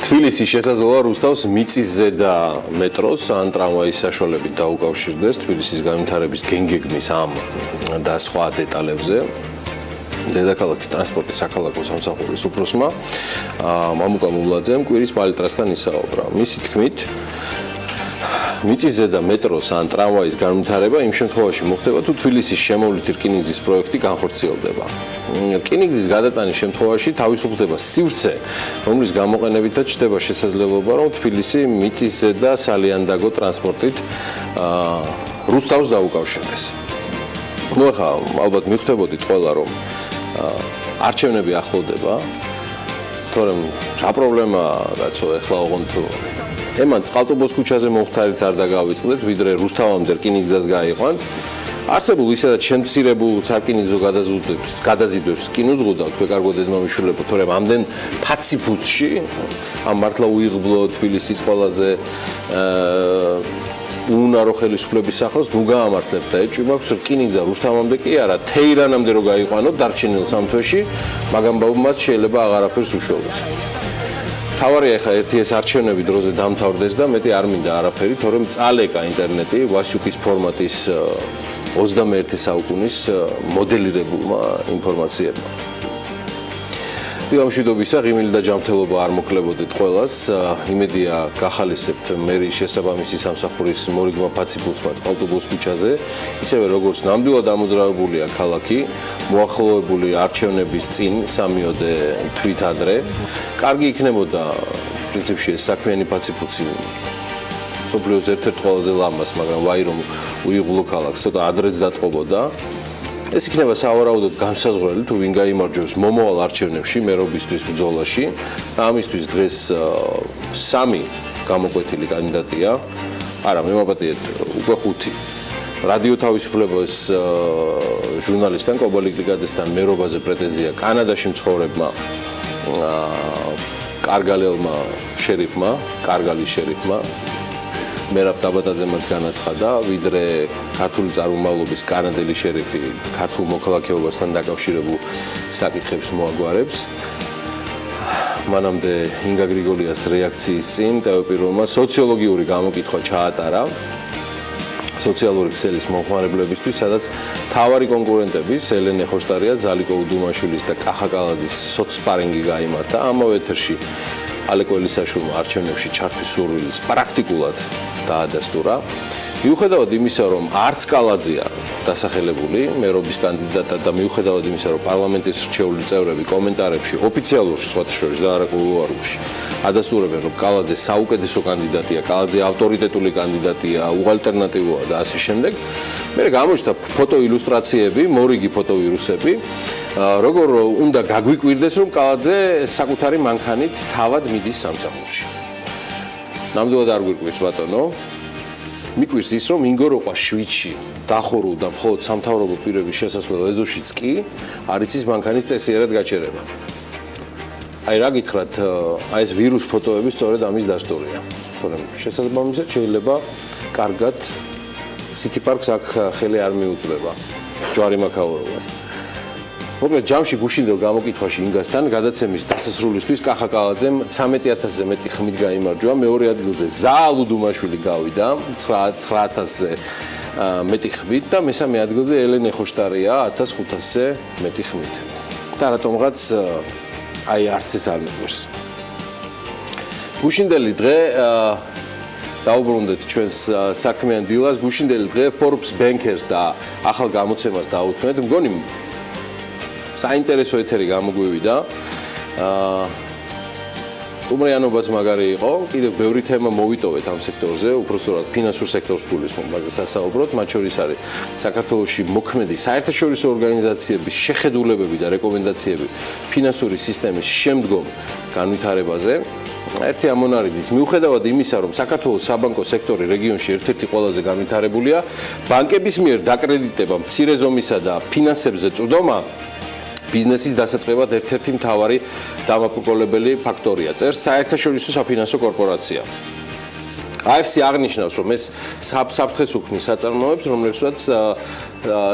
თბილისის შესაძლოა რუსთავის მიწისზედა მეტროს ან ტრამვაის საშუალებით დაუკავშირდეს თბილისის განვითარების გენგეგმის ამ და სხვა დეტალებზე. დედაქალაქის ტრანსპორტის საქალაქო სამსახურის უფროსმა მამუკა მულაძემ კვირის პალიტრასთან ისაუბრა. მისი თქმით, მიწისზედა მეტროს ან ტრამვაის განვითარება იმ შემთხვევაში მოხდება, თუ თბილისის შემოვლითი რკინიგზის პროექტი განხორციელდება. რკინიგზის გადატანის შემთხვევაში თავისუფლდება სივრცე, რომლის გამოყენებითაც ჩნდება შესაძლებლობა, რომ თბილისი მიწისზედა სალიანდაგო ტრანსპორტით რუსთავს დაუკავშირდეს. ნუ ახლა ალბათ მიხვდებოდით ყველა, რომ არჩევნები ახლოვდება, თორემ რა პრობლემაა, კაცო, ახლა ოღონდ ემან წყალტუბოს ქუჩაზე მომხდარიც არ დაგავიწყდეთ, ვიდრე რუსთავამდე რკინიგზას გაიყვანთ. არსებულ ისედაც შემცირებულ სარკინიგზო გადაზიდვებს კი ნუზღუდავთ, ვეკარგო დედმამიშვილებო, თორემ ამდენ ფაციფუცში, ამ მართლა უიღბლო თბილისის ყველაზე უნარო ხელისუფლების სახელს ნუ გაამართლებთ და ეჭვი მაქვს რკინიგზა რუსთავამდე კი არა, თეირანამდე რო გაიყვანოთ დარჩენილ 3 თვეში, მაგრამ მათ შეიძლება აღარაფერს უშველოს. თავარია ახლა ერთი ეს არჩევნები დროზე დამთავრდეს და მეტი არ მინდა არაფერი, თორემ წალეკა ინტერნეტი ვასიუკის ფორმატის 21 საუკუნის მოდელირებულმა ინფორმაციებმა. მშვიდობისა, ღიმილი და ჯანმრთელობა არ მოკლებოდეთ ყველას. იმედია გახალისებთ მერის შესაბამისი სამსახურის მორიგმა ფაციფუცმა წყალტუბოს ქუჩაზე, ისევე როგორც ნამდვილად ამოძრავებულია ქალაქი, მოახლოებული არჩევნების წინ 3-ოდე თვით ადრე. კარგი იქნებოდა პრინციპში ეს საქმიანი ფაციფუცი მსოფლიოს ერთ-ერთ ყველაზე ლამაზ, მაგრამ ვაი რომ უიღბლო ქალაქს ცოტა ადრეც დატყობოდა. ეს იქნება სავარაუდოდ განსაზღვრელი, თუ ვინ გაიმარჯვებს მომავალ არჩევნებში მერობისთვის ბრძოლაში. ამისთვის დღეს 3 გამოკვეთილი კანდიდატია. არა, მემაპატიეთ, უკვე 5. რადიო თავისუფლებას ჟურნალისტთან კობალიკ ლიკაძესთან მერობაზე პრეტენზია კანადაში მცხოვრებმა კარგალელმა შერიფმა, კარგალის შერიფმა მერაბ დაბადაძემაც განაცხადა, ვიდრე ქართული წარმომავლობის კანადელი შერიფი ქართულ მოქალაქეობასთან დაკავშირებულ საკითხებს მოაგვარებს. მანამდე ინგა გრიგოლიას რეაქციის წინ ტელეპირომა სოციოლოგიური გამოკითხვა ჩაატარა სოციალური ქსელის მომხმარებლებისთვის, სადაც თავარი კონკურენტების ელენე ხოშტარია, ზალიკო უდუმაშვილის და კახა კალაძის სოცსპარინგი გაიმართა. ამავე ეთერში ალეკო ელისაშვილმა არჩევნებში ჩართვის სურვილის პრაქტიკულად დაადასტურა. მიუხედავად იმისა, რომ არც კალაძეა დასახელებული მერობის კანდიდატად და მიუხედავად იმისა, რომ პარლამენტის რჩეული წევრები კომენტარებში ოფიციალურში სხვათა შორის და არა კულუარებში ადასტურებენ, რომ კალაძე საუკეთესო კანდიდატია, კალაძე ავტორიტეტული კანდიდატია, უალტერნატივოა და ასე შემდეგ, მერე გამოჩნდა ფოტო ილუსტრაციები, მორიგი ფოტოვირუსები, როგორ უნდა გაგვიკვირდეს, რომ კალაძე საკუთარი მანქანით თავად მიდის სამსახურში. ნამდვილად არ გვიკვირს ბატონო. მიკვირს ის, რომ ინგოროყვა შვიდში დახურულ და მხოლოდ სამთავრობო პირების შესასვლელ ეზოშიც კი არ იცის მანქანის წესიერად გაჩერება. აი რა გითხრათ, აი ეს ვირუს ფოტოები სწორედ ამის დასტურია. თორემ შესაძლებლობისად შეიძლება კარგად City Park-ს აქ ხელი არ მიუწვდება ჯვარი მაქაურობას. მოკლედ ჯამში გუშინდელ გამოკითხვაში ინგასთან გადაცემის დასასრულისთვის კახა კალაძემ 13,000-ზე მეტი ხმით გაიმარჯვა, მეორე ადგილზე ზაალ უდუმაშვილი გავიდა 9,000-ზე მეტი ხმით და მესამე ადგილზე ელენე ხოშტარია 1,500-ზე მეტი ხმით. და რატომღაც აი არც ეს არ მიყვარს. გუშინდელი დღე დაუბრუნდეთ ჩვენს საქმიან დილას, გუშინდელი დღე Forbes Bankers და ახალ გამოცემას დაუთმეთ. მგონი საინტერესო ეთერი გამოგვივიდა. სტუმრიანობაც მაგარი იყო. კიდევ ბევრი თემა მოვიტოვეთ ამ სექტორზე, უпростоრად ფინანსურ სექტორს გულისხმობ, მასზე სასაუბროთ. მათ შორის არის საქართველოში მოქმედი საერთაშორისო ორგანიზაციების შეხედულებები და რეკომენდაციები ფინანსური სისტემის შემდგომ განვითარებაზე. ერთი ამონარიდით, მიუხედავად იმისა, რომ საქართველოს საბანკო სექტორი რეგიონში ერთ-ერთი ყველაზე განვითარებულია, ბანკების მიერ დაკრედიტება, მცირე ზომისა და ფინანსებზე წვდომა ბიზნესის დასაწყებად ერთ-ერთი მთავარი დამაყრდნობელი ფაქტორია. წერს საერთაშორისო საფინანსო კორპორაცია. AFC აღნიშნავს, რომ ეს საფრთხეს უქმნის საწარმოებს, რომლებსაც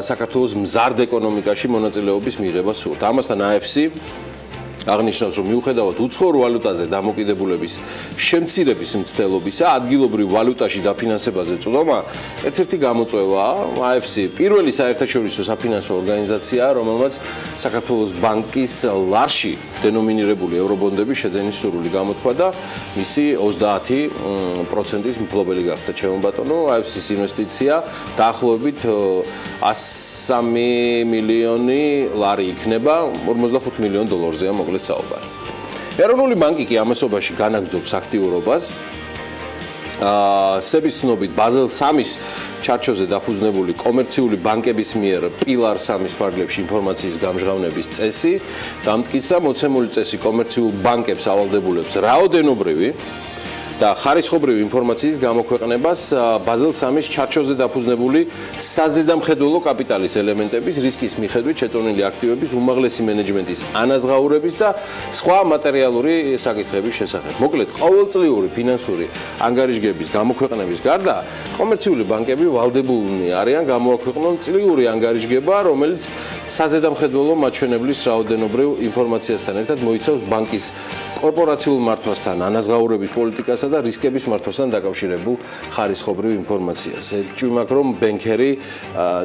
საქართველოს მზარდ ეკონომიკაში მონაწილეობის მიღება სურთ. ამასთან AFC აღნიშნავს, რომ მიუხედავად უცხოურ ვალუტაზე დამოკიდებულების შემცირების მცდელობისა, ადგილობრივ ვალუტაში დაფინანსებაზე წვდომა ერთ-ერთი გამოწვევაა. AFC პირველი საერთაშორისო საფინანსო ორგანიზაციაა, რომელმაც საქართველოს ბანკის ლარში დენომინირებული ევრობონდები შეძენის სურვილი გამოთქვა და მისი 30%-ის მფლობელი გახდა. ჩემო ბატონო, AFC-ის ინვესტიცია დაახლოებით 103 მილიონი ლარი იქნება, 45 მილიონ დოლარზეა მოკლედ საუბარი. ეროვნული ბანკი კი ამასობაში განაგრძობს აქტიურობას. სების ცნობით ბაზელ 3-ის ჩარჩოზე დაფუძნებული კომერციული ბანკების მიერ პილარ 3-ის ფარგლებში ინფორმაციის გამჟღავნების წესი დამტკიცდა მოცემული წესი კომერციულ ბანკებს ავალდებულებს რაოდენობრივი და ხარისხობრივი ინფორმაციის გამოქვეყნებას ბაზელ 3-ის ჩარჩოზე დაფუძნებული საზედამხედველო კაპიტალის ელემენტების რისკის მიხედვით შეწონილი აქტივების უმაღლესი მენეჯმენტის ანაზღაურების და სხვა მატერიალური საკითხების შესახებ. მოკლედ, ყოველწლიური ფინანსური ანგარიშგების გამოქვეყნების გარდა კომერციული ბანკები ვალდებულნი არიან გამოაქვეყნონ წლიური ანგარიშგება, რომელიც საზედამხედველო მაჩვენებლის რაოდენობრივ ინფორმაციასთან ერთად მოიცავს ბანკის კორპორაციულ მართვასთან, ანაზღაურების პოლიტიკასა და რისკების მართვასთან დაკავშირებულ ხარისხობრივ ინფორმაციას. ეჭვმაქ რომ ბენქერი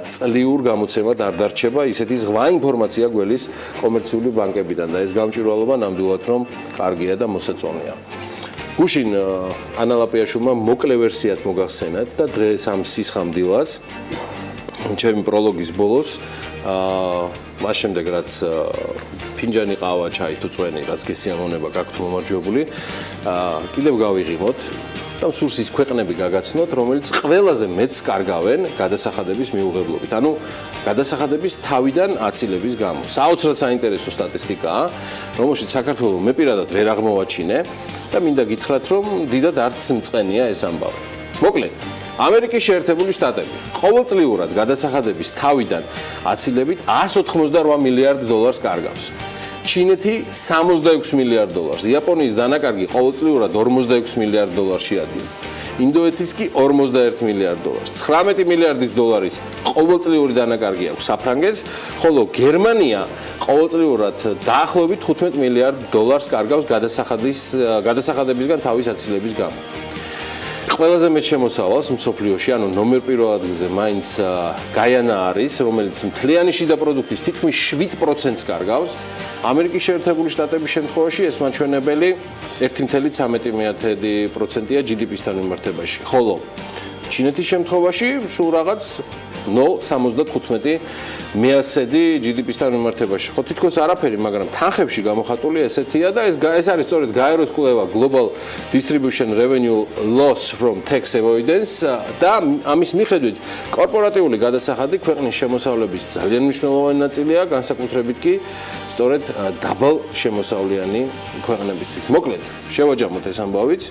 წლიურ გამოცემად არ დარჩება ისეთი ზღვა ინფორმაცია გველის კომერციული ბანკებიდან და ეს გამჭვირვალობა ნამდვილად რომ კარგია და მოსაწონია. გუშინ ანალაპიაშვილმა მოკლე ვერსიად მოგახსენათ და დღეს ამ სისხამ დილას ჩემი პროლოგის ბოლოს მას შემდეგ რაც ფინჯანი ყავა, ჩაი თუ წვენი, რაც გესიამონება გაქვთ მომარჯვებული, კიდევ გავიღიმოთ და სურს ის ქვეყნები გაგაცნოთ, რომელიც ყველაზე მეც კარგავენ გადასახადების მიუღებლობით. ანუ გადასახადების თავიდან აცილების გამო. საოცრად საინტერესო სტატისტიკაა, რომელშიც საქართველოს მე პირადად ვერ აღმოვაჩინე და მინდა გითხრათ, რომ დიდად არც მწყენია ეს ამბავი. მოკლედ, ამერიკის შეერთებული შტატები ყოველწლიურად გადასახადების თავიდან აცილებით 188 მილიარდ დოლარს კარგავს. ჩინეთი 66 მილიარდ დოლარს, იაპონიის დანაკარგი ყოველწლიურად 46 მილიარდ დოლარს შეადგენს. ინდოეთის კი 51 მილიარდ დოლარს. 19 მილიარდის დოლარის ყოველწლიური დანაკარგი აქვს საფრანგეთს, ხოლო გერმანია ყოველწლიურად დაახლოებით 15 მილიარდ დოლარს კარგავს გადასახადებისგან თავის აცილების გამო. ყველაზე მეტ შემოსავალს მსოფლიოში, ანუ ნომერ პირველ ადგილზე მაინც გაიანა არის, რომელიც მთლიანი შიდა პროდუქტის თითქმის 7%-ს კარგავს. ამერიკის შეერთებული შტატების შემთხვევაში ეს მაჩვენებელი 1,13%-ია GDP-სთან მიმართებაში, ხოლო ჩინეთის შემთხვევაში სულ რაღაც 0,75 მეასედი GDP-სთან მიმართებაში. ხო თითქოს არაფერი, მაგრამ თანხებში გამოხატული ესეთია და ეს არის სწორედ გაეროს კვლევა Global Distribution Revenue Loss from Tax Avoidance და ამის მიხედვით კორპორატიული გადასახადი ქვეყნის შემოსავლების ძალიან მნიშვნელოვანი ნაწილია, განსაკუთრებით კი სწორედ დაბალ შემოსავლიანი ქვეყნებისთვის. მოკლედ, შევაჯამოთ ეს ამბავიც.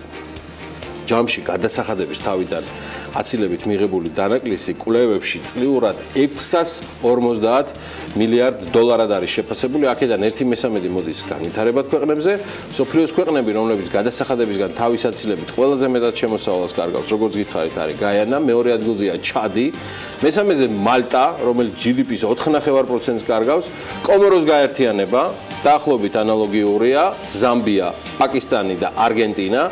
ჯამში გადასახადების თავიდან აცილებით მიღებული დანაკლისი კვლევებში წლიურად 650 მილიარდ დოლარად არის შეფასებული. აქედან 1/3 მოდის განვითარებად ქვეყნებზე. მსოფლიოს ქვეყნები, რომლებიც გადასახადებისგან თავის აცილებით ყველაზე მეტად შემოსავალს კარგავს, როგორც გითხარით, არის გაიანა, მეორე ადგილზეა ჩადი, მესამეზე მალტა, რომელიც GDP-ს 4,5%-ს კარგავს, კომოროს გაერთიანება, დაახლოებით ანალოგიურია, ზამბია, პაკისტანი და არგენტინა.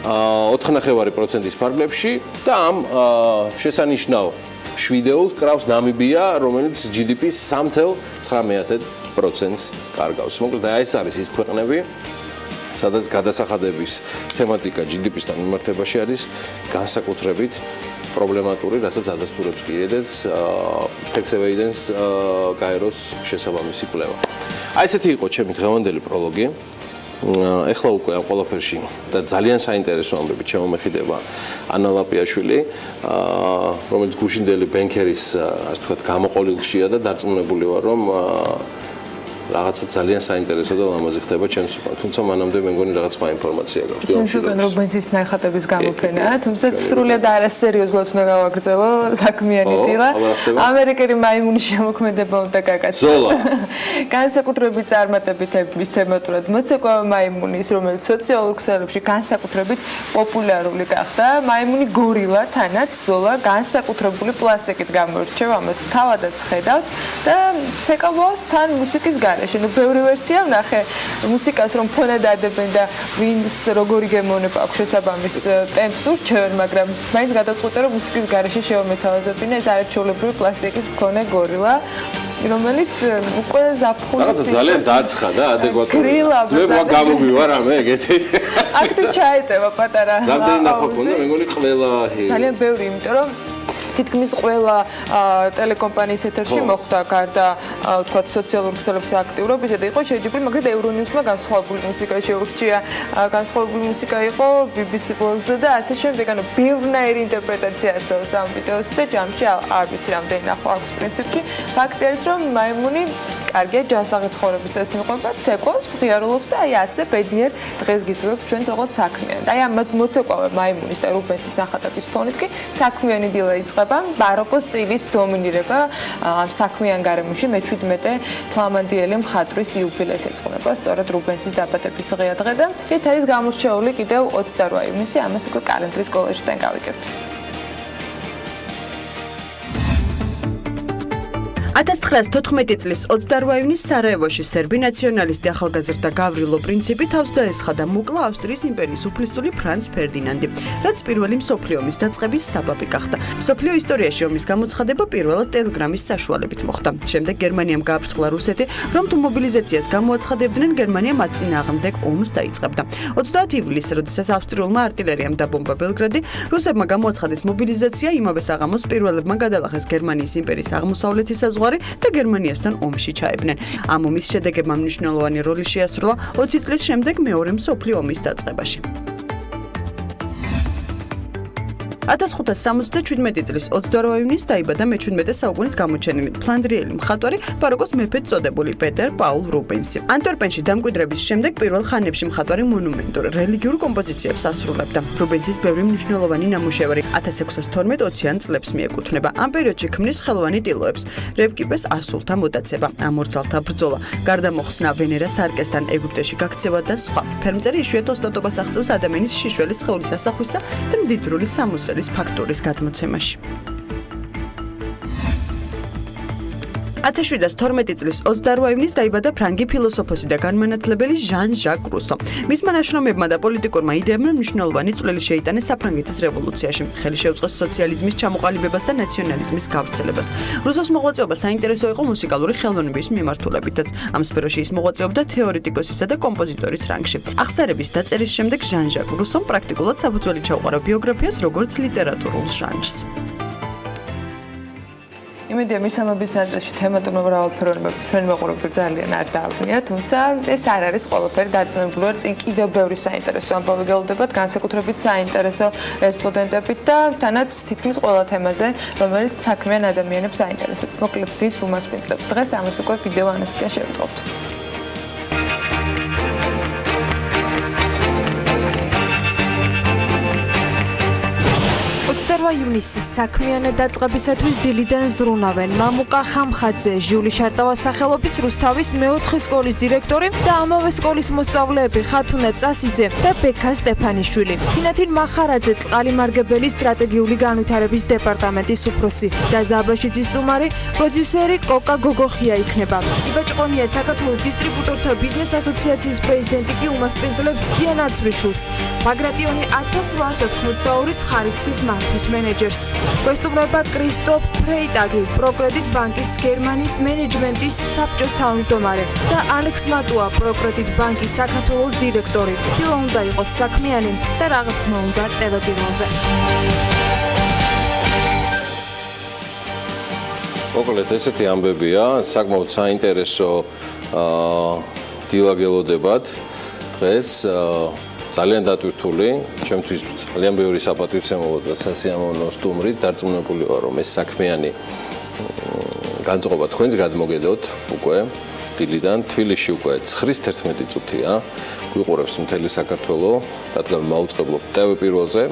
4,5%-ის ფარგლებში და ამ შესანიშნავ შვიდეულს კრავს ნამიბია, რომელიც GDP-ს 3,9%-ს კარგავს. მოკლედ, ეს არის ის ქვეყნები, სადაც გადასახადების თემატიკა GDP-სთან მიმართებაში არის განსაკუთრებით პრობლემატური, რასაც ადასტურებს კი ედეც tax avoidance გაეროს შესაბამისი კვლევა. აი ესეთი იყო ჩემი დღევანდელი პროლოგი. ეხლა უკვე ამ ყველაფერში და ძალიან საინტერესო ამბები შემომეხიდება ანა ლაპიაშვილი, რომელიც გუშინდელი ბენქერის, ასე ვთქვათ, გამოყოლილშია და დარწმუნებული ვარ, რომ რაღაცა ძალიან საინტერესო და ლამაზი ხდება ჩემს უკან. თუმცა მანამდე მე მგონი რაღაც სხვა ინფორმაცია გაქვს. ჩემს უკან რო ბენზინის ნახატების გამოფენაა, თუმცა სრულად არასერიოზულად უნდა გავაგრძელო საქმიანი დილა. ამერიკელი მაიმუნის შემოქმედება უნდა გაკეთო. განსაკუთრებით წარმატებით ების თემატურად მოცეკვავა მაიმუნის, რომელიც სოციალურ ქსელებში განსაკუთრებით პოპულარული გახდა. მაიმუნი გორილა თანაც ზოლა განსაკუთრებული პლასტიკით გამოირჩევა, ამას თავადაც ხედავთ და ცეკვავს თან მუსიკის გარეშე. ნუ ბევრი ვერსია ვნახე მუსიკას რომ ფონად ადებენ და ვინს როგორი გემოვნება აქვს შესაბამის ტემპს ურჩევენ, მაგრამ მაინც გადაწყვიტე რომ მუსიკის გარეშე შევმეთავაზებინე ეს არაჩვეულებრივი პლასტიკის მქონე გორილა რომელიც უკვე ზაფხულის ძალიან დაცხა და ადეკვატური. ძმებო გამოგვივარ ამე ეგეთი. აქ თუ ჩაეტევა პატარა. რამდენი ნახვა ქონდა მე მგონი ყველა ძალიან ბევრი, იმიტომ რომ თითქმის ყველა ტელეკომპანიის ეთერში მოხვდა გარდა ვთქვათ სოციალური ქსელების აქტიურობისა და იყო შეჯიბრი, მაგრამ ევრონიუსმა განსხვავებული მუსიკა შეურჩია, განსხვავებული მუსიკა იყო BBC World-ზე და ასე შემდეგ, ანუ ბევრნაირი ინტერპრეტაცია არსებობს ამ ვიდეოსზე და ჯამში არ ვიცი რამდენი ნახვა აქვს პრინციპში. ფაქტი არის, რომ მაიმუნი კარგია ჯანსაღი ცხოვრების წესს მიყვება, ცეკვავს, ღიარულობს და აი ასე ბედნიერ დღეს გისურვებს ჩვენ ზოგადად საქმიანი. აი ამ მოცეკვავე მაიმუნის და რუბენსის ნახატების ფონით კი საქმიანი დილა იწყება, ბაროკოს სტილის დომინირება ამ საქმიან გარემოში მე-17 ფლამანდიელი მხატვრის იუბილეს ეწყობა, სწორედ რუბენსის დაბადების დღეა დღე და ეს არის გამორჩეული კიდევ 28 ივნისი, ამას უკვე კალენდრის კოლეჟიდან გავიგებთ. 1914 წლის 28 ივნისს სარაევოში სერბი ნაციონალისტი ახალგაზრდა გავრილო პრინციპი თავს დაესხა და მოკლა ავსტრიის იმპერიის უფლისწული ფრანც ფერდინანდი, რაც პირველი მსოფლიო ომის დაწყების საბაბი გახდა. მსოფლიო ისტორიაში ომის გამოცხადება პირველად ტელეგრამის საშუალებით მოხდა. შემდეგ გერმანიამ გააფრთხილა რუსეთი, რომ თუ მობილიზაციას გამოაცხადებდნენ, გერმანია მათ წინააღმდეგ ომს დაიწყებდა. 30 ივლისს, როდესაც ავსტრიულმა არტილერიამ დაბომბა ბელგრადი, რუსებმა გამოაცხადეს მობილიზაცია, იმავე საღამოს პირველებმა გადალახეს გერმანიის იმპერიის აღმოსავლეთის საზღვარი და გერმანიასთან ომში ჩაებნენ. ამ ომის შედეგებმა მნიშვნელოვანი როლი შეასრულა 20 წლის შემდეგ მეორე მსოფლიო ომის დაწყებაში. 1577 წლის 28 ივნისს დაიბადა მე-17 საუკუნის გამოჩენილი ფლანდრიელი მხატვარი ბაროკოს მეფედ წოდებული პეტერ პაულ რუბენსი. ანტვერპენში დამკვიდრების შემდეგ პირველ ხანებში მხატვარი მონუმენტურ რელიგიურ კომპოზიციებს ასრულებდა. რუბენსის ბევრი მნიშვნელოვანი ნამუშევარი 1612-20-იან წლებს მიეკუთვნება. ამ პერიოდში ქმნის ხელოვანი ტილოებს, რევკიპეს ასულთა მოტაცება, ამორცალთა ბრძოლა, გარდამოხსნა ვენერას არკესთან ეგვიპტეში გაქცევა და სხვა. ფერმწერი იშვიათ ოსტატობას აღწევს ადამიანის შიშველის სხეულის ასახვისა და მდიდრული სამოსელი ფაქტორის გადმოცემაში. 1712 წლის 28 ივნისს დაიბადა ფრანგი ფილოსოფოსი და განმანათლებელი ჟან ჟაკ რუსო. მისმა ნაშრომებმა და პოლიტიკურმა იდეებმა მნიშვნელოვანი წვლილი შეიტანეს საფრანგეთის რევოლუციაში. ხელი შეუწყოს სოციალიზმის ჩამოყალიბებას და ნაციონალიზმის გავრცელებას. რუსოს მოღვაწეობა საინტერესო იყო მუსიკალური ხელოვნების მიმართულებითაც. ამ სფეროში ის მოღვაწეობდა თეორეტიკოსისა და კომპოზიტორის რანგში. აღსარების დაწერის შემდეგ ჟან ჟაკ რუსომ პრაქტიკულად საფუძველი ჩაუყარა ბიოგრაფიას როგორც ლიტერატურულ ჟანრს. იმედია მისამების ნაწილში თემატურმა მრავალფეროვნებებს ჩვენ მეყურებთ ძალიან არ დააბრუნია, თუმცა ეს არ არის ყველაფერი დაწნებული ვარ, წინ კიდევ ბევრი საინტერესო ამბავი გელოდებათ, განსაკუთრებით საინტერესო რესპონდენტებით და თანაც თითქმის ყველა თემაზე, რომელიც საქმიან ადამიანებს აინტერესებს. მოკლედ ვის უმასპინძლებთ დღეს ამას უკვე ვიდეო ანონსიდან შევიტყობთ. 28 ივნისის საქმიანად დაწყებისათვის დილიდან ზრუნავენ მამუკა ხამხაძე, ჟიული შარტავას სახელობის რუსთავის მე-4 სკოლის დირექტორი და ამავე სკოლის მოსწავლეები ხათუნა წასიძე და ბექა სტეფანიშვილი. თინათინ მახარაძე წყალიმარგებელი სტრატეგიული განვითარების დეპარტამენტის უფროსი, ზაზა აბაშიძის სტუმარი, პროდიუსერი კოკა გოგოხია იქნება. იბაჭყონია საქართველოს დისტრიბუტორთა ბიზნეს ასოციაციის პრეზიდენტი კი უმასპინძლებს გიან აცვრიშვილს, ბაგრატიონი 1882 ხარისხის მართვის მენეჯერს. პრესტუმრება კრისტოფ ფრეიტაგი, პროკრედიტ ბანკის გერმანიის მენეჯმენტის საბჭოს თავმჯდომარე და ალექს მატუა, პროკრედიტ ბანკის საქართველოს დირექტორი. დილა უნდა იყოს საქმიანი და რა თქმა უნდა ტელეპირონზე. მოკლედ ესეთი ამბებია, საკმაოდ საინტერესო დილა გელოდებათ დღეს. ძალიან დატვირთული, ჩემთვის ძალიან ბევრი საპატივცემულო და სასიამოვნო სტუმრით დარწმუნებული ვარ, რომ ეს საქმიანი განწყობა თქვენს გადმოგედოთ უკვე დილიდან. თბილისში უკვე 9:11 წუთია, გვიყურებს მთელი საქართველო, რადგან მაუწყებლობთ TV პირველზე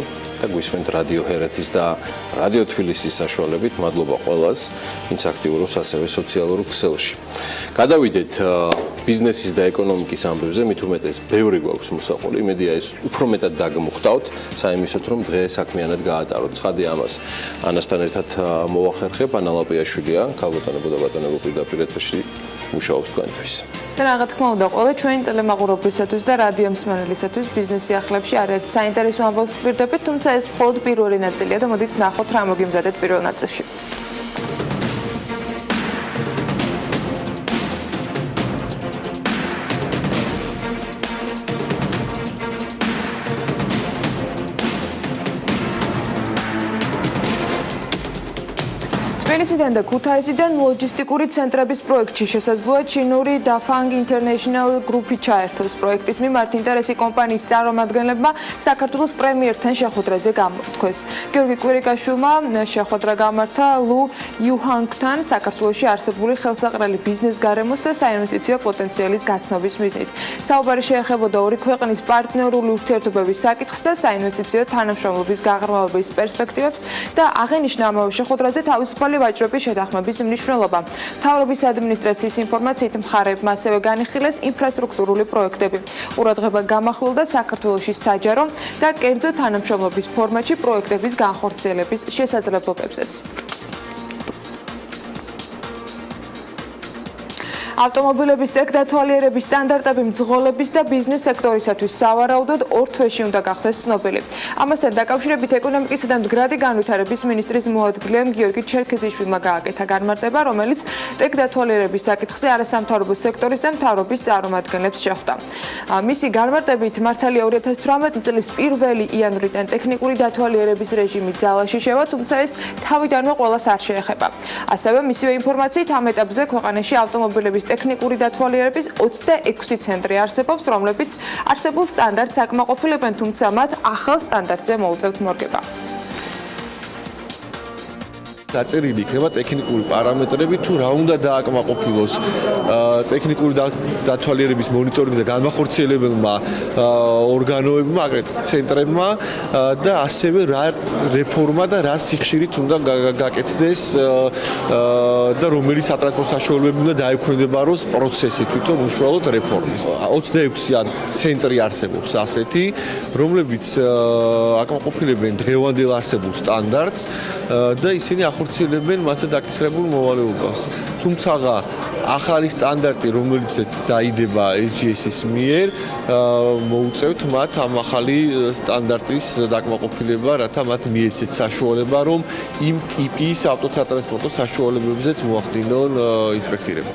და გვისმენთ რადიო ჰერეთის და რადიო თბილისის საშუალებით. მადლობა ყველას, ვინც აქტიურობს ასევე სოციალურ ქსელში. გადავიდეთ ბიზნესის და ეკონომიკის ამბებზე, მით უმეტეს ბევრი გვაქვს მოსაყოლი. იმედია ეს უფრო მეტად დაგმოხდავთ, საიმისოთ რომ დღე საქმიანად გაატაროთ. ცხადია ამას ანასთან ერთად მოვახერხებ, ანა ლაპიაშვილია, ქალბატონებო და ბატონებო პირდაპირ ეთერში მუშაობს თქვენთვის. და რა თქმა უნდა, ყველა ჩვენი ტელემაყურებლისათვის და რადიო მსმენელისათვის ბიზნეს სიახლეებში არაერთ საინტერესო ამბავს გვირდებით, თუმცა ეს მხოლოდ პირველი ნაწილია და მოდით ნახოთ რა მოგიმზადეთ პირველ ნაწილში. თბილისიდან და ქუთაისიდან ლოჯისტიკური ცენტრების პროექტში შესაძლოა ჩინური დაფანგ ინტერნეშნალ გრუპი ჩაერთოს. პროექტის მიმართ ინტერესი კომპანიის წარმომადგენლებმა საქართველოს პრემიერთან შეხვედრაზე გამოთქვეს. გიორგი კვირიკაშვილმა შეხვედრა გამართა ლუ იუჰანგთან საქართველოში არსებული ხელსაყრელი ბიზნეს გარემოს და საინვესტიციო პოტენციალის გაცნობის მიზნით. საუბარი შეეხებოდა ორი ქვეყნის პარტნიორული ურთიერთობების საკითხს და საინვესტიციო თანამშრომლობის გაღრმავების პერსპექტივებს და აღენიშნა ამავე შეხვედრაზე თავისუფალი ვაჭრობის შეთანხმების მნიშვნელობა. მთავრობის ადმინისტრაციის ინფორმაციით მხარეებმა ასევე განიხილეს ინფრასტრუქტურული პროექტები. ყურადღება გამახვილდა საქართველოში საჯარო და კერძო თანამშრომლობის ფორმატში პროექტების განხორციელების შესაძლებლობებზეც. ავტომობილების ტექნოლოგიების სტანდარტები მძღოლების და ბიზნეს სექტორისათვის სავარაუდოდ 2 თვეში უნდა გახდეს ცნობილი. ამასთან დაკავშირებით ეკონომიკისა და მდგრადი განვითარების მინისტრის მოადგილემ გიორგი ჩერქეზიშვილმა გააკეთა განმარტება, რომელიც ტექნოლოგიების საკითხზე არასამთავრობო სექტორის და მთავრობის წარმომადგენლებს შეხვდა. მისი განმარტებით მართალია 2018 წლის 1 იანვრიდან ტექნიკური დათვალიერების რეჟიმი ძალაში შევა, თუმცა ეს თავიდანვე ყველას არ შეეხება. ასევე მისივე ინფორმაციით ამ ეტაპზე ქვეყანაში ავტომობილების ტექნიკური დათვალიერების 26 ცენტრი არსებობს, რომლებიც არსებულ სტანდარტს აკმაყოფილებენ, თუმცა მათ ახალ სტანდარტზე მოუწევთ მორგება. დაწერილი იქნება ტექნიკური პარამეტრები, თუ რა უნდა დააკმაყოფილოს ტექნიკური დათვალიერების მონიტორინგ და განმახორციელებელმა ორგანოებმა, აგრეთვე ცენტრებმა და ასევე რა რეფორმა და რა სიხშირით უნდა გაკეთდეს და რომელი სატრანსპორტო საშუალებები უნდა დაექვემდებაროს პროცესი თვითონ უშუალოდ რეფორმის. 26 ცენტრი არსებობს ასეთი, რომლებიც აკმაყოფილებენ დღევანდელ არსებულ სტანდარტს და ისინი ახორციელებენ მასზე დაკისრებულ მოვალეობას. თუმცა ახალი სტანდარტი, რომელიც დაიდება SGS-ის მიერ, მოუწევთ მათ ამ ახალი სტანდარტის დაკმაყოფილება, რათა მათ მიეცეთ საშუალება, რომ იმ ტიპის ავტოტრანსპორტო საშუალებებზეც მოახდინონ ინსპექტირება.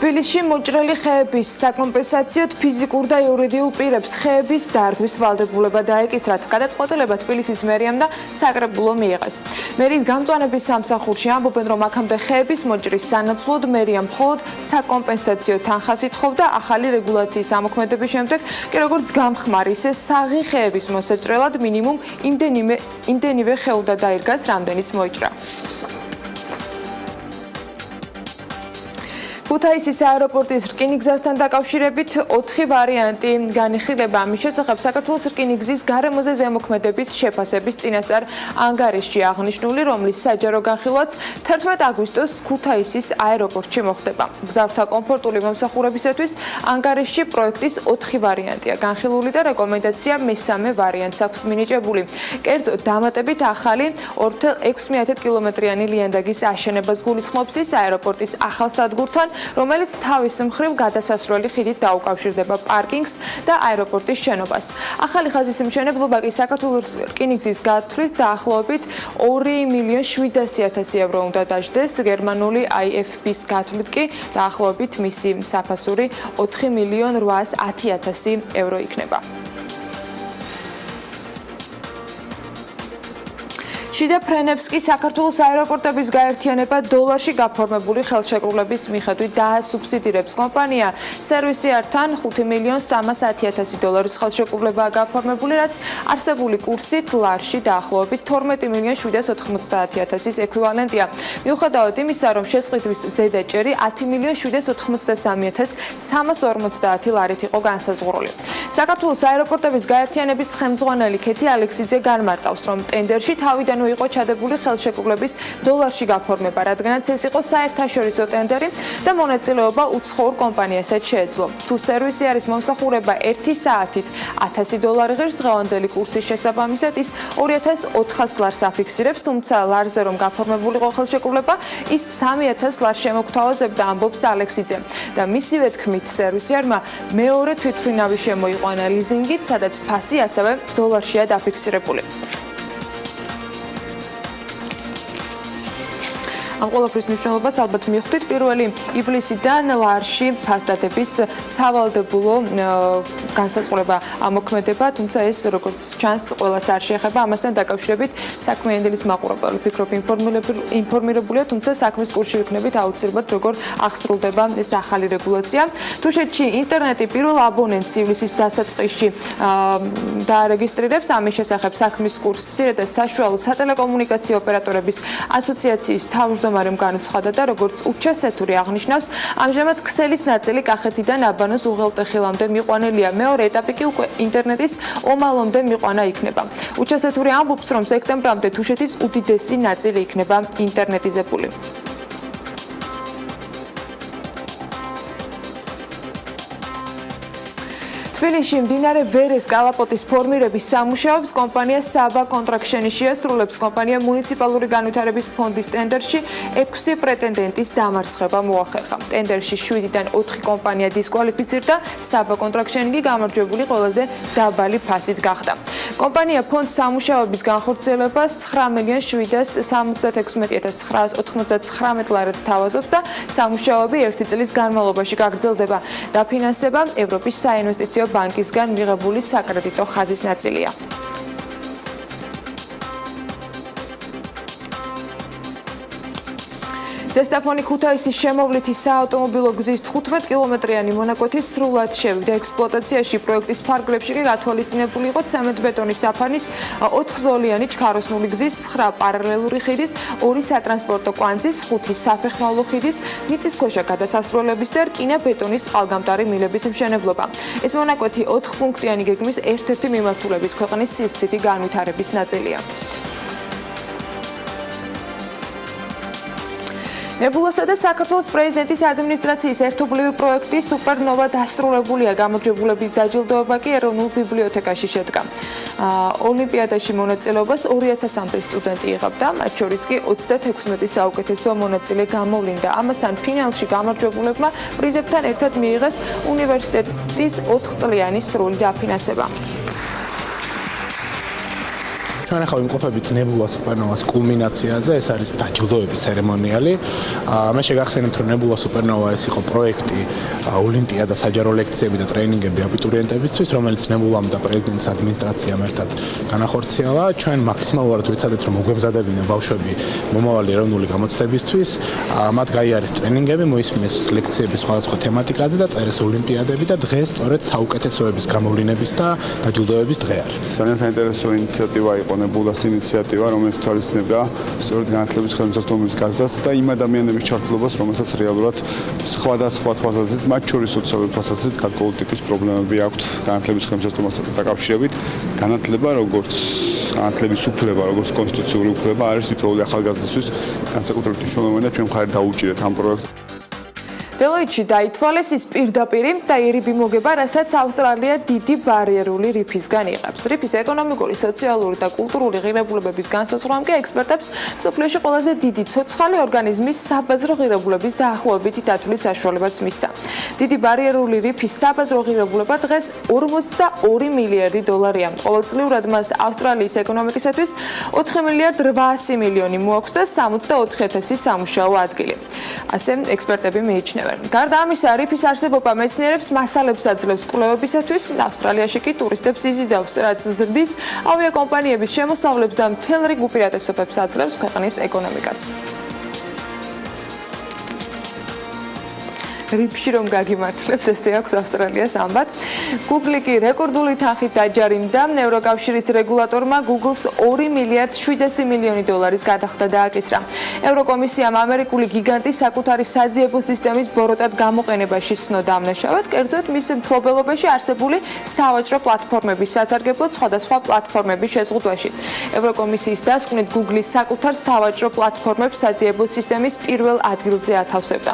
თბილისში მოჭრელი ხეების საკომპენსაციოდ ფიზიკურ და იურიდიულ პირებს ხეების დარგვის ვალდებულება დაეკისრათ. გადაწყვეტილება თბილისის მერიამ და საკრებულომ მიიღეს. მერიის გამწვანების სამსახურში ამბობენ, რომ აქამდე ხეების მოჭრის სანაცვლოდ მერია მხოლოდ საკომპენსაციო თანხას ითხოვდა. ახალი რეგულაციის ამოქმედების შემდეგ კი როგორც გამხმარი, ისე საღი ხეების მოსაჭრელად მინიმუმ იმდენივე ხე უნდა დაირგას, რამდენიც მოიჭრა. ქუთაისის აეროპორტის რკინიგზასთან დაკავშირებით 4 ვარიანტი განიხილება. ამის შესახებ საქართველოს რკინიგზის გარემოზე ზემოქმედების შეფასების წინასწარ ანგარიშში აღნიშნული, რომლის საჯარო განხილვაც 11 აგვისტოს ქუთაისის აეროპორტში მოხდება. მგზავრთა კომფორტული მომსახურებისათვის ანგარიშში პროექტის 4 ვარიანტია განხილული და რეკომენდაცია მესამე ვარიანტს აქვს მინიჭებული. კერძო დამატებით ახალი 2,6 კილომეტრიანი ლიანდაგის აშენებას გულისხმობს ის აეროპორტის ახალ სადგურთან, რომელიც თავის მხრივ გადასასვლელი ხიდით დაუკავშირდება პარკინგს და აეროპორტის შენობას. ახალი ხაზის მშენებლობა კი საქართველოს რკინიგზის გათვლით დაახლოებით 2,700,000 ევრო უნდა დაჯდეს. გერმანული IFB-ის გათვლით კი დაახლოებით მისი საფასური 4,810,000 ევრო იქნება. შიდა ფრენებს კი საქართველოს აეროპორტების გაერთიანება დოლარში გაფორმებული ხელშეკრულების მიხედვით დაასუბსიდირებს. კომპანია სერვისიართან 5,310,000 დოლარის ხელშეკრულებაა გაფორმებული, რაც არსებული კურსით ლარში დაახლოებით 12,790,000 ექვივალენტია. მიუხედავად იმისა, რომ შესყიდვის ზედაჭერი 10,793,350 ლარით იყო განსაზღვრული. საქართველოს აეროპორტების გაერთიანების ხელმძღვანელი ქეთი ალექსიძე განმარტავს, რომ ტენდერში თავიდან შემოიღო ჩადებული ხელშეკრულების დოლარში გაფორმება, რადგანაც ეს იყო საერთაშორისო ტენდერი და მონაწილეობა უცხოურ კომპანიასაც შეეძლო. თუ სერვისი არის მომსახურება 1 საათით $1000 ღირს, დღევანდელი კურსის შესაბამისად ის 2400 ლარს აფიქსირებს, თუმცა ლარზე რომ გაფორმებულიყო ხელშეკრულება, ის 3000 ლარს შემოგთავაზებდა, ამბობს ალექსიძე. და მისივე თქმით, სერვისიარმა მეორე თვითმფრინავი შემოიყვანა ლიზინგით, სადაც ფასი ასევე დოლარშია დაფიქსირებული. ამ ყველაფრის მნიშვნელობას ალბათ მივხვდით. პირველი ივლისიდან ლარში ფასდადების სავალდებულო განსაზღვრება ამოქმედება, თუმცა ეს როგორც ჩანს ყველას არ შეეხება. ამასთან დაკავშირებით საქმიანი დილის მაყურებელი ფიქრობ ინფორმირებულია, თუმცა საქმის კურსში ვიქნებით აუცილებლად როგორ აღსრულდება ეს ახალი რეგულაცია. თუშეთში ინტერნეტი პირველ აბონენტს ივლისის დასაწყისში დაარეგისტრირებს. ამის შესახებ საქმის კურსს მცირე და საშუალო სატელეკომუნიკაციო ოპერატორების ასოციაციის თავმჯდომარემ განუცხადა და როგორც უჩასეთური აღნიშნავს, ამჟამად ქსელის ნაწილი კახეთიდან აბანოს უღელტეხილამდე მიყვანილია. მეორე ეტაპი კი უკვე ინტერნეტის ომალომდე მიყვანა იქნება. უჩასეთური ამბობს, რომ სექტემბრამდე თუშეთის უდიდესი ნაწილი იქნება ინტერნეტიზებული. თბილისში მდინარე ვერეს კალაპოტის ფორმირების სამუშაოებს კომპანია საბა კონტრაქშენი შეასრულებს. კომპანია მუნიციპალური განვითარების ფონდის ტენდერში 6 პრეტენდენტის დამარცხება მოახერხა. ტენდერში 7-დან 4 კომპანია დისკვალიფიცირდა, საბა კონტრაქშენი კი გამარჯვებული ყველაზე დაბალი ფასით გახდა. კომპანია ფონდს სამუშაოების განხორციელებას 9,776,999 ლარად თავაზობს და სამუშაოები 1 წლის განმავლობაში გაგრძელდება. დაფინანსება ევროპის საინვესტიციო ბანკისგან მიღებული საკრედიტო ხაზის ნაწილია. ზესტაფონი ქუთაისის შემოვლითი საავტომობილო გზის 15 კილომეტრიანი მონაკვეთის სრულად შევიდა ექსპლუატაციაში. პროექტის ფარგლებში კი გათვალისწინებული იყო ცემენტ-ბეტონის საფანის 4-ზოლიანი ჩქაროსნული გზის, 9 პარალელური ხიდის, 2 სატრანსპორტო კვანძის, 5 საფეხმავლო ხიდის, მიწისქვეშა გადასასვლელების და რკინა-ბეტონის წყალგამტარი მილების მშენებლობა. ეს მონაკვეთი 4 პუნქტიანი გეგმის ერთ-ერთი მიმართულების ქვეყნის სივრცითი განვითარების ნაწილია. ნებულოსა და საქართველოს პრეზიდენტის ადმინისტრაციის ერთობლივი პროექტი სუპერნოვა დასრულებულია. გამარჯვებულების დაჯილდოება კი ეროვნულ ბიბლიოთეკაში შედგა. ოლიმპიადაში მონაწილეობას 2000-მდე სტუდენტი იღებდა, მათ შორის კი 36 საუკეთესო მონაწილე გამოვლინდა. ამასთან ფინალში გამარჯვებულებმა პრიზებთან ერთად მიიღეს უნივერსიტეტის 4 წლიანი სრული დაფინანსება. ჩვენ ახლა ვიმყოფებით ნებულა სუპერნოვას კულმინაციაზე, ეს არის დაჯილდოების ცერემონიალი. მე შეგახსენებთ, რომ ნებულა სუპერნოვა ეს იყო პროექტი ოლიმპიადა საჯარო ლექციები და ტრეინინგები აბიტურიენტებისთვის, რომელიც ნებულამ და პრეზიდენტის ადმინისტრაციამ ერთად განახორციელა. ჩვენ მაქსიმალურად ვიცადეთ, რომ მოგვემზადებინა ბავშვები მომავალი ეროვნული გამოცდებისთვის. მათ გაიარეს ტრეინინგები, მოისმინეს ლექციები სხვადასხვა თემატიკაზე და წერეს ოლიმპიადები და დღეს სწორედ საუკეთესოების გამოვლინების და დაჯილდოების დღე არის. ძალიან საინტერესო ინიციატივა იყო ნებულას ინიციატივა, რომელიც თვალისწინებდა სწორედ განათლების ხელმისაწვდომობის გაზრდას და იმ ადამიანების ჩართულობას, რომელსაც რეალურად სხვადასხვა თვალსაზრისით, მათ შორის სოციალური თვალსაზრისით, გარკვეული ტიპის პრობლემები აქვთ განათლების ხელმისაწვდომასთან დაკავშირებით. განათლება, როგორც განათლების უფლება, როგორც კონსტიტუციური უფლება, არის თითოეული ახალგაზრდისთვის განსაკუთრებით მნიშვნელოვანი და ჩვენ მხარი დაუჭირეთ ამ პროექტს. დელოიტში დაითვალეს ის პირდაპირი და ირიბი მოგება, რასაც ავსტრალია დიდი ბარიერული რიფისგან იღებს. რიფის ეკონომიკური, სოციალური და კულტურული ღირებულებების განსაზღვრამ კი ექსპერტებს მსოფლიოში ყველაზე დიდი ცოცხალი ორგანიზმის საბაზრო ღირებულების დაახლოებითი დათვლის საშუალებაც მისცა. დიდი ბარიერული რიფის საბაზრო ღირებულება დღეს 42 მილიარდი დოლარია. ყოველწლიურად მას ავსტრალიის ეკონომიკისათვის 4 მილიარდ 800 მილიონი მოაქვს და 64,000 სამუშაო ადგილი. ასე ექსპერტები მიიჩნევენ. გარდა ამისა, რიფის არსებობა მეცნიერებს მასალებს აძლევს კვლევებისათვის, ავსტრალიაში კი ტურისტებს იზიდავს, რაც ზრდის ავიაკომპანიების შემოსავლებს და მთელ რიგ უპირატესობებს აძლევს ქვეყნის ეკონომიკას. რიფში რომ გაგიმართლებს, ესე აქვს ავსტრალიას ამბად. Google კი რეკორდული თანხით დაჯარიმდა ევროკავშირის რეგულატორმა Google-ს 2 მილიარდ 700 მილიონი დოლარის გადახდა დააკისრა. ევროკომისიამ ამერიკული გიგანტის საკუთარი საძიებო სისტემის ბოროტად გამოყენებაში ცნო დამნაშავედ, კერძოდ მის მფლობელობაში არსებული სავაჭრო პლატფორმების სასარგებლოდ სხვადასხვა პლატფორმების შეზღუდვაში. ევროკომისიის დასკვნით Google-ის საკუთარ სავაჭრო პლატფორმებს საძიებო სისტემის პირველ ადგილზე ათავსებდა.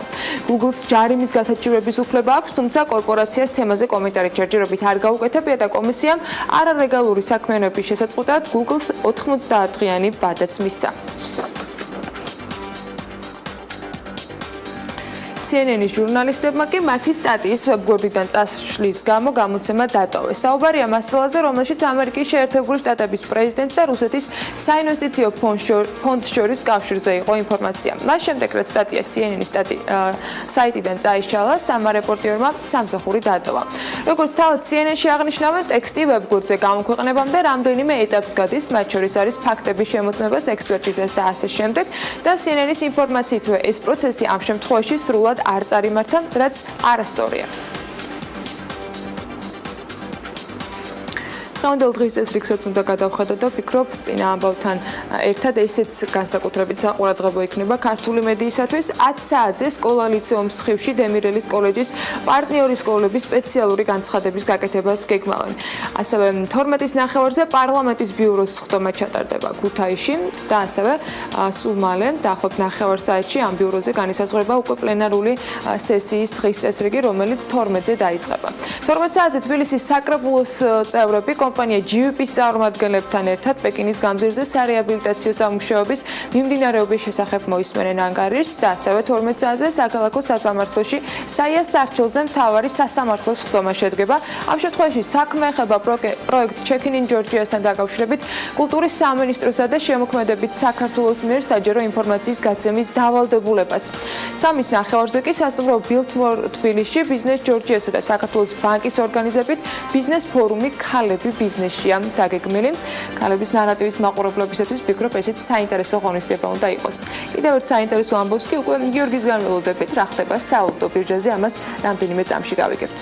Google-ს ჯარიმის გასაჩივრების უფლება აქვს, თუმცა კორპორაციას თემაზე კომენტარი ჯერჯერობით არ გაუკეთებია და კომისიამ არალეგალური საქმიანობის შესაწყუდად Google-ს 90-დღიანი ბადაც მისცა. CNN-ის ჟურნალისტებმა კი მათი სტატიის ვებგვერდიდან წაშლის გამო გამოცემა დატოვეს. საუბარია მასალაზე, რომელშიც ამერიკის შეერთებული შტატების პრეზიდენტს და რუსეთის საინვესტიციო ფონდს შორის კავშირზე იყო ინფორმაცია. მას შემდეგ, რაც სტატია CNN-ის საიტიდან წაიშალა, სამა რეპორტერმა სამსახური დატოვა. როგორც თავად CNN-ში აღნიშნავენ, ტექსტი ვებგვერდზე გამოქვეყნებამდე რამდენიმე ეტაპს გადის, მათ შორის არის ფაქტების შემოწმებას, ექსპერტიზას და ასე შემდეგ და CNN-ის ინფორმაციით, ეს პროცესი ამ შემთხვევაში სრულად არ წარიმართა, რაც არასწორია. დღევანდელ დღის წესრიგსაც უნდა გადავხედოთ და ვფიქრობ, წინა ამბავთან ერთად ესეც განსაკუთრებით საყურადღებო იქნება ქართული მედიისათვის. 10 საათზე სკოლა ლიცეუმ მსხივში დემირელის კოლეჯის პარტნიორი სკოლების სპეციალური განცხადების გაკეთებას გეგმავენ. ასევე 12-ის ნახევარზე პარლამენტის ბიუროს სხდომა ჩატარდება ქუთაისში და ასევე სულ მალე დაახლოებით ნახევარ საათში ამ ბიუროზე განისაზღვრება უკვე პლენარული სესიის დღის წესრიგი, რომელიც 12-ზე დაიწყება. 12 საათზე თბილისის საკრებულოს წევრები კომპანია GVP-ის წარმომადგენლებთან ერთად პეკინის გამზირზე სარეაბილიტაციო სამუშაოების მიმდინარეობის შესახებ მოისმენენ ანგარიშს და ასევე 12 საათზე საქალაქო სასამართლოში საიას არჩილზე მთავარი სასამართლოს სხდომა შედგება. ამ შემთხვევაში საქმე ეხება პროექტ Check-in Georgia-სთან დაკავშირებით კულტურის სამინისტროსა და შემოქმედებით საქართველოს მიერ საჯარო ინფორმაციის გაცემის დავალდებულებას. 3-ის ნახევარზე კი სასტუმრო Biltmore თბილისში ბიზნეს Georgia-სა და საქართველოს ბანკის ორგანიზებით ბიზნეს ფორუმი ქალები ბიზნესშია დაგეგმილი. ქალების ნარატივის მაყურებლებისათვის ვფიქრობ, ესეც საინტერესო ღონისძიება უნდა იყოს. კიდევ ერთ საინტერესო ამბავს კი უკვე გიორგისგან ველოდებით, რა ხდება სავალუტო ბირჟაზე, ამას რამდენიმე წამში გავიგებთ.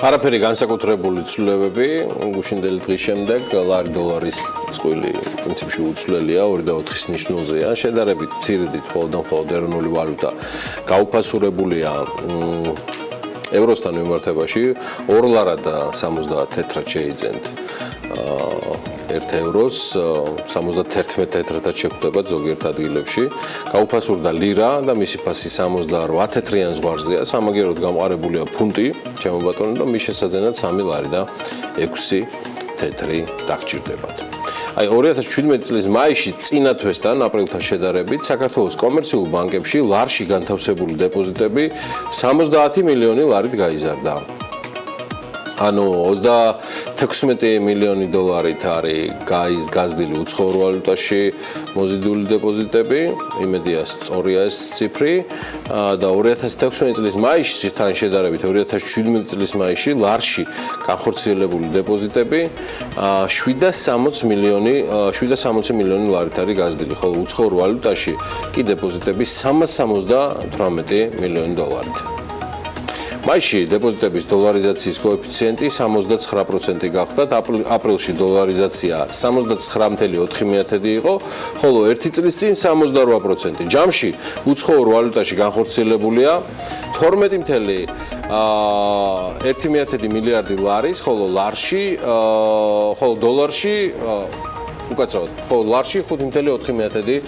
არაფერი განსაკუთრებული ცვლილებები გუშინდელი დღის შემდეგ ლარი დოლარის წყვილი პრინციპში უცვლელია 2.4-ის ნიშნულზეა შედარებით მცირედით მხოლოდ ეროვნული ვალუტა გაუფასურებულია ევროსთან მიმართებაში 2 ლარა და 70 თეთრად შეიძენთ 1 ევროს 71 თეთრად შეხვდება ზოგიერთ ადგილებში. გაუფასურდა ლირა და მისი ფასი 68 თეთრიან ზღვარზეა. სამაგიეროდ გამყარებულია ფუნტი, ჩემო ბატონო, და მის შესაძენად 3 ლარი და 6 თეთრი დაგჭირდებათ. აი 2017 წლის მაისში წინა თვესთან აპრილთან შედარებით საქართველოს კომერციულ ბანკებში ლარში განთავსებული დეპოზიტები 70 მილიონი ლარით გაიზარდა. ანუ 36 მილიონი დოლარით არის გაზრდილი უცხოურ ვალუტაში მოზიდული დეპოზიტები, იმედია სწორია ეს ციფრი და 2016 წლის მაისთან შედარებით 2017 წლის მაისში ლარში განხორციელებული დეპოზიტები 760 მილიონი ლარით არის გაზრდილი, ხოლო უცხოურ ვალუტაში კი დეპოზიტები 378 მილიონი დოლარით. მაისში დეპოზიტების დოლარიზაციის კოეფიციენტი 69% გახდა, აპრილში დოლარიზაცია 79.4% იყო, ხოლო 1 წლის წინ 68%. ჯამში უცხოურ ვალუტაში განხორციელებულია 12.1 მილიარდი ლარის, ხოლო დოლარში უკაცრავად, ხოლო ლარში 5.4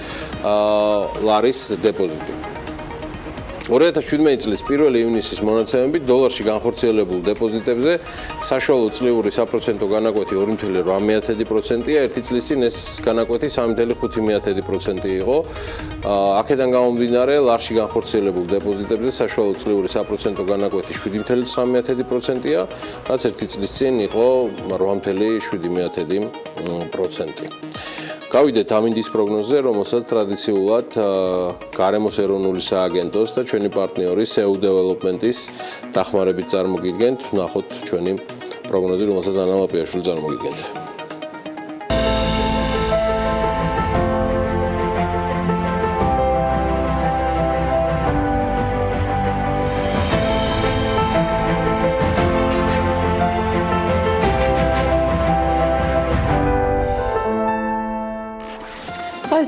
ლარის დეპოზიტი. 2017 წლის 1 ივნისის მონაცემებით დოლარში განხორციელებულ დეპოზიტებზე საშუალო წლიური საპროცენტო განაკვეთი 2.8%-ია, 1 წლის წინ ეს განაკვეთი 3.5% იყო. აქედან გამომდინარე, ლარში განხორციელებულ დეპოზიტებზე საშუალო წლიური საპროცენტო განაკვეთი 7.9%-ია, რაც 1 წლის წინ იყო 8.7%. გავიდეთ ამინდის პროგნოზზე, რომელსაც ტრადიციულად გარემოს ეროვნული სააგენტოს და ჩვენი პარტნიორის EU Development-ის დახმარებით წარმოგიდგენთ. ნახოთ ჩვენი პროგნოზი, რომელსაც ანა ლაპიაშვილი წარმოგიდგენთ.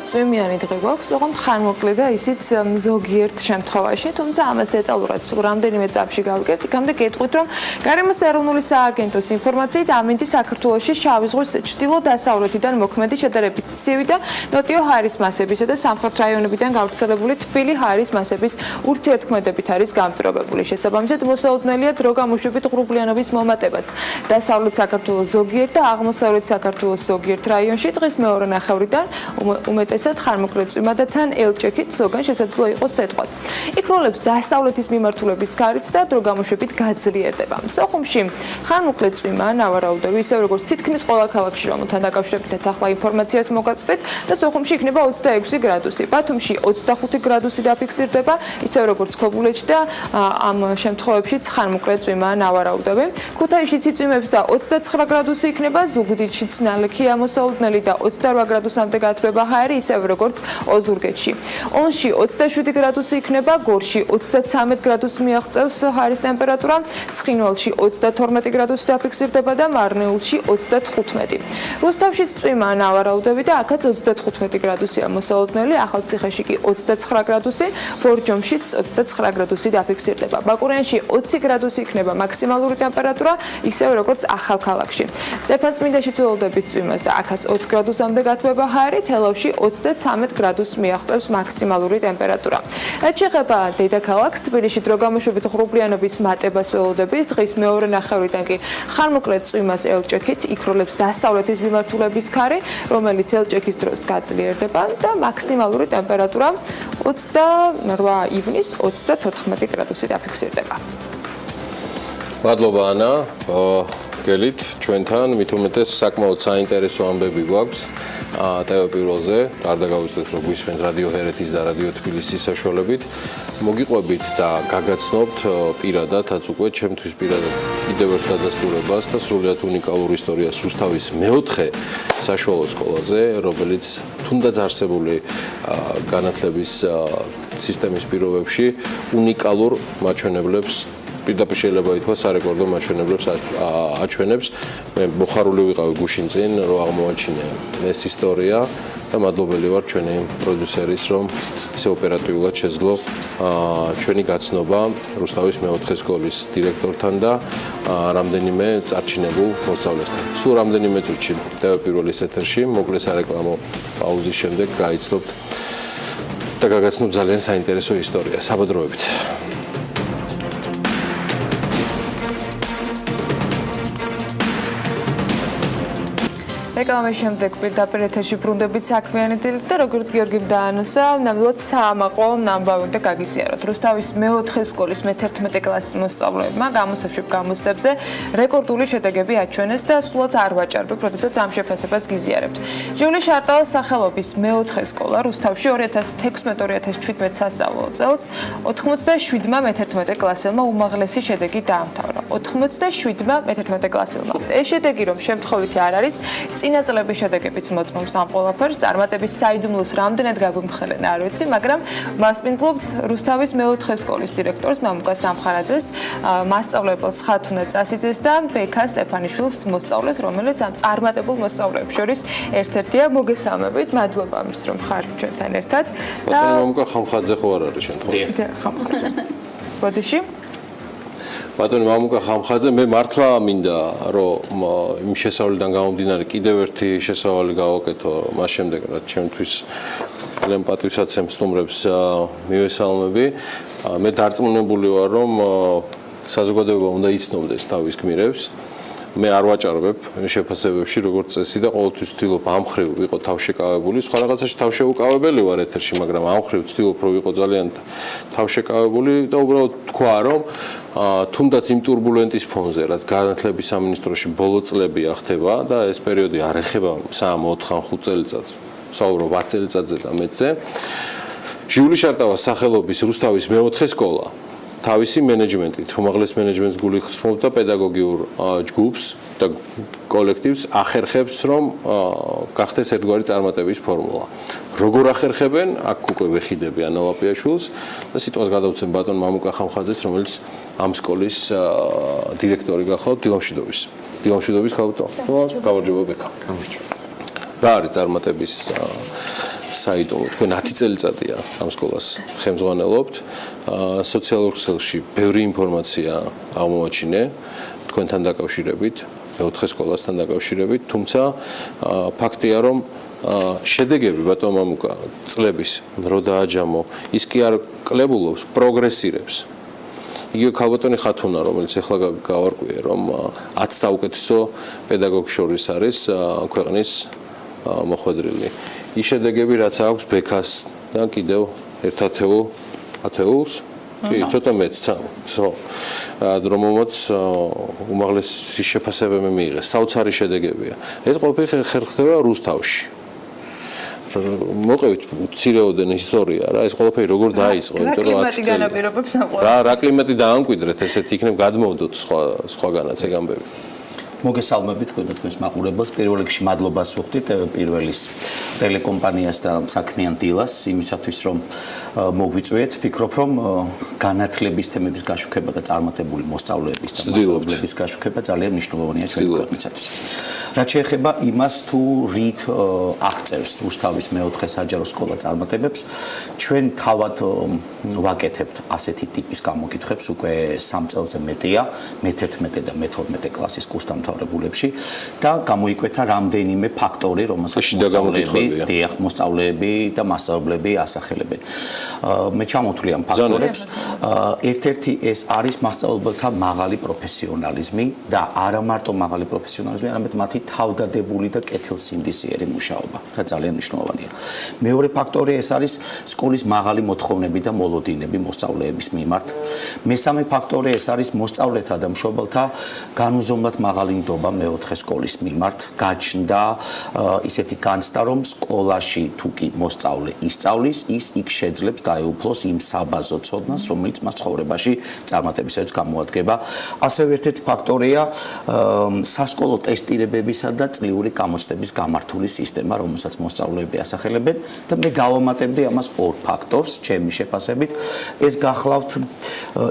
წვიმიანი დღე გვაქვს, ოღონდ ხანმოკლე და ისიც ზოგიერთ შემთხვევაში, თუმცა ამას დეტალურად სულ რამდენიმე წამში გავიგებთ. იქამდე გეტყვით, რომ გარემოს ეროვნული სააგენტოს ინფორმაციით ამინდი საქართველოში შავი ზღვის ჩრდილო-დასავლეთიდან მოქმედი შედარებით ცივი და ნოტიო ჰაერის მასებისა და სამხრეთ რაიონებიდან გავრცელებული თბილი ჰაერის მასების ურთიერთქმედებით არის განპირობებული. შესაბამისად, მოსალოდნელია დრო გამოშვებით ღრუბლიანობის მომატებაც. დასავლეთ საქართველოს ზოგიერთ და აღმოსავლეთ საქართველოს ზოგიერთ რაიონში დღის მეორე ნახევრიდან უმეტესად ხანმოკლე წვიმა და თან ელჭექით ზოგან შესაძლოა იყოს სიტყვაც. იქ როლებს დასავლეთის მიმართულების გარიც და დრო გამოშვებით გაძლიერდება. სოხუმში ხანმოკლე წვიმა, ნავარაუდები, ისე როგორც თითქმის ყველა ქალაქში, რომელთან დაკავშირებითაც ახლა ინფორმაციას მოგაწვდით და სოხუმში იქნება 26 გრადუსი, ბათუმში 25 გრადუსი დაფიქსირდება, ისე როგორც ქობულეთში და ამ შემთხვევებში ხანმოკლე წვიმა, ნავარაუდები. ქუთაისში ციწვიმებს და 29 გრადუსი იქნება, ზუგდიდშიც ნალექია მოსალოდნელი და 28 გრადუსამდე გათბება ჰაერი, ისევ როგორც ოზურგეთში. ონში 27 გრადუსი იქნება, გორში 33 გრადუსი მიაღწევს ჰაერის ტემპერატურა, ცხინვალში 32 გრადუსი დაფიქსირდება და მარნეულში 35. რუსთავშიც წვიმა, ნავარაუდები და აქაც 35 გრადუსია მოსალოდნელი, ახალციხეში კი 29 გრადუსი, ბორჯომშიც 29 გრადუსი დაფიქსირდება. ბაკურიანში 20 გრადუსი იქნება მაქსიმალური ტემპერატურა, ისევ როგორც ახალქალაქში. სტეფანწმინდაში ცდილობდებით წვიმას და აქაც 20 გრადუსამდე გათბება ჰაერი, თელავში 23 გრადუსს მიაღწევს მაქსიმალური ტემპერატურა. რაც შეეხება დედაქალაქს, თბილისში დრო გამოშვებით ღრუბლიანობის მატებას ველოდებით, დღის მეორე ნახევრიდან კი ხანმოკლე წვიმას ელჭექით, იქ როლებს დასავლეთის მიმართულების ქარი, რომელიც ელჭექის დროს გაძლიერდება და მაქსიმალური ტემპერატურა 28 ივნის 34 გრადუსი დაფიქსირდება. მადლობა ანა, გელით ჩვენთან, მით უმეტეს საკმაოდ საინტერესო ამბები გვაქვს. ტელე პირველზე არ დაგავიწყდეთ, რომ გვისმენთ რადიო ჰერეთის და რადიო თბილისის საშუალებით. მოგიყვებით და გაგაცნობთ პირადადაც უკვე ჩემთვის პირადად კიდევ ერთ დადასტურებას და სრულად უნიკალურ ისტორიას რუსთავის მეოთხე საშუალო სკოლაზე, რომელიც თუნდაც არსებული განათლების სისტემის პირობებში უნიკალურ მაჩვენებლებს პირდაპირ შეიძლება ითქვას სარეკორდო მაჩვენებლებს აჩვენებს. მე მოხარული ვიყავი გუშინ წინ, რომ აღმოაჩინე ეს ისტორია და მადლობელი ვარ ჩვენი პროდიუსერის, რომ ისე ოპერატიულად შეძლო ჩვენი გაცნობა რუსთავის მეოთხე სკოლის დირექტორთან და რამდენიმე წარჩინებულ მოსწავლესთან. სულ რამდენიმე წუთში ტელე პირველის ეთერში, მოკლე სარეკლამო პაუზის შემდეგ გაიცნობთ და გაგაცნობთ ძალიან საინტერესო ისტორია. საბადროებით. რეკლამის შემდეგ პირდაპირ ეთერში ბრუნდებით საქმიანი დილით და როგორც გიორგიმ დაანონსა, ნამდვილად საამაყო ამბავი უნდა გაგიზიაროთ. რუსთავის მეოთხე სკოლის მე-11 კლასის მოსწავლეებმა გამოსაშვებ გამოცდებზე რეკორდული შედეგები აჩვენეს და სულაც არ ვაჭარბებ, როდესაც ამ შეფასებას გიზიარებთ. ჟიულის შარტაოს სახელობის მეოთხე სკოლა რუსთავში 2016-2017 სასწავლო წელს 87-მა მე-11 კლასელმა უმაღლესი შედეგი დაამთავრა. 87-მა მე-11 კლასელმა. ეს შედეგი რომ შემთხვევითი არ არის, წინა წლების შედეგებიც მოწმობს ამ ყველაფერს, წარმატების საიდუმლოს რამდენად გაგვიმხელენ არ ვიცი, მაგრამ მასპინძლობთ რუსთავის მეოთხე სკოლის დირექტორს მამუკა სამხარაძეს, მასწავლებელს ხათუნა წასიძეს და ბექა სტეფანიშვილს მოსწავლეს, რომელიც ამ წარმატებულ მოსწავლეებს შორის ერთ-ერთია. მოგესალმებით, მადლობა ამის რომ ხართ ჩვენთან ერთად. და მამუკა ხამხაძე ხო არ არის შემთხვევით? და ხამხაძე. ბოდიში ბატონო მამუკა ხამხაძე, მე მართლა მინდა რომ იმ შესავლიდან გამომდინარე კიდევ ერთი შესავალი გავაკეთო მას შემდეგ, რაც ჩემთვის ძალიან პატივსაცემ სტუმრებს მივესალმები. მე დარწმუნებული ვარ, რომ საზოგადოება უნდა იცნობდეს თავის გმირებს. მე არ ვაჭარბებ შეფასებებში როგორც წესი და ყოველთვის ვცდილობ ამ ხრივ ვიყო თავშეკავებული. სხვა რაღაცაში თავშეუკავებელი ვარ ეთერში, მაგრამ ამ ხრივ ვცდილობ რომ ვიყო ძალიან თავშეკავებული და უბრალოდ თქვა რომ თუნდაც იმ турბულენტის ფონზე, რაც განათლების სამინისტროში ბოლო წლებია ხდება და ეს პერიოდი არ ეხება 3, 4, 5 წელიწადს. ვსაუბრობ 10 წელიწადზე და მეცე. ჟიული შარტავას სახელობის რუსთავის მეოთხე სკოლა თავისი მენეჯმენტით, უმაღლეს მენეჯმენტს გულისხმობდა პედაგოგიურ ჯგუფს და კოლექტივს ახერხებს, რომ გახდეს ერთგვარი წარმატების ფორმულა. როგორ ახერხებენ, აქ უკვე ვეხიდები ანალაპიაშვილს და სიტყვას გადავცემ ბატონ მამუკა ხამხაძეს, რომელიც ამ სკოლის დირექტორი გახლავთ დილამშვიდობის. დილამშვიდობის ხალხო. გამარჯობა ბექა. გამარჯობა. რა არის წარმატების საიდუმლო? თქვენ 10 წელიწადია ამ სკოლას ხელმძღვანელობთ. სოციალურ ქსელში ბევრი ინფორმაცია აღმოაჩინე თქვენთან დაკავშირებით, მეოთხე სკოლასთან დაკავშირებით, თუმცა ფაქტია, რომ შედეგები ბატონ მამუკა წლების დრო დააჯამო, ის კი არ კლებულობს, პროგრესირებს. იგივე ქალბატონი ხათუნა, რომელიც ახლა გავარკვიე, რომ 10 საუკეთესო პედაგოგს შორის არის ქვეყნის მოხვედრილი. ის შედეგები რაც აქვს ბექას და კიდევ ერთ ათეულს, კი, ცოტა მეც, რომელმაც უმაღლესი შეფასებები მიიღეს, საოცარი შედეგებია. ეს ყველაფერი ხერხდება რუსთავში. მოყევით მცირეოდენ ისტორია რა, ეს ყველაფერი როგორ დაიწყო, იმიტომ რომ 10 წელი. რა კლიმატი დაამკვიდრეთ, ესეთ იქნებ გადმოვდოთ სხვაგანაც ეგ ამბები. მოგესალმებით თქვენს მაყურებელს. პირველ რიგში მადლობას ვუხდით პირველის ტელეკომპანიას და საქმიან დილას იმისათვის, რომ მოგვიწვიეთ. ფიქრობ, რომ განათლების თემების გაშუქება და წარმატებული მოსწავლეების და მასწავლებლების გაშუქება ძალიან მნიშვნელოვანია ჩვენი ქვეყნისათვის. რაც შეეხება იმას, თუ რით აღწევს რუსთავის მეოთხე საჯარო სკოლა წარმატებებს, ჩვენ თავად ვაკეთებთ ასეთი ტიპის გამოკითხვებს უკვე 3 წელზე მეტია, მე-11 და მე-12 კლასის კურსდამთავრებულებში და გამოიკვეთა რამდენიმე ფაქტორი, რომელსაც მოსწავლეები და მასწავლებლები ასახელებენ. მე ჩამოთვლი ამ ფაქტორებს. ერთ-ერთი ეს არის მასწავლებელთა მაღალი პროფესიონალიზმი და არა მარტო მაღალი პროფესიონალიზმი, არამედ მათი თავდადებული და კეთილსინდისიერი მუშაობა, რაც ძალიან მნიშვნელოვანია. მეორე ფაქტორი ეს არის სკოლის მაღალი მოთხოვნები და მოლოდინები მოსწავლეების მიმართ. მესამე ფაქტორი ეს არის მოსწავლეთა და მშობელთა განუზომლად მაღალი ნდობა მეოთხე სკოლის მიმართ, გაჩნდა ისეთი განცდა, რომ სკოლაში თუ კი მოსწავლე ისწავლის, ის იქ შეძლებს დაეუფლოს იმ საბაზო ცოდნას, რომელიც მას ცხოვრებაში წარმატებისას გამოადგება. ასევე ერთ-ერთი ფაქტორია სასკოლო ტესტირებებისა და წლიური გამოცდების გამართული სისტემა, რომელსაც მოსწავლეები ასახელებენ და მე გავამატებდი ამას ორ ფაქტორს, ჩემი შეფასებით. ეს გახლავთ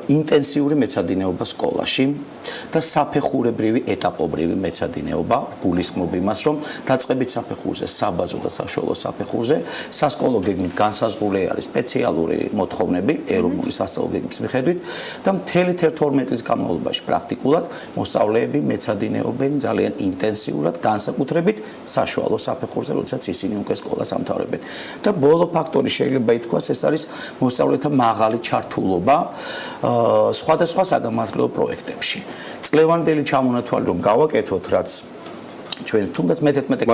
ინტენსიური მეცადინეობა სკოლაში და საფეხურებრივი ეტაპობრივი მეცადინეობა, გულისხმობ იმას, რომ დაწყებით საფეხურზე, საბაზო და საშუალო საფეხურზე, სასკოლო გეგმით განსაზღვრული არის სპეციალური მოთხოვნები ეროვნული სასწავლო გეგმის მიხედვით და მთელი 12 წლის განმავლობაში პრაქტიკულად მოსწავლეები მეცადინეობენ ძალიან ინტენსიურად, განსაკუთრებით საშუალო საფეხურზე, როდესაც ისინი უკვე სკოლას ამთავრებენ. და ბოლო ფაქტორი შეიძლება ითქვას, ეს არის მოსწავლეთა მაღალი ჩართულობა სხვადასხვა საგამართლებლო პროექტებში. წლევანდელი ჩამონათვალი რომ გავაკეთოთ, რაც ჩვენ თუნდაც მე-11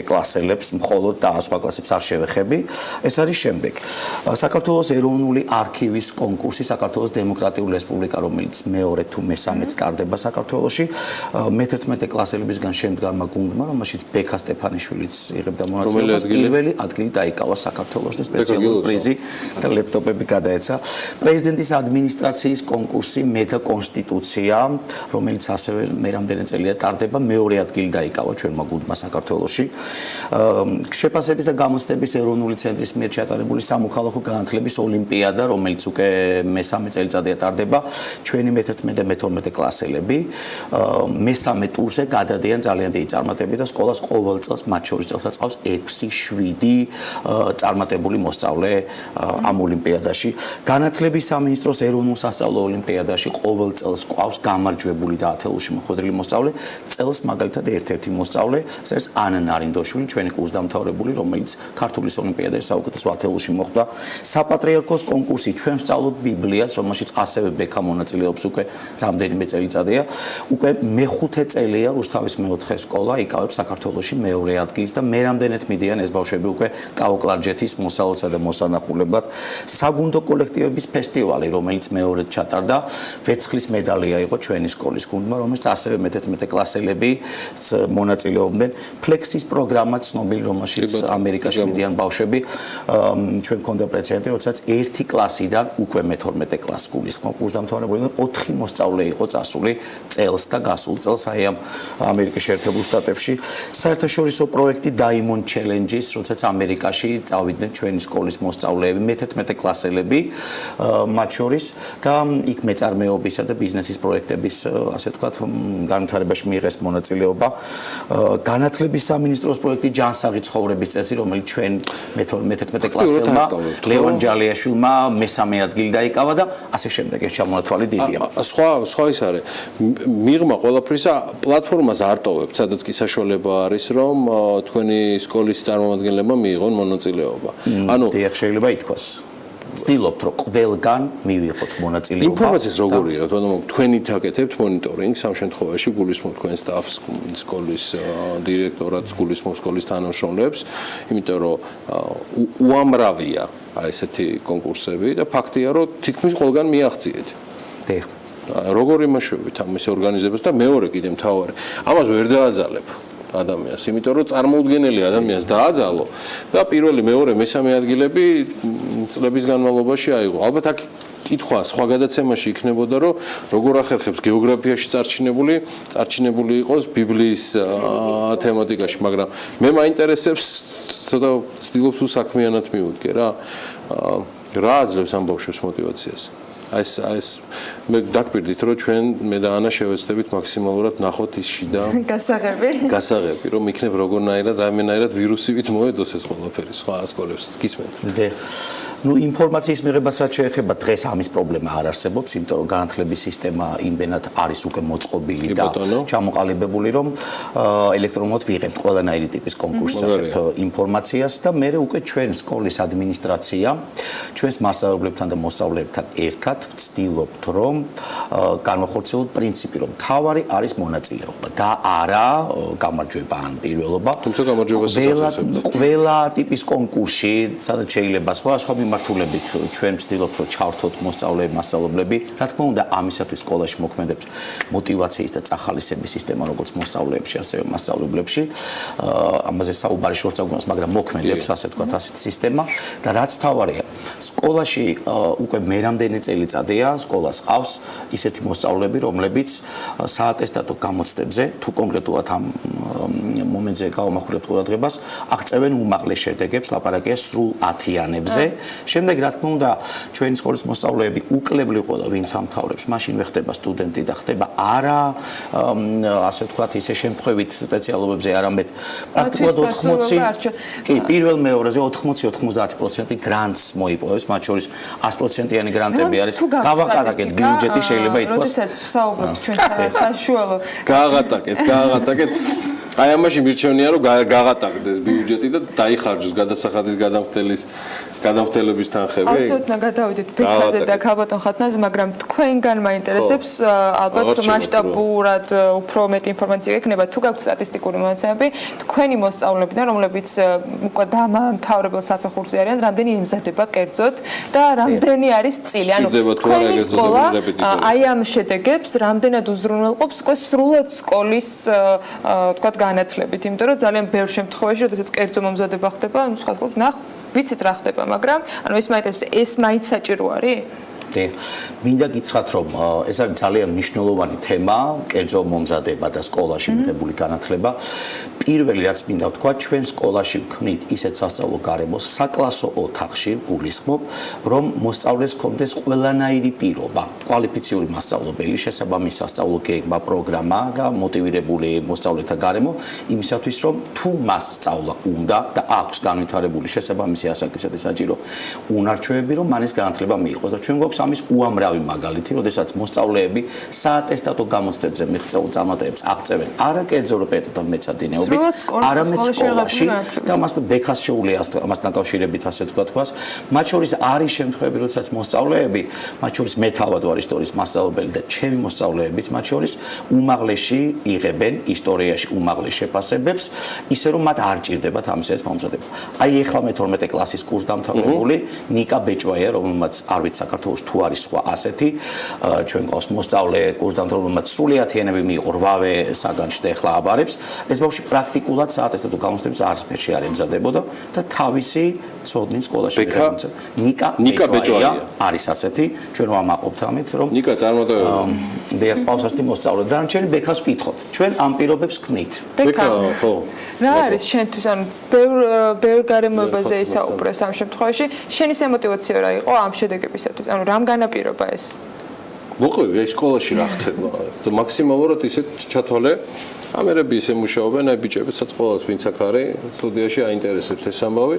კლასელებს მხოლოდ და სხვა კლასებს არ შევეხები, ეს არის შემდეგ. საქართველოს ეროვნული არქივის კონკურსი საქართველოს დემოკრატიული რესპუბლიკა, რომელიც მეორე თუ მესამედ ტარდება საქართველოში, მე-11 კლასელებისგან შემდგარმა გუნდმა, რომელშიც ბექა სტეფანიშვილიც იღებდა მონაწილეობას, პირველი ადგილი დაიკავა საქართველოს და სპეციალური პრიზი და ლეპტოპები გადაეცა. პრეზიდენტის ადმინისტრაციის კონკურსი მე და კონსტიტუცია, რომელიც ასევე მე რამდენი წელია ტარდება, მეორე ადგილი დაიკავა ჩვენმა გუნდმა საქართველოში. შეფასების და გამოცდების ეროვნული ცენტრის მიერ ჩატარებული სამოქალაქო განათლების ოლიმპიადა, რომელიც უკვე მესამე წელიწადია ტარდება, ჩვენი მე-11 და მე-12 კლასელები მესამე ტურზე გადადიან ძალიან დიდი წარმატებით და სკოლას ყოველ წელს, მათ შორის წელსაც ყავს 6-7 წარმატებული მოსწავლე ამ ოლიმპიადაში. განათლების სამინისტროს ეროვნულ სასწავლო ოლიმპიადაში ყოველ წელს ყავს გამარჯვებული და ათეულში მოხვედრილი მოსწავლე. წელს მაგალითად ერთ-ერთი მოსწავლე, ეს არის ანა ნარინდოშვილი, ჩვენი კურსდამთავრებული, რომელიც ქართულის ოლიმპიადაში საუკეთესო ათეულში მოხვდა. საპატრიარქოს კონკურსი ჩვენ ვსწავლობთ ბიბლიას, რომელშიც ასევე ბექა მონაწილეობს უკვე რამდენიმე წელიწადია. უკვე მე-5 წელია რუსთავის მეოთხე სკოლა იკავებს საქართველოში მეორე ადგილს და მე რამდენად მიდიან ეს ბავშვები უკვე კაოკლარჯეთის მოსალოცად და მოსანახულებლად. საგუნდო კოლექტივების ფესტივალი, რომელიც მეორედ ჩატარდა, ვერცხლის მედალი აიღო ჩვენი სკოლის გუნდმა, რომელსაც ასევე მე-11 კლასელი კლასელები მონაწილეობდნენ ფლექსის პროგრამა ცნობილი, რომელშიც ამერიკაში მიდიან ბავშვები. ჩვენ გქონდა პრეცედენტი, როდესაც 1 კლასიდან უკვე მე-12 კლასს გულისხმობ კურსდამთავრებული 4 მოსწავლე იყო წასული წელს და გასულ წელს აი ამ ამერიკის შეერთებულ შტატებში საერთაშორისო პროექტი Diamond Challenges, როდესაც ამერიკაში წავიდნენ ჩვენი სკოლის მოსწავლეები, მე-11 კლასელები მათ შორის და იქ მეწარმეობისა და ბიზნესის პროექტების ასე ვთქვათ განვითარებაში მიიღეს მონაწილეობა. განათლების სამინისტროს პროექტი ჯანსაღი ცხოვრების წესი, რომელიც ჩვენ მე-11 კლასელმა ლევან ჯალიაშვილმა მესამე ადგილი დაიკავა და ასე შემდეგ ეს ჩამონათვალი დიდია. სხვა ის არის. მიღმა ყველაფრისა პლატფორმას არ ტოვებთ, სადაც კი საშუალება არის, რომ თქვენი სკოლის წარმომადგენლებმა მიიღონ მონაწილეობა. ანუ შეიძლება ითქვას. ვცდილობთ, რომ ყველგან მივიღოთ მონაწილეობა. ინფორმაციას როგორ იღებთ? ანუ თქვენით აკეთებთ მონიტორინგს, ამ შემთხვევაში გულისხმობთ თქვენ სტაფს, სკოლის დირექტორატს, გულისხმობთ სკოლის თანამშრომლებს, იმიტომ რომ უამრავია აი ესეთი კონკურსები და ფაქტია, რომ თითქმის ყველგან მიაღწიეთ. დიახ. როგორ იმაშვებით ამის ორგანიზებას და მეორე კიდე მთავარი, ამას ვერ დააძალებ ადამიანს, იმიტომ რომ წარმოუდგენელი ადამიანს დააძალო და პირველი, მეორე, მესამე ადგილები წლების განმავლობაში აიღო. ალბათ აქ კითხვა სხვა გადაცემაში იქნებოდა, რომ როგორ ახერხებს გეოგრაფიაში წარჩინებული იყოს ბიბლიის თემატიკაში, მაგრამ მე მაინტერესებს ცოტა ვცდილობს საქმიანად მივუდგე რა. რა აძლევს ამ ბავშვებს მოტივაციას? ეს მე დაგპირდით, რომ ჩვენ მე და ანა შევეცდებით მაქსიმალურად ნახოთ ის შიდა გასაღები, რომ იქნებ როგორნაირად, რამენაირად ვირუსივით მოედოს ეს ყველაფერი სხვა სკოლებსაც გისმენთ. ნუ ინფორმაციის მიღებასაც შეეხება დღეს ამის პრობლემა არ არსებობს, იმიტომ რომ განათლების სისტემა იმდენად არის უკვე მოწყობილი და ჩამოყალიბებული, რომ ელექტრონულად ვიღებთ ყველანაირი ტიპის კონკურსებს ინფორმაციას და მე უკვე ჩვენ სკოლის ადმინისტრაცია ჩვენს მასწავლებლებთან და მოსწავლეებთან ერთად ვცდილობთ, რომ განვახორციელოთ პრინციპი, რომ თავარი არის მონაწილეობა და არა გამარჯვება ან პირველობა. თუმცა გამარჯვებას ყველა ტიპის კონკურსში, სადაც შეიძლება სხვა მიმართულებით ჩვენ ვცდილობთ, რომ ჩავრთოთ მოსწავლეები, მასწავლებლები. რა თქმა უნდა, ამისათვის სკოლაში მოქმედებს მოტივაციის და წახალისების სისტემა, როგორც მოსწავლეებში, ასევე მასწავლებლებში. ამაზე საუბარი შორს აღგვანს, მაგრამ მოქმედებს, ასე ვთქვათ, ასეთი სისტემა და რაც მთავარია, სკოლაში უკვე მე რამდენი წელიწადია სკოლას ყავს ისეთი მოსწავლეები, რომლებიც საატესტატო გამოცდებზე, თუ კონკრეტულად ამ მომენტზე გავამახვილებთ ყურადღებას, აღწევენ უმაღლეს შედეგებს, ლაპარაკია სრულ 10-იანებზე. შემდეგ რა თქმა უნდა ჩვენი სკოლის მოსწავლეები უკლებლივ ყველა ვინც ამთავრებს მაშინვე ხდება სტუდენტი და ხდება არა ასე ვთქვათ ისე შემთხვევით სპეციალობებზე არამედ პრაქტიკულად 80 კი პირველ მეორეზე 80-90% გრანტს მოიპოვებს მათ შორის 100%-იანი გრანტები არის გავაყარაკეთ ბიუჯეტი შეიძლება ითქვას როდესაც ვსაუბრობთ ჩვენ საშუალო გააღატაკეთ აი ამაში მირჩევნია რომ გააღატაკდეს ბიუჯეტი და დაიხარჯოს გადასახადის გადამხდელების თანხები. Абсолютно გადავიდეთ ფიქრაზე და ქალბატონ ხათნაზე, მაგრამ თქვენგან მაინტერესებს ალბათ მასშტაბურად უფრო მეტი ინფორმაცია ექნება, თუ გაქვთ სტატისტიკური მონაცემები, თქვენი მოსწავლეებიდან, რომლებიც უკვე დამთავრებელ საფეხურზე არიან, რამდენი იმზადება კერძოდ და რამდენი არის წილი. ანუ თქვენი სკოლა აი ამ შედეგებს რამდენად უზრუნველყოფს უკვე სრულად სკოლის თქვათ განათლებით, იმიტომ რომ ძალიან ბევრ შემთხვევაში, როდესაც კერძო მომზადება ხდება, ანუ სხვა სკოლებში ნახ ვიცით რა ხდება, მაგრამ ანუ ეს მაინტერესებს, ეს მაინც საჭირო არის? მინდა გითხრათ, რომ ეს არის ძალიან მნიშვნელოვანი თემა, კერძო მომზადება და სკოლაში მიღებული განათლება. პირველი რაც მინდა ვთქვა, ჩვენ სკოლაში ვქმნით ისეთ სასწავლო გარემოს, საკლასო ოთახში გულისხმობ, რომ მოსწავლეს ჰქონდეს ყველანაირი პირობა, კვალიფიციური მასწავლებელი, შესაბამის სასწავლო გეგმა, პროგრამა და მოტივირებული მოსწავლეთა გარემო, იმისათვის, რომ თუ მას სწავლა უნდა და აქვს განვითარებული შესაბამისი ასაკისათვის საჭირო უნარჩვევები, რომ მან ეს განათლება მიიღოს და ჩვენ გვაქვს ამის უამრავი მაგალითი, როდესაც მოსწავლეები საატესტატო გამოცდებზე მიღწეულ წარმატებებს აღწევენ არა კერძო რეპეტიტორთა მეცადინეობას, არამედ სკოლაში და მასთან ბექას შეუძლია ამასთან დაკავშირებით ასე თქვას. მათ შორის არის შემთხვევები, როდესაც მოსწავლეები, მათ შორის მე თავად ვარ ისტორიის მასწავლებელი და ჩემი მოსწავლეებიც მათ შორის უმაღლესში იღებენ ისტორიაში უმაღლეს შეფასებებს, ისე რომ მათ არ ჭირდებათ ამისათვის მომზადება. აი ეხლა მე 12 კლასის კურს დამთავრებული ნიკა ბეჭვაია, რომელმაც არ ვიცი საქართველოს თუ არის სხვა ასეთი, ჩვენ ყავს მოსწავლე კურს დამთავრებულმა სრულიად ენები მიიღო 8-ვე საგანში და ეხლა აბარებს. ეს ბავშვი პრაქტიკულად საატესტატო გამოცდებს არასფერში არ ემზადებოდა და თავისი ცოდნის სკოლაში მიღებდა. ნიკა ბეჭვაია არის ასეთი, ჩვენ ვამაყობთ ამით, რომ ნიკა წარმატებული. დიახ, ყავს ასეთი მოსწავლე. დანარჩენი ბექას ვკითხოთ. ჩვენ ამ პირობებს ვქმნით. ბექა, ხო. რა არის შენთვის ანუ ბევრ გარემოებაზე ისაუბრეს ამ შემთხვევაში, შენის ემოტივაცია რა იყო ამ შედეგებისათვის? ანუ რამ განაპირობა ეს? მოკლედ ეს სკოლაში რა ხდება? მაქსიმალურად ისეთ ჩათვალე ამერები ისე მუშაობენ, აი ბიჭებსაც ყოველს ვინც აქ არის სტუდიაში აინტერესებს ეს ამბავი.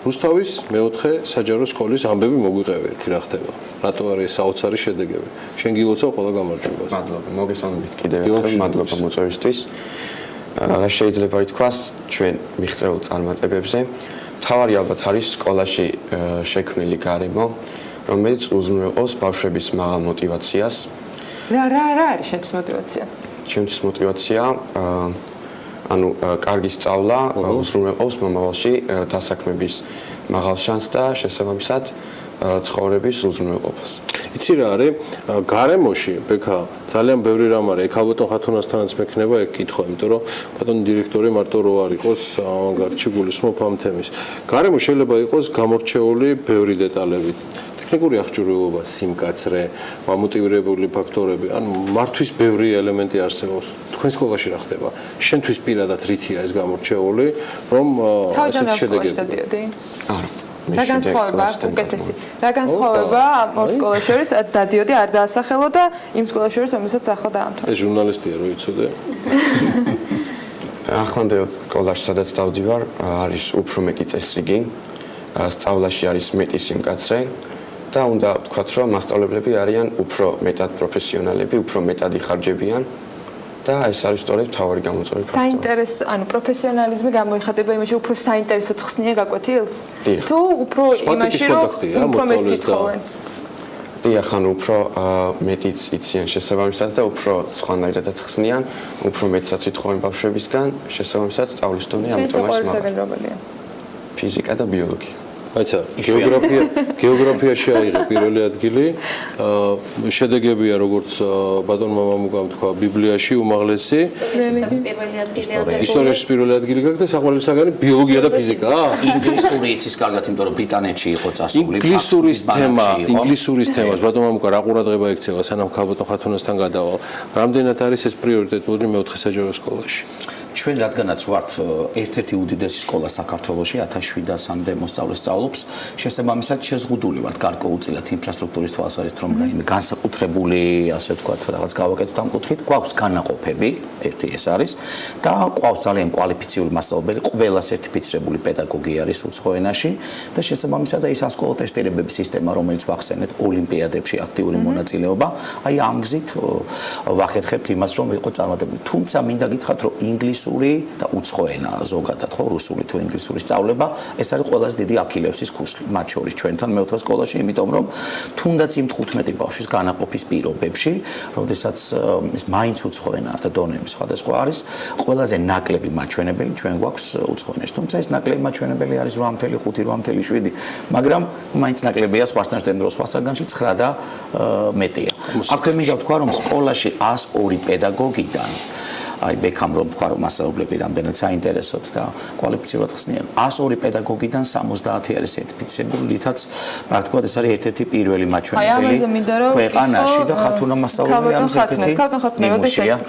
რუსთავის მეოთხე საჯარო სკოლის ამბები მოგვიყევით რა ხდება. რატო არის საოცარი შედეგები? შენ გილოცავ ყველა გამარჯვებას. მადლობა, მოგესალმებით კიდევ ერთხელ, მადლობა მოწვევისთვის. რა შეიძლება ითქვას ჩვენ მიღწეულ წარმატებებზე? მთავარი ალბათ არის სკოლაში შექმნილი გარემო, რომელიც უზრუნველყოფს ბავშვების მაღალ მოტივაციას. რა არის შენთვის მოტივაცია? ჩემთვის მოტივაცია ანუ კარგი სწავლა უზრუნველყოფს მომავალში დასაქმების მაღალ შანსს და შესაბამისად ცხოვრების უზრუნველყოფას. იცი რა არის? გარემოში ბექა ძალიან ბევრი რამ არის. ეგ ალბათ ხათუნასთანაც მექნება ეგ კითხვა, იმიტომ რომ ბატონი დირექტორი მარტო რო არ იყოს ავანგარდში გულისხმობ ამ თემის. გარემო შეიძლება იყოს გამორჩეული ბევრი დეტალებით. ტექნიკური აღჭურვილობა, სიმკაცრე, მამოტივირებული ფაქტორები, ანუ მართვის ბევრი ელემენტი არსებობს. თქვენ სკოლაში რა ხდება? შენთვის პირადად რითია ეს გამორჩეული, რომ ასეთ შედეგები? არა. რა განსხვავება უკეთესი? რა განსხვავება ამ სკოლას შორის, რაც დადიოდი არ დაასახელო და იმ სკოლას შორის, რომელსაც ახლა დაამთავრე? ეს ჟურნალისტია რო იცოდე. ახლანდელ სკოლაში სადაც დავდივარ, არის უფრო მეტი წესრიგი, სწავლაში არის მეტი სიმკაცრე. და უნდა ვთქვათ, რომ მასწავლებლები არიან უფრო მეტად პროფესიონალები, უფრო მეტად იხარჯებიან და ეს არის სწორედ მთავარი გამოწვეული ფაქტორი. საინტერესო, ანუ პროფესიონალიზმი გამოიხატება იმაში, უფრო საინტერესოდ ხსნიან გაკვეთილს? თუ უფრო იმაში, რომ უფრო მეტ სიტყვენ? დიახ, ანუ უფრო მეტიც იციან შესაბამისად და უფრო სხვანაირადაც ხსნიან, უფრო მეტსაც ითხოვენ ბავშვებისგან, შესაბამისად სწავლის დონე ამიტომ არის მაგარი. ფიზიკა და ბიოლოგია. აიცა, გეოგრაფიაში აიღე პირველი ადგილი. შედეგებია როგორც ბატონმა მამუკამ თქვა, ბიბლიაში უმაღლესი. ისტორიაში პირველი ადგილი გაქვს და საყვარელი საგანი ბიოლოგია და ფიზიკა. ინგლისური იცის კარგად, იმიტომ რომ ბრიტანეთში იყო წასული. ინგლისურის თემას ბატონმა მამუკა რა ყურადღება ექცევა, სანამ ქალბატონ ხათუნასთან გადავალ. რამდენად არის ეს პრიორიტეტული მეოთხე საჯარო სკოლაში? ჩვენ რადგანაც ვართ ერთ-ერთი უდიდესი სკოლა საქართველოში 1700-მდე მოსწავლე სწავლობს, შესაბამისად შეზღუდული ვართ გარკვეულწილად ინფრასტრუქტურის თვალსაზრისით, რომ რაიმე განსაკუთრებული, ასე ვთქვათ, რაღაც გავაკეთოთ ამ კუთხით, გვაქვს განაყოფები, ერთი ეს არის და გვაქვს ძალიან კვალიფიციური მასწავლებელი, ყველა სერტიფიცირებული პედაგოგი არის უცხო ენაში და შესაბამისად ის ასკოლო ტესტირებების სისტემა, რომელიც ვახსენეთ ოლიმპიადებში აქტიური მონაწილეობა, აი ამ გზით ვახერხებთ იმას, რომ ვიყო წარმატებული. თუმცა მინდა გითხრათ, რომ ინგლისური და უცხო ენა ზოგადად ხო რუსული თუ ინგლისური სწავლება ეს არის ყველაზე დიდი აქილევსის ქუსლი მათ შორის ჩვენთან მეოთხე სკოლაში, იმიტომ რომ თუნდაც იმ 15 ბავშვის განაყოფის პირობებში, როდესაც ეს მაინც უცხო ენა და დონემი სხვადასხვა არის, ყველაზე ნაკლები მაჩვენებელი ჩვენ გვაქვს უცხო ენაში. თუმცა ეს ნაკლები მაჩვენებელი არის 8.5, 8.7, მაგრამ მაინც ნაკლებია სხვასთან შედარებით სხვა საგანში 9 და მეტია. აქვე მინდა ვთქვა, რომ სკოლაში 102 პედაგოგიდან აი ბექამ რომ თქვა რომ მასწავლებლები რამდენად საინტერესოდ და კვალიფიცირებად ხსნიან 102 პედაგოგიდან 70 არის სერტიფიცირებული, რითაც პრაქტიკულად ეს არის ერთ-ერთი პირველი მაჩვენებელი ქვეყანაში და ხათუნა მასწავლებელი ამის ერთ-ერთი როდესაც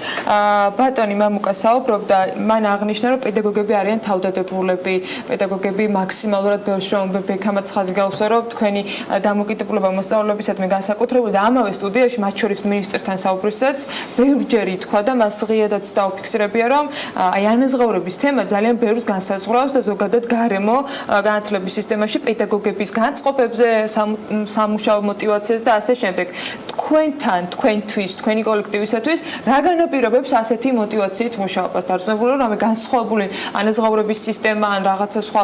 ბატონი მამუკა საუბრობდა, მან აღნიშნა რომ პედაგოგები არიან თავდადებულები, პედაგოგები მაქსიმალურად ბევრს რომ ბექამაც ხაზი გაუსვა, რომ თქვენი დამოკიდებულება მოსწავლეებისადმი განსაკუთრებული და ამავე სტუდიაში მათ შორის მინისტრთან საუბრისას ბევრჯერ ითქვა და მას ღიადაც დაუფიქსირებია, რომ აი ანაზღაურების თემა ძალიან ბევრს განსაზღვრავს და ზოგადად გარემო განათლების სისტემაში პედაგოგების განწყობებზე, სამუშაო მოტივაციას და ასე შემდეგ. თქვენთან, თქვენთვის, თქვენი კოლექტივისათვის რა განაპირობებს ასეთი მოტივაციით მუშაობას? დარწმუნებული რომ ამ განსხვავებული ანაზღაურების სისტემა ან რაღაცა სხვა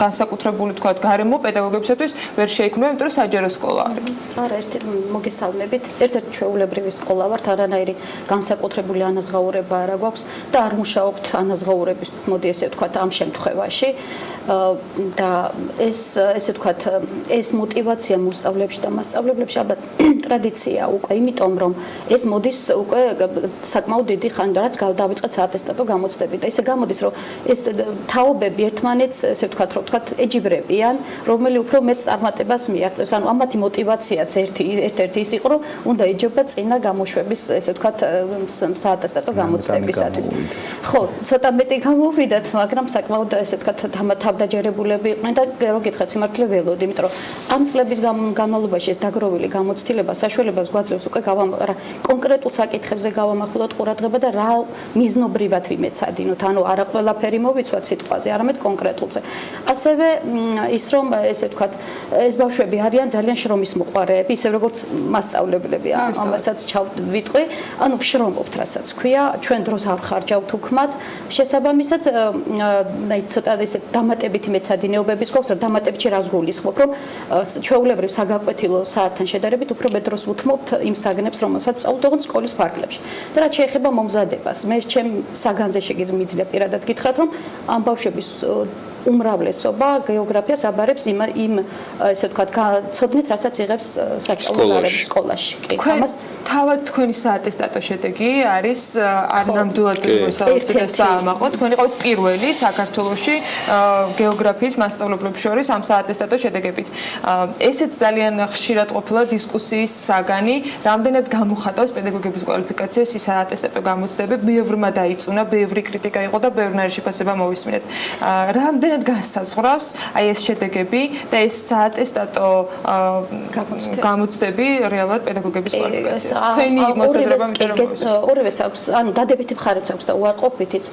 განსაკუთრებული თქვა გარემო პედაგოგებისათვის ვერ შეიქმნება, იმიტომ რომ საჯარო სკოლა არის. არა, მოგესალმებით. ერთ-ერთი ჩვეულებრივი სკოლა ვართ, არანაირი განსაკუთრებული ანაზღაურება არ გვაქვს და არ მუშაობთ ანაზღაურებისთვის, მოდი ესე ვთქვათ, ამ შემთხვევაში. და ესე ვთქვათ, ეს მოტივაცია მოსწავლეებში და მასწავლებლებში ალბათ ტრადიცია უკვე, იმიტომ რომ ეს მოდის უკვე საკმაოდ დიდი ხანი, რაც დავიწყეთ საატესტატო გამოცდებით. და ისე გამოდის, რომ ეს თაობები ერთმანეთს, ესე ვთქვათ, ეჯიბრებიან, რომელი უფრო მეტ წარმატებას მიაღწევს. ანუ ამათი მოტივაციაც ერთ-ერთი ის იყო, რომ უნდა ეჯობა წინა გამოშვების, ესე ვთქვათ, საატესტატო გამოცდებისათვის. ხო, ცოტა მეტი გამოვიდათ, მაგრამ საკმაოდ ესე ვთქვათ, თავდაჯერებულები იყვნენ და რო გითხრათ სიმართლე ველოდი, იმიტომ რომ ამ წლების განმავლობაში ეს დაგროვილი გამოცდილება საშუალებას გვაძლევს უკვე კონკრეტულ საკითხებზე გავამახვილოთ ყურადღება და რა მიზნობრივად ვიმეცადინოთ, ანუ არა ყველაფერი მოვიცვათ სიტყვაზე, არამედ კონკრეტულზე. ასევე ის რომ ესე ვთქვათ, ეს ბავშვები არიან ძალიან შრომის მოყვარეები, ისე როგორც მასწავლებლები, ამასაც ჩავიტყვი, ანუ შრომობთ, რასაც ქვია, ჩვენ დროს არ ხარჯავთ უქმად, შესაბამისად ცოტა ესე დამატებითი მეცადინეობების გვაქვს, რომ დამატებითი რას გულისხმობ, რომ ჩვეულებრივ საგაკვეთილო საათთან შედარებით უფრო მეტ დროს ვუთმობთ იმ საგნებს, რომელსაც ვსწავლობთ ოღონდ სკოლის ფარგლებში. და რაც შეეხება მომზადებას, მე ჩემ საგანზე შეგიძლია პირადად გითხრათ, რომ ამ ბავშვების უმრავლესობა გეოგრაფიას აბარებს იმ ესე ვთქვათ, ცოდნით, რასაც იღებს სასწავლებლები სკოლაში. ამას თავად თქვენი საატესტატო შედეგი არის არ ნამდვილად მოსწავლეებს და საამაყო. თქვენი ყავთ პირველი საქართველოში გეოგრაფიის მასწავლებლებს შორის ამ საატესტატო შედეგებით. ესეც ძალიან ხშირად ყოფილა დისკუსიის საგანი, რამდენად გამოხატავს პედაგოგების კვალიფიკაციას ის საატესტატო გამოცდები, ბევრმა დაიწუნა, ბევრი კრიტიკა იყო და ბევრნაირი შეფასება მოვისმინეთ. რამდენად განსაზღვრავს აი ეს შედეგები და ეს საატესტატო გამოცდები რეალურად პედაგოგების კვალიფიკაციას. თქვენი მოსაზრება ორივეს აქვს, ანუ დადებითი მხარეც აქვს და უარყოფითიც.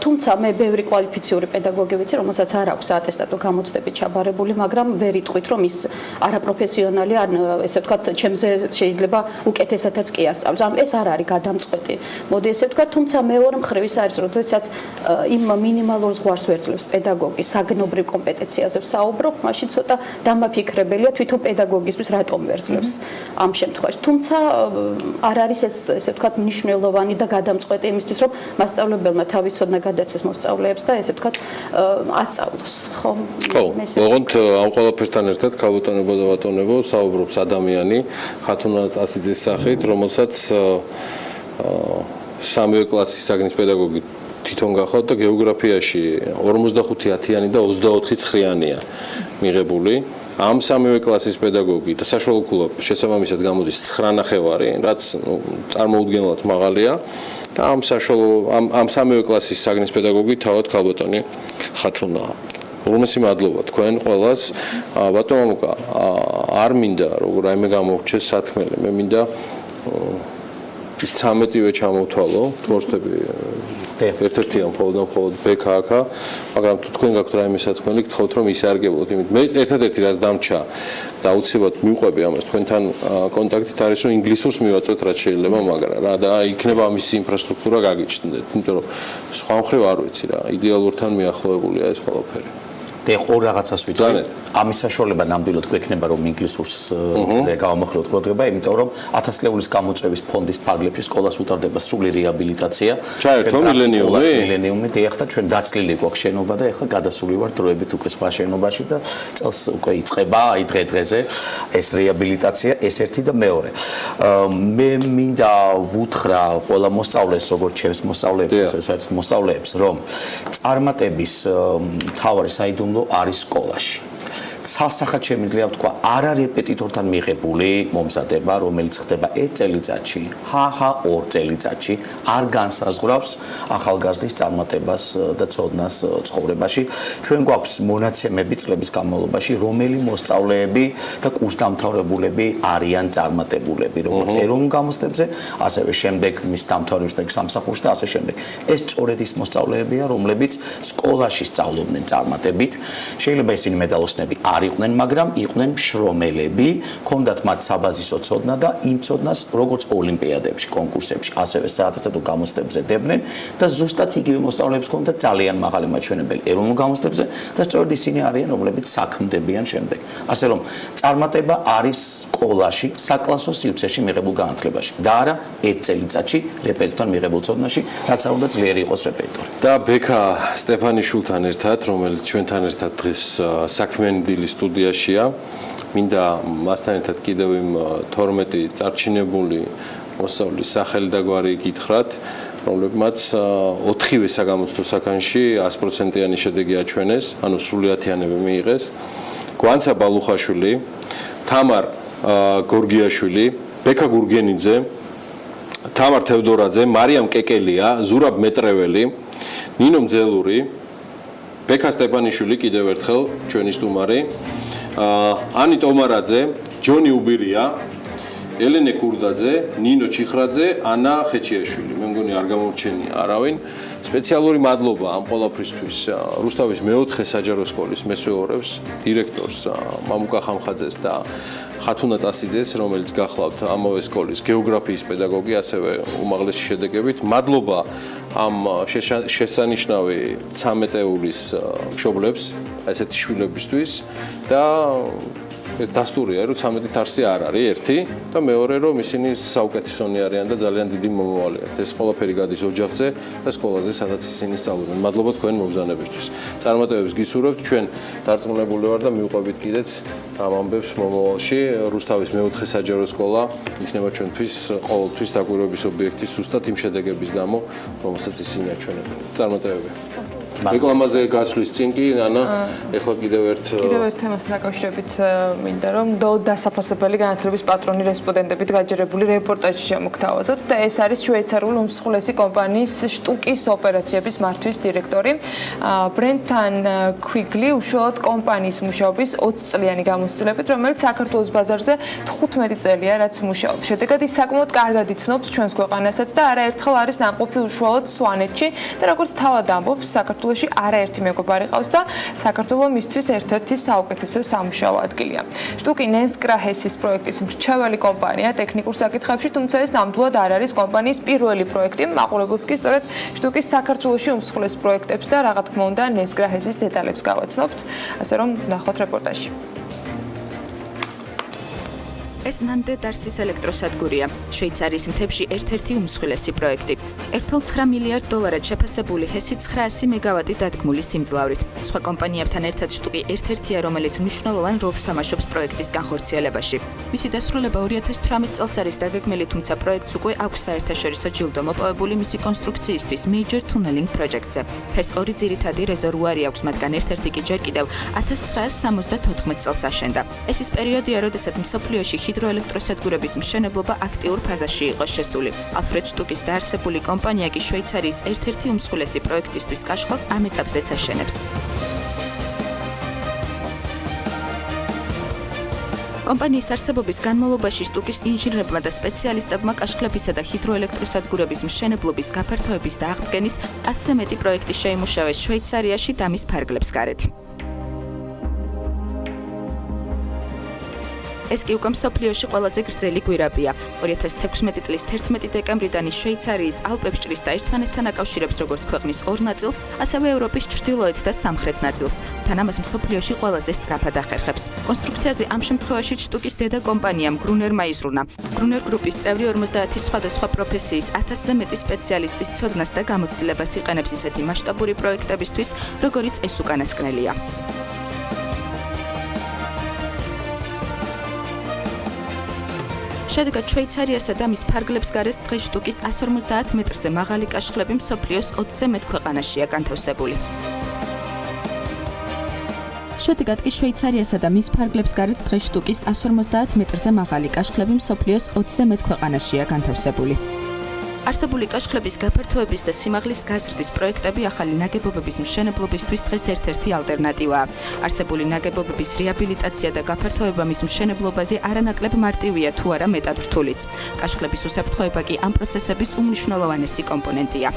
თუმცა მე ბევრი კვალიფიციური პედაგოგი ვიცი, რომელსაც არ აქვს საატესტატო გამოცდები ჩაბარებული, მაგრამ ვერ იტყვით, რომ ის არაპროფესიონალი, ან ესე ვთქვათ, ჩემზე შეიძლება უკეთესადაც კი ასწავლოს. ამ ეს არ არის გადამწყვეტი. მოდი ესე ვთქვათ, თუმცა მეორე მხრივ ის არის, როდესაც იმ მინიმალურ ზღვარს ვერძლევს პედაგოგი საგნობრივ კომპეტენციაზე ვსაუბრობ, მაშინ ცოტა დამაფიქრებელია თვითონ პედაგოგისთვის რატომ ვერძლევს ამ შემთხვევაში. თუმცა არ არის ესე ვთქვათ მნიშვნელოვანი და გადამწყვეტი იმისთვის, რომ მასწავლებელმა თავის ცოდნა გადაცეს მოსწავლეებს და ესე ვთქვათ ასწავლოს. ხო, ოღონდ ამ ყველაფერთან ერთად ქალბატონებო და ბატონებო საუბრობს ადამიანი ხათუნა წასიძის სახით, რომელსაც სამივე კლასის საგნის პედაგოგი თვითონ გახავთ და გეოგრაფიაში 45-10-იანი და 24-9-იანია მიღებული. ამ სამივე კლასის პედაგოგი და საშუალო ქულა შესაბამისად გამოდის 9.5, რაც წარმოუდგენლად მაღალია. და ამ სამივე კლასის საგნის პედაგოგი თავად ქალბატონი ხათუნაა. უღრმესი მადლობა თქვენ ყველას. ბატონო მამუკა, არ მინდა როგორ რაიმე გამოვრჩეს სათქმელი, მე მინდა ის 13-ვე ჩამოვთვალო, თორსტები ერთ-ერთია მხოლოდ ბქ-აქა, მაგრამ თუ თქვენ გაქვთ რაიმე სათქმელი, გთხოვთ რომ ისარგებლოთ. მე ერთადერთი რაც დამჩა და აუცილებლად მივყვები ამას თქვენთან კონტაქტით არის რომ ინგლისურს მივაწვეთ რაც შეიძლება, მაგრამ რა და იქნება ამის ინფრასტრუქტურა გაგიჩნდეთ, იმიტომ რომ სხვა მხრივ არ ვიცი რა, იდეალურთან მიახლოებულია ეს ყველაფერი. ორ რაღაცას ვიცი. ამის საშუალება ნამდვილად გვექნება რომ ინგლისურზე გავამახვილოთ ყურადღება, იმიტომ რომ 1000 ლეულის გამოწვევის ფონდის ფარგლებში სკოლას უტარდება სრული რეაბილიტაცია. ჩაერთო მილენიუმი დიახ და ჩვენ დაცლილი გვაქვს შენობა და ეხლა გადასული ვარ დროებით უკვე სხვა შენობაში და წელს უკვე იწყება აი დღე-დღეზე ეს რეაბილიტაცია, ეს ერთი და მეორე. მე მინდა ვუთხრა ყველა მოსწავლეს, როგორც ჩემს მოსწავლეებს, საერთოდ მოსწავლეებს, რომ წარმატების მთავარი საიდუმლო არის სკოლაში. ცალსახად შემიძლია ვთქვა, არა რეპეტიტორთან მიღებული მომზადება, რომელიც ხდება 1 წელიწადში, ჰა 2 წელიწადში, არ განსაზღვრავს ახალგაზრდის წარმატებას და ცოდნას ცხოვრებაში. ჩვენ გვაქვს მონაცემები წლების განმავლობაში, რომელი მოსწავლეები და კურსდამთავრებულები არიან წარმატებულები, როგორც ეროვნულ გამოცდებზე, ასევე შემდეგ მის დამთავრებასთან სამსახურში და ასე შემდეგ. ეს სწორედ ის მოსწავლეებია, რომლებიც სკოლაში სწავლობდნენ წარმატებით. შეიძლება ისინი მედალოსნები არ იყვნენ, მაგრამ იყვნენ შრომელები, ჰქონდათ მათ საბაზისო ცოდნა და იმ ცოდნას როგორც ოლიმპიადებში, კონკურსებში, ასევე საათასტატო გამოცდებზე დებდნენ და ზუსტად იგივე მოსწავლეებს ჰქონდათ ძალიან მაღალი მაჩვენებელი ეროვნულ გამოცდებზე და სწორედ ისინი არიან, რომლებიც საქმდებიან შემდეგ. ასე რომ, წარმატება არის სკოლაში, საკლასო სივრცეში მიღებულ განათლებაში და არა 1 წელიწადში რეპეტიტორთან მიღებულ ცოდნაში, რაც არ უნდა ძლიერი იყოს რეპეტიტორი. და ბექა სტეფანიშვილთან ერთად, რომელიც ჩვენთან ერთად დღეს საქმიანი დილის სტუდიაშია, მინდა მასთან ერთად კიდევ იმ 12 წარჩინებული მოსწავლის სახელი და გვარი გითხრათ, რომლებმაც 4-ვე საგამოცდო საქანში 100%-იანი შედეგი აჩვენეს, ანუ სრულიათიანები მიიღეს. გვანცა ბალუხაშვილი, თამარ გორგიაშვილი, ბექა გურგენიძე, თამარ თევდორაძე, მარიამ კეკელია, ზურაბ მეტრეველი, ნინო მძელური, ბექა სტეფანიშვილი კიდევ ერთხელ ჩვენი სტუმარი, ანი ტომარაძე, ჯონი უბირია, ელენე კურდაძე, ნინო ჩიხრაძე, ანა ხეჩიაშვილი. მე მგონი არ გამორჩენია არავინ. სპეციალური მადლობა ამ ყველაფრისთვის რუსთავის მე-4 საჯარო სკოლის მესვეორებს, დირექტორს მამუკა ხამხაძეს და ხათუნა წასიძეს, რომელიც გახლავთ ამავე სკოლის გეოგრაფიის პედაგოგი, ასევე უმაღლესი შედეგებით. მადლობა ამ შესანიშნავი 13-ეულის მშობლებს, ესეთი შვილებისთვის და ეს დასტურია, რომ 13 თარსი არ არის ერთი და მეორე რომ ისინი საუკეთესონი არიან და ძალიან დიდი მომავალი აქვს. ეს ყველაფერი გადის ოჯახზე და სკოლაზე, სადაც ისინი სწავლობენ. მადლობა თქვენ მოგზაურობისთვის. წარმატებებს გისურვებთ. ჩვენ დარწმუნებული ვარ და მივყვებით კიდეც ამ ამბებს მომავალში. რუსთავის მე-4 საჯარო სკოლა იქნება ჩვენთვის ყოველთვის დაკვირვების ობიექტი ზუსტად იმ შედეგების გამო, რომელსაც ისინი აჩვენებენ. წარმატებები. რეკლამაზე გასვლის წინ კი ანა ეხლა კიდევ ერთ თემასთან დაკავშირებით მინდა რომ დასაფასებელი განათლების პატრონი რესპონდენტებით გაჯერებული რეპორტაჟი შემოგთავაზოთ და ეს არის შვეიცარიული უმსხვილესი კომპანიის შტუკის ოპერაციების მართვის დირექტორი ბრენთან ქვიგლი უშუალოდ კომპანიის მუშაობის 20 წლიანი გამოცდილებით, რომელიც საქართველოს ბაზარზე 15 წელია რაც მუშაობს. შედეგად ის საკმაოდ კარგად იცნობს ჩვენს ქვეყანასაც და არაერთხელ არის ნამყოფი უშუალოდ სვანეთში და როგორც თავად ამბობს საქართველოში არაერთი მეგობარი ყავს და საქართველოს მისთვის ერთ-ერთი საუკეთესო სამუშაო ადგილია. შტუკი ნენსკრაჰესის პროექტის მრჩეველი კომპანია ტექნიკურ საკითხებში, თუმცა ეს ნამდვილად არ არის კომპანიის პირველი პროექტი. მაყურებელს კი სწორედ შტუკის საქართველოში უმსხვილეს პროექტებს და რა თქმა უნდა ნენსკრაჰესის დეტალებს გავაცნობთ, ასე რომ ნახოთ რეპორტაჟი. ეს ნანდე დარსის ელექტროსადგურია. შვეიცარიის მთებში ერთ-ერთი უმსხვილესი პროექტი. 1.9 მილიარდ დოლარად შეფასებული ჰესი 900 მეგავატი დადგმული სიმძლავრით. სხვა კომპანიებთან ერთად შტუკი ერთ-ერთია, რომელიც მნიშვნელოვან როლს თამაშობს პროექტის განხორციელებაში. მისი დასრულება 2018 წელს არის დაგეგმილი, თუმცა პროექტს უკვე აქვს საერთაშორისო ჯილდო მოპოვებული მისი კონსტრუქციისთვის Major Tunneling Project-ზე. ჰეს 2 ძირითადი რეზერვუარი აქვს, მათგან ერთ-ერთი კი ჯერ კიდევ 1974 წელს აშენდა. ეს ის პერიოდია, როდესაც მსოფლიოში ჰიდროელექტროსადგურების მშენებლობა აქტიურ ფაზაში იყო შესული. ალფრედ შტუკის დაარსებული კომპანია კი შვეიცარიის ერთ-ერთი უმსხვილესი პროექტისთვის კაშხალს ამ ეტაპზეც აშენებს. კომპანიის არსებობის განმავლობაში შტუკის ინჟინერებმა და სპეციალისტებმა კაშხლებისა და ჰიდროელექტროსადგურების მშენებლობის გაფართოების და აღდგენის 100-ზე მეტი პროექტი შეიმუშავეს შვეიცარიაში და მის ფარგლებს გარეთ. ეს კი უკვე მსოფლიოში ყველაზე გრძელი გვირაბია. 2016 წლის 11 დეკემბრიდან ის შვეიცარიის ალპებს ჭრის და ერთმანეთთან აკავშირებს როგორც ქვეყნის 2 ნაწილს, ასევე ევროპის ჩრდილოეთ და სამხრეთ ნაწილს. თან ამას მსოფლიოში ყველაზე სწრაფად ახერხებს. კონსტრუქციაზე ამ შემთხვევაში შტუკის დედა კომპანიამ გრუნერმა იზრუნა. გრუნერ გრუპის წევრი 50 სხვადასხვა პროფესიის 1000-ზე მეტი სპეციალისტის ცოდნას და გამოცდილებას იყენებს ისეთი მასშტაბური პროექტებისთვის, როგორიც ეს უკანასკნელია. შედეგად შვეიცარიასა და მის ფარგლებს გარეთ დღეს შტუკის 150 მეტრზე მაღალი კაშხლები მსოფლიოს 20-ზე მეტ ქვეყანაშია განთავსებული. შედეგად კი შვეიცარიასა და მის ფარგლებს გარეთ დღეს შტუკის 150 მეტრზე მაღალი კაშხლები მსოფლიოს 20-ზე მეტ ქვეყანაშია განთავსებული. არსებული კაშხლების გაფართოების და სიმაღლის გაზრდის პროექტები ახალი ნაგებობების მშენებლობისთვის დღეს ერთ-ერთი ალტერნატივაა. არსებული ნაგებობების რეაბილიტაცია და გაფართოება მის მშენებლობაზე არანაკლებ მარტივია თუ არა მეტად რთულიც. კაშხლების უსაფრთხოება კი ამ პროცესების უმნიშვნელოვანესი კომპონენტია.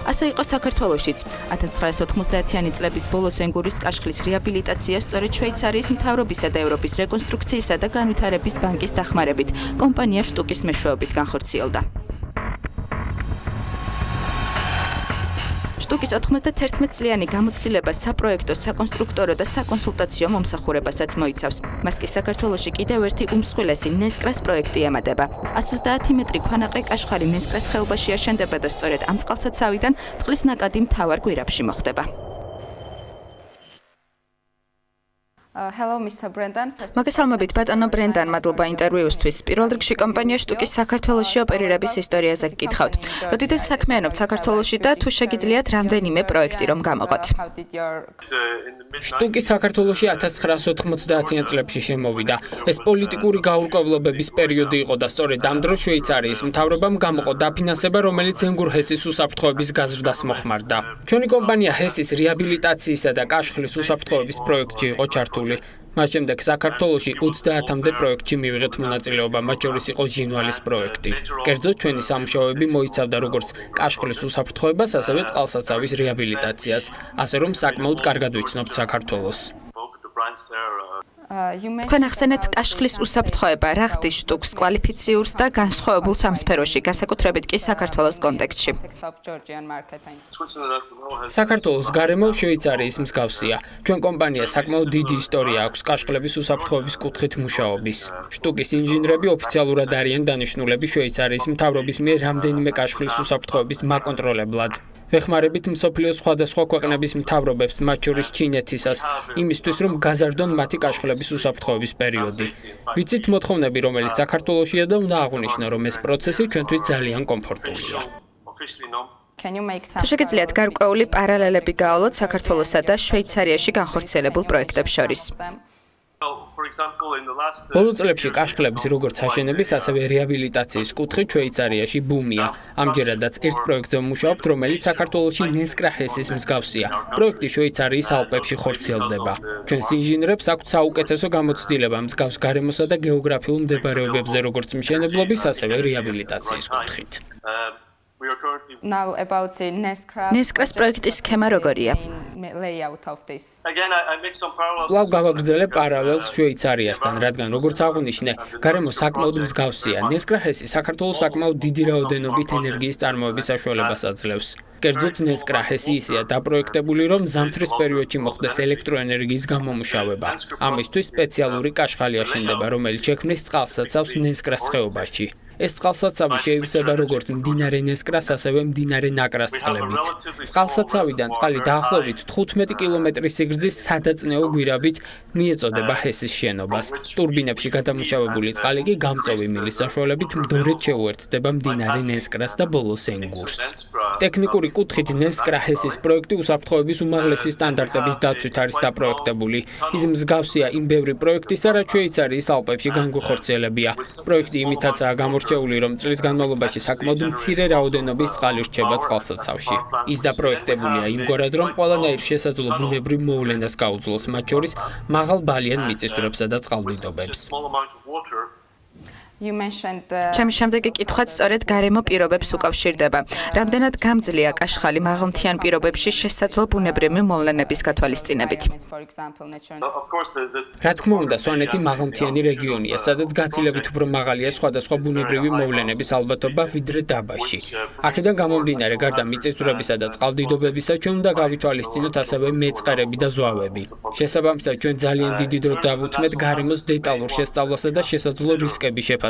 ასე იყო საქართველოშიც. 1990-იანი წლების ბოლოს ენგურის კაშხლის რეაბილიტაცია სწორედ შვეიცარიის მთავრობისა და ევროპის რეკონსტრუქციისა და განვითარების ბანკის დახმარებით კომპანია შტუკის მეშვეობით განხორციელდა. შტუკის 91 წლიანი გამოცდილება საპროექტო, საკონსტრუქტორო და საკონსულტაციო მომსახურებასაც მოიცავს. მას კი საქართველოში კიდევ ერთი უმსხვილესი ნესკრას პროექტი ემატება. 130 მეტრი ქვანაყრე კაშხალი ნესკრას ხეობაში აშენდება და სწორედ ამ წყალსაცავიდან წყლის ნაკადი მთავარ გვირაბში მოხვდება. მოგესალმებით ბატონო ბრენდან, მადლობა ინტერვიუსთვის. პირველ რიგში კომპანია შტუკის საქართველოში ოპერირების ისტორიაზე გკითხავთ. როდესაც საქმიანობთ საქართველოში და თუ შეგიძლიათ რამდენიმე პროექტი რომ გამოყოთ? შტუკი საქართველოში 1990-იან წლებში შემოვიდა. ეს პოლიტიკური გაურკვევლობების პერიოდი იყო და სწორედ ამ დროს შვეიცარიის მთავრობამ გამოყო დაფინანსება, რომელიც ენგურ ჰესის უსაფრთხოების გაზრდას მოხმარდა. ჩვენი კომპანია ჰესის რეაბილიტაციისა და კაშხლის უსაფრთხოების პროექტში იყო ჩართული. მას შემდეგ საქართველოში 30-მდე პროექტში მივიღეთ მონაწილეობა, მათ შორის იყო ჟინვალის პროექტი. კერძოდ, ჩვენი სამუშაოები მოიცავდა როგორც კაშხლის უსაფრთხოებას, ასევე წყალსაცავის რეაბილიტაციას, ასე რომ საკმაოდ კარგად ვიცნობთ საქართველოს. თქვენ ახსენეთ კაშხლის უსაფრთხოება, რა ხდის შტუკს კვალიფიციურს და განსხვავებულ სამსფეროში, განსაკუთრებით კი საქართველოს კონტექსტში. საქართველოს გარემო შვეიცარიის მსგავსია. ჩვენ კომპანია საკმაოდ დიდი ისტორია აქვს კაშხლების უსაფრთხოების კუთხით მუშაობის. შტუკის ინჟინრები ოფიციალურად არიან დანიშნულები შვეიცარიის მთავრობის მიერ რამდენიმე კაშხლის უსაფრთხოების მაკონტროლებლად. ვეხმარებით მსოფლიოს სხვადასხვა ქვეყნების მთავრობებს, მათ შორის ჩინეთისას, იმისთვის რომ გაზარდონ მათი კაშხლების უსაფრთხოების პერიოდი. ვიცით მოთხოვნები, რომელიც საქართველოშია და უნდა აღვნიშნო, რომ ეს პროცესი ჩვენთვის ძალიან კომფორტულია. თუ შეგიძლიათ გარკვეული პარალელები გაავლოთ საქართველოსა და შვეიცარიაში განხორციელებულ პროექტებს შორის. ბოლო წლებში კაშხლების როგორც აშენების, ასევე რეაბილიტაციის კუთხით შვეიცარიაში ბუმია. ამჯერადაც ერთ პროექტზე ვმუშაობთ, რომელიც საქართველოში ნესკრა ჰესის მსგავსია. პროექტი შვეიცარიის ალპებში ხორციელდება. ჩვენს ინჟინრებს აქვთ საუკეთესო გამოცდილება მსგავს გარემოსა და გეოგრაფიულ მდებარეობებზე, როგორც მშენებლობის, ასევე რეაბილიტაციის კუთხით. ნესკრას პროექტის სქემა როგორია? კვლავ გავაგრძელებ პარალელს შვეიცარიასთან, რადგან როგორც აღვნიშნე, გარემო საკმაოდ მსგავსია. ნესკრა ჰესი საქართველოს საკმაოდ დიდი რაოდენობით ენერგიის წარმოების საშუალებას აძლევს. კერძოდ ნესკრა ჰესი ისეა დაპროექტებული, რომ ზამთრის პერიოდში მოხდეს ელექტროენერგიის გამომუშავება. ამისთვის სპეციალური კაშხალი აშენდება, რომელიც შექმნის წყალსაცავს ნესკრას ხეობაში. ეს წყალსაცავი შეივსება როგორც მდინარე ნესკრას, ასევე მდინარე ნაკრას წყლებით. წყალსაცავიდან წყალი დაახლოებით 15 კილომეტრის სიგრძის სადაწნეო გვირაბით მიეწოდება ჰესის შენობას. ტურბინებში გადამუშავებული წყალი კი გამწოვი მილის საშუალებით მდორედ შეუერთდება მდინარე ნესკრას და ბოლოს ენგურს. ტექნიკური კუთხით ნესკრა ჰესის პროექტი უსაფრთხოების უმაღლესი სტანდარტების დაცვით არის დაპროექტებული. ის მსგავსია იმ ბევრი პროექტისა, რაც შვეიცარიის ალპებში განხორციელებია. პროექტი იმითაცაა გამორჩეული, რომ წლის განმავლობაში საკმაოდ მცირე რაოდენობის წყალი რჩება წყალსაცავში. ის დაპროექტებულია იმგვარად, რომ ყველანაირ შესაძლო ბუნებრივ მოვლენას გაუძლოს, მათ შორის მაღალ ბალიან მიწისძვრებსა და წყალდიდობებს. ჩემი შემდეგი კითხვაც სწორედ გარემო პირობებს უკავშირდება. რამდენად გამძლეა კაშხალი მაღალმთიან პირობებში შესაძლო ბუნებრივი მოვლენების გათვალისწინებით? რა თქმა უნდა, სვანეთი მაღალმთიანი რეგიონია, სადაც გაცილებით უფრო მაღალია სხვადასხვა ბუნებრივი მოვლენების ალბათობა ვიდრე დაბაში. აქედან გამომდინარე, გარდა მიწისძვრებისა და წყალდიდობებისა, ჩვენ უნდა გავითვალისწინოთ ასევე მეწყერები და ზვავები. შესაბამისად, ჩვენ ძალიან დიდი დრო დავუთმეთ გარემოს დეტალურ შესწავლასა და შესაძლო რისკების შეფასებას.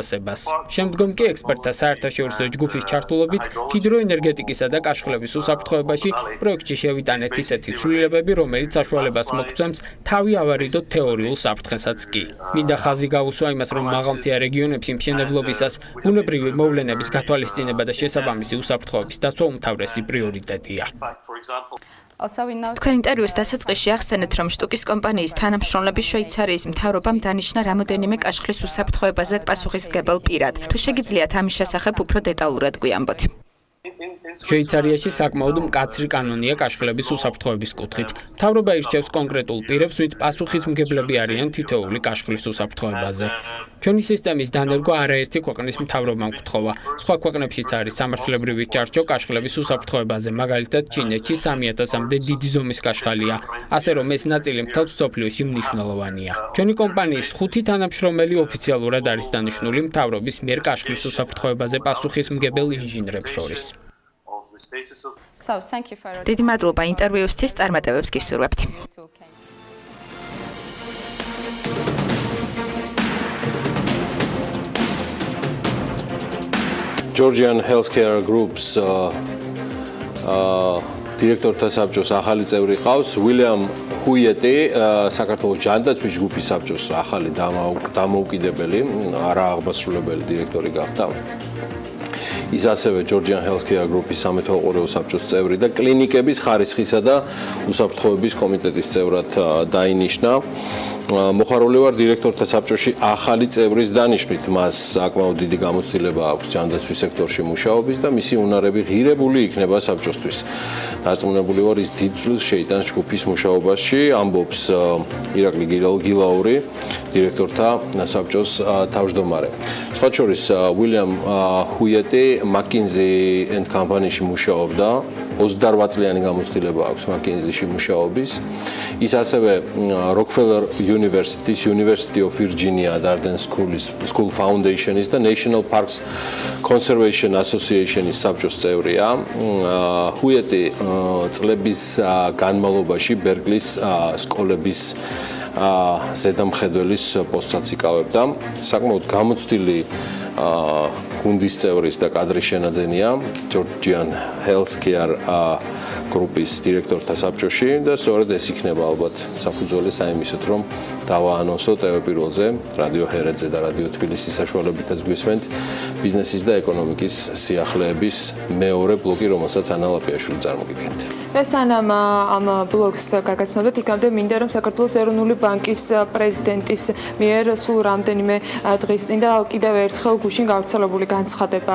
შემდგომ კი ექსპერტთა საერთაშორისო ჯგუფის ჩართულობით ჰიდროენერგეტიკისა და კაშხლების უსაფრთხოებაში პროექტში შევიტანეთ ისეთი ცვლილებები, რომელიც საშუალებას მოგცემს თავი ავარიდოთ თეორიულ საფრთხესაც კი. მინდა ხაზი გაუსვა იმას, რომ მაღალმთიან რეგიონებში მშენებლობისას ბუნებრივი მოვლენების გათვალისწინება და შესაბამისი უსაფრთხოების დაცვა უმთავრესი პრიორიტეტია. თქვენ ინტერვიუს დასაწყისში ახსენეთ, რომ შტუკის კომპანიის თანამშრომლები შვეიცარიის მთავრობამ დანიშნა რამოდენიმე კაშხლის უსაფრთხოებაზე პასუხისმგებელ პირად. თუ შეგიძლიათ ამის შესახებ უფრო დეტალურად გვიამბოთ. შვეიცარიაში საკმაოდ მკაცრი კანონია კაშხლების უსაფრთხოების კუთხით. მთავრობა ირჩევს კონკრეტულ პირებს, ვინც პასუხისმგებლები არიან თითოეული კაშხლის უსაფრთხოებაზე. ჩვენი სისტემის დანერგვა არაერთი ქვეყნის მთავრობამ გთხოვა. სხვა ქვეყნებშიც არის სამართლებრივი ჭარჭო კაშხლების უსაფრთხოებაზე, მაგალითად ჩინეთში 3000-მდე დიდი ზომის კაშხალია, ასე რომ ეს ნაწილი მთელ მსოფლიოში მნიშვნელოვანია. ჩვენი კომპანიის 5 თანამშრომელი ოფიციალურად არის დანიშნული მთავრობის მიერ კაშხლის უსაფრთხოებაზე პასუხისმგებელ ინჟინრებს შორის. დიდი მადლობა ინტერვიუსთვის, წარმატებებს გისურვებთ. Georgian Healthcare Groups დირექტორთა საბჭოს ახალი წევრი ყავს უილიამ ჰუიეტი, საქართველოს ჯანდაცვის ჯგუფის საბჭოს ახალი დამოუკიდებელი, არააღმასრულებელი დირექტორი გახდა. ის ასევე Georgian Healthcare Group-ის სამეთვალყურეო საბჭოს წევრი და კლინიკების ხარისხისა და უსაფრთხოების კომიტეტის წევრად დაინიშნა. მოხარული ვარ დირექტორთა საბჭოში ახალი წევრის დანიშვნით. მას საკმაოდ დიდი გამოცდილება აქვს ჯანდაცვის სექტორში მუშაობის და მისი უნარები ღირებული იქნება საბჭოსთვის. დარწმუნებული ვარ, ის დიდ წვლილს შეიტანს ჯგუფის მუშაობაში, ამბობს ირაკლი გილაური, დირექტორთა საბჭოს თავმჯდომარე. სხვა შორის უილიამ ჰუიეტი McKinsey & Company-ში მუშაობდა, 28 წლიანი გამოცდილება აქვს McKinsey-ში მუშაობის. ის ასევე Rockefeller University-ის University of Virginia Darden School Foundation-ის და National Parks Conservation Association-ის საბჭოს წევრია. ჰუიეტი წლების განმავლობაში ბერკლის სკოლების ზედამხედველის პოსტსაც იკავებდა. საკმაოდ გამოცდილი გუნდის წევრის და კადრის შენაძენია Georgian Healthcare Group-ის დირექტორთა საბჭოში და სწორედ ეს იქნება ალბათ საფუძველი საიმისოდ, რომ დავაანონსო ტელე პირველზე, რადიო ჰერეთზე და რადიო თბილისის საშუალებითაც გვისმენთ ბიზნესის და ეკონომიკის სიახლეების მეორე ბლოკი, რომელსაც ანა ლაპიაშვილი წარმოგიდგენთ. და სანამ ამ ბლოგს გაგაცნობთ, იქამდე მინდა რომ საქართველოს ეროვნული ბანკის პრეზიდენტის მიერ სულ რამდენიმე დღის წინ და კიდევ ერთხელ გუშინ გავრცელებული განცხადება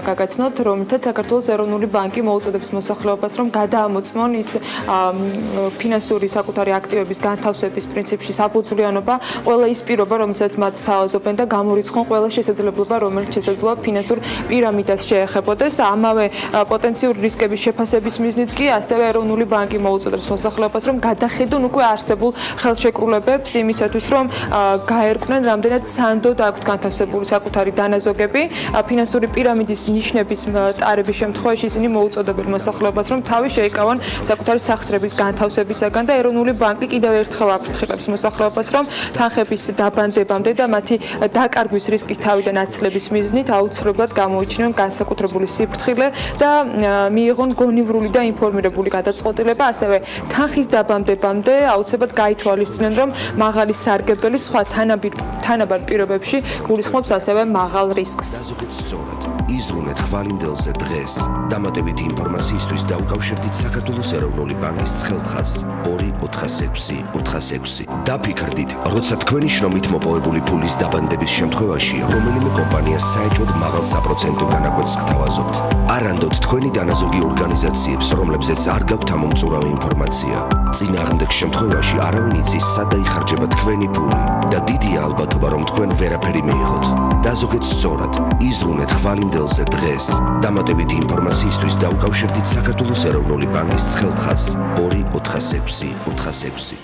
გაგაცნოთ, რომლითაც საქართველოს ეროვნული ბანკი მოუწოდებს მოსახლეობას, რომ გადაამოწმონ ის ფინანსური საკუთარი აქტივების განთავსების პრინციპში საფუძვლიანობა, ყველა ის პირობა, რომელსაც მათ სთავაზობენ და გამორიცხონ ყველა შესაძლებლობა, რომელიც შესაძლოა ფინანსურ პირამიდას შეეხებოდეს. ამავე პოტენციური რისკების შეფასების მიზნით კი ასევე ეროვნული ბანკი მოუწოდებს მოსახლეობას, რომ გადახედონ უკვე არსებულ ხელშეკრულებებს იმისათვის, რომ გაერკვნენ რამდენად სანდოდ აქვთ განთავსებული საკუთარი დანაზოგები. ფინანსური პირამიდის ნიშნების ტარების შემთხვევაში ისინი მოუწოდებენ მოსახლეობას, რომ თავი შეიკავონ საკუთარი სახსრების განთავსებისაგან და ეროვნული ბანკი კიდევ ერთხელ აფრთხილებს მოსახლეობას, რომ თანხების დაბანდებამდე და მათი დაკარგვის რისკის თავიდან აცლების მიზნით აუცილებლად გამოიჩინონ განსაკუთრებული სიფრთხილე და მიიღონ გონივრული და ინფორმირებული გადაწყვეტილება, ასევე თანხის დაბანდებამდე აუცილებლად გაითვალისწინონ, რომ მაღალი სარგებელი სხვა თანაბარ პირობებში გულისხმობს ასევე მაღალ რისკს. იზრუნეთ ხვალინდელზე დღეს. დამატებითი ინფორმაციისთვის დაუკავშირდით საქართველოს ეროვნული ბანკის ცხელხაზს 2-406-406. დაფიქრდით, როცა თქვენი შრომით მოპოვებული ფულის დაბანდების შემთხვევაში რომელიმე კომპანია საეჭვოდ მაღალ საპროცენტო განაკვეთს გთავაზობთ. არანდოთ თქვენი დანაზოგი ორგანიზაციებს, რომლებზეც არ გაქვთ ამომწურავი ინფორმაცია. წინააღმდეგ შემთხვევაში არავინ იცის, სად დაიხარჯება თქვენი ფული და დიდია ალბათობა, რომ თქვენ ვერაფერი მიიღოთ. დაზოგეთ სწორად, იზრუნეთ ხვალინდელზე დღეს. დამატებითი ინფორმაციისთვის დაუკავშირდით საქართველოს ეროვნული ბანკის ცხელხაზს 2-406-406.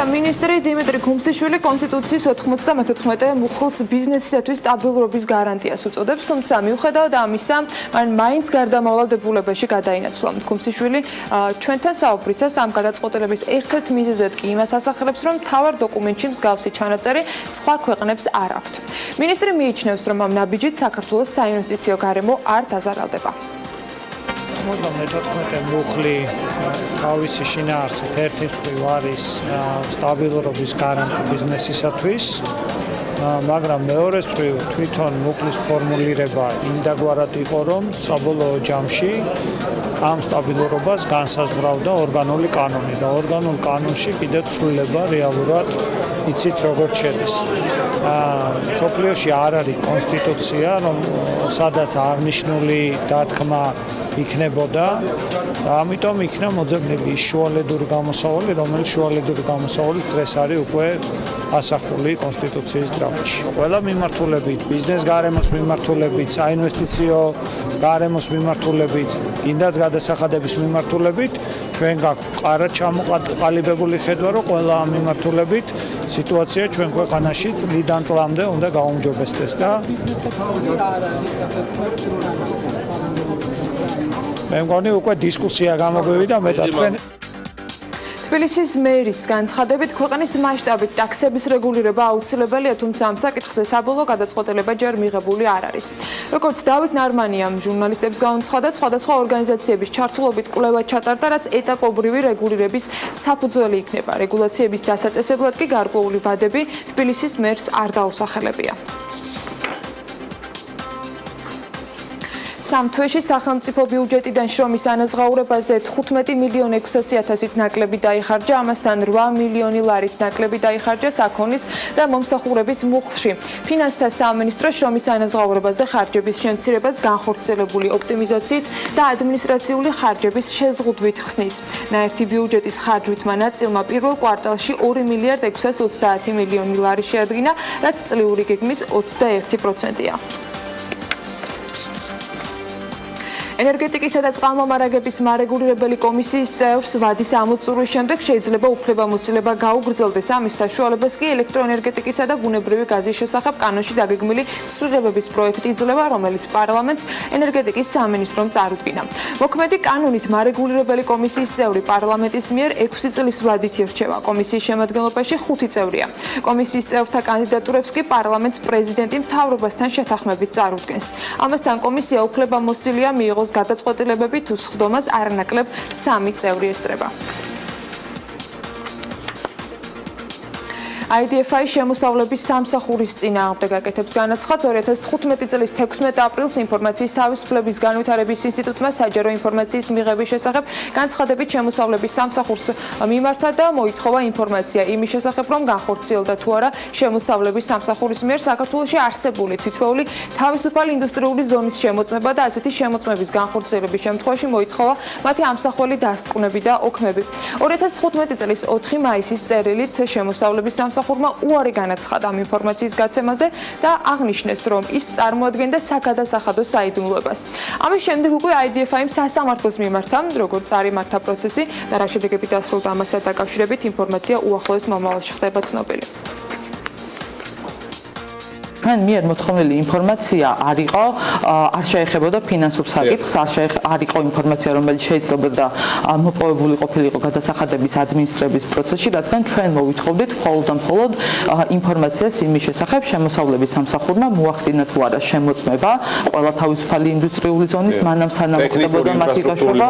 მინისტრი დიმიტრი გუმსიშვილი კონსტიტუციის 94 მუხლს ბიზნესისათვის სტაბილურობის გარანტიას უწოდებს, თუმცა მიუხედავად ამისა, მან მაინც გარდამავალდებულებაში გადაინაცვლა. გუმსიშვილი ჩვენთან საუბრისას ამ გადაწყვეტილების ერთ-ერთ მიზეზად კი იმას ასახელებს, რომ მთავარ დოკუმენტში მსგავსი ჩანაწერი სხვა ქვეყნებს არ აქვთ. მინისტრი მიიჩნევს, რომ ამ ნაბიჯით საქართველოს საინვესტიციო გარემო არ დაზარალდება. 94 მუხლი თავისი შინაარსით ერთი მხრივ არის სტაბილურობის გარანტი ბიზნესისათვის, მაგრამ მეორე მხრივ თვითონ მუხლის ფორმულირება იმდაგვარად იყო, რომ საბოლოო ჯამში ამ სტაბილურობას განსაზღვრავდა ორგანული კანონი და ორგანულ კანონში კიდევ ცვლილება რეალურად იცით როგორც შედის. სოფლიოში არ არის კონსტიტუცია, სადაც აღნიშნული დათქმა იქნებოდა. ამიტომ იქნა მოძებნილი შუალედური გამოსავალი, რომელიც შუალედური გამოსავალი დღეს არის უკვე ასახული კონსტიტუციის დრაფტში. ყველა მიმართულებით, ბიზნეს გარემოს მიმართულებით, საინვესტიციო გარემოს მიმართულებით, კიდაც გადასახადების მიმართულებით, ჩვენ გაქვს ყარად ჩამოყალიბებული ხედვა, რომ ყველა ამ მიმართულებით სიტუაცია ჩვენ ქვეყანაში წლიდან წლამდე უნდა გაუმჯობესდეს და მე მგონი უკვე დისკუსია გამოგვივიდა მე და თქვენ თბილისის მერის განცხადებით ქვეყნის მასშტაბით ტაქსების რეგულირება აუცილებელია, თუმცა ამ საკითხზე საბოლოო გადაწყვეტილება ჯერ მიღებული არ არის. როგორც დავით ნარმანიამ ჟურნალისტებს გაუნცხადა, სხვადასხვა ორგანიზაციების ჩართულობით კვლევა ჩატარდა, რაც ეტაპობრივი რეგულირების საფუძველი იქნება. რეგულაციების დასაწესებლად კი გარკვეული ვადები თბილისის მერს არ დაუსახელებია. სამ თვეში სახელმწიფო ბიუჯეტიდან შრომის ანაზღაურებაზე 15,600,000-ით ნაკლები დაიხარჯა, ამასთან 8 მილიონი ლარით ნაკლები დაიხარჯა საქონლის და მომსახურების მუხლში. ფინანსთა სამინისტრო შრომის ანაზღაურებაზე ხარჯების შემცირებას განხორციელებული ოპტიმიზაციით და ადმინისტრაციული ხარჯების შეზღუდვით ხსნის. ნაერთი ბიუჯეტის ხარჯვითმა ნაწილმა პირველ კვარტალში 2,630,000,000 ლარი შეადგინა, რაც წლიური გეგმის 21%-ია. ენერგეტიკისა და წყალმომარაგების მარეგულირებელი კომისიის წევრს ვადის ამოწურვის შემდეგ შეიძლება უფლებამოსილება გაუგრძელდეს. ამის საშუალებას კი ელექტროენერგეტიკისა და ბუნებრივი გაზის შესახებ კანონში დაგეგმილი ცვლილებების პროექტი იძლევა, რომელიც პარლამენტს ენერგეტიკის სამინისტრომ წარუდგინა. მოქმედი კანონით მარეგულირებელი კომისიის წევრი პარლამენტის მიერ 6 წლის ვადით ირჩევა. კომისიის შემადგენლობაში 5 წევრია. კომისიის წევრთა კანდიდატურებს კი პარლამენტს პრეზიდენტი მთავრობასთან შეთანხმებით წარუდგენს. ამასთან კომისია უფლებამოსილია მიიღოს გადაწყვეტილებები თუ სხდომას არანაკლებ 3 წევრი ესწრება. IDFI შემოსავლების სამსახურის წინააღმდეგ აკეთებს განაცხადს 2015 წლის 16 აპრილს ინფორმაციის თავისუფლების განვითარების ინსტიტუტმა საჯარო ინფორმაციის მიღების შესახებ განცხადებით შემოსავლების სამსახურს მიმართა და მოითხოვა ინფორმაცია იმის შესახებ, რომ განხორციელდა თუ არა შემოსავლების სამსახურის მიერ საქართველოში არსებული თითოეული თავისუფალი ინდუსტრიული ზონის შემოწმება და ასეთი შემოწმების განხორციელების შემთხვევაში მოითხოვა მათი ამსახველი დასკვნები და ოქმები. 2015 წლის 4 მაისის წერილით შემოსავლების სამსახურმა უარი განაცხადა ამ ინფორმაციის გაცემაზე და აღნიშნეს, რომ ის წარმოადგენდა საგადასახადო საიდუმლოებას. ამის შემდეგ უკვე IDFI-მ სასამართლოს მიმართა, როგორც წარიმართა პროცესი და რა შედეგები დასრულდა ამასთან დაკავშირებით ინფორმაცია უახლოეს მომავალში ხდება ცნობილი. ჩვენ მიერ მოთხოვნილი ინფორმაცია არ შეეხებოდა ფინანსურ საკითხს, არ იყო ინფორმაცია, რომელიც შეიძლებოდა მოპოვებული ყოფილიყო გადასახადების ადმინისტრების პროცესში, რადგან ჩვენ მოვითხოვდით მხოლოდ ინფორმაციას იმის შესახებ, შემოსავლების სამსახურმა მოახდინა თუ არა შემოწმება ყველა თავისუფალი ინდუსტრიული ზონის მანამ სანამ ხდებოდა მათი გაშვება.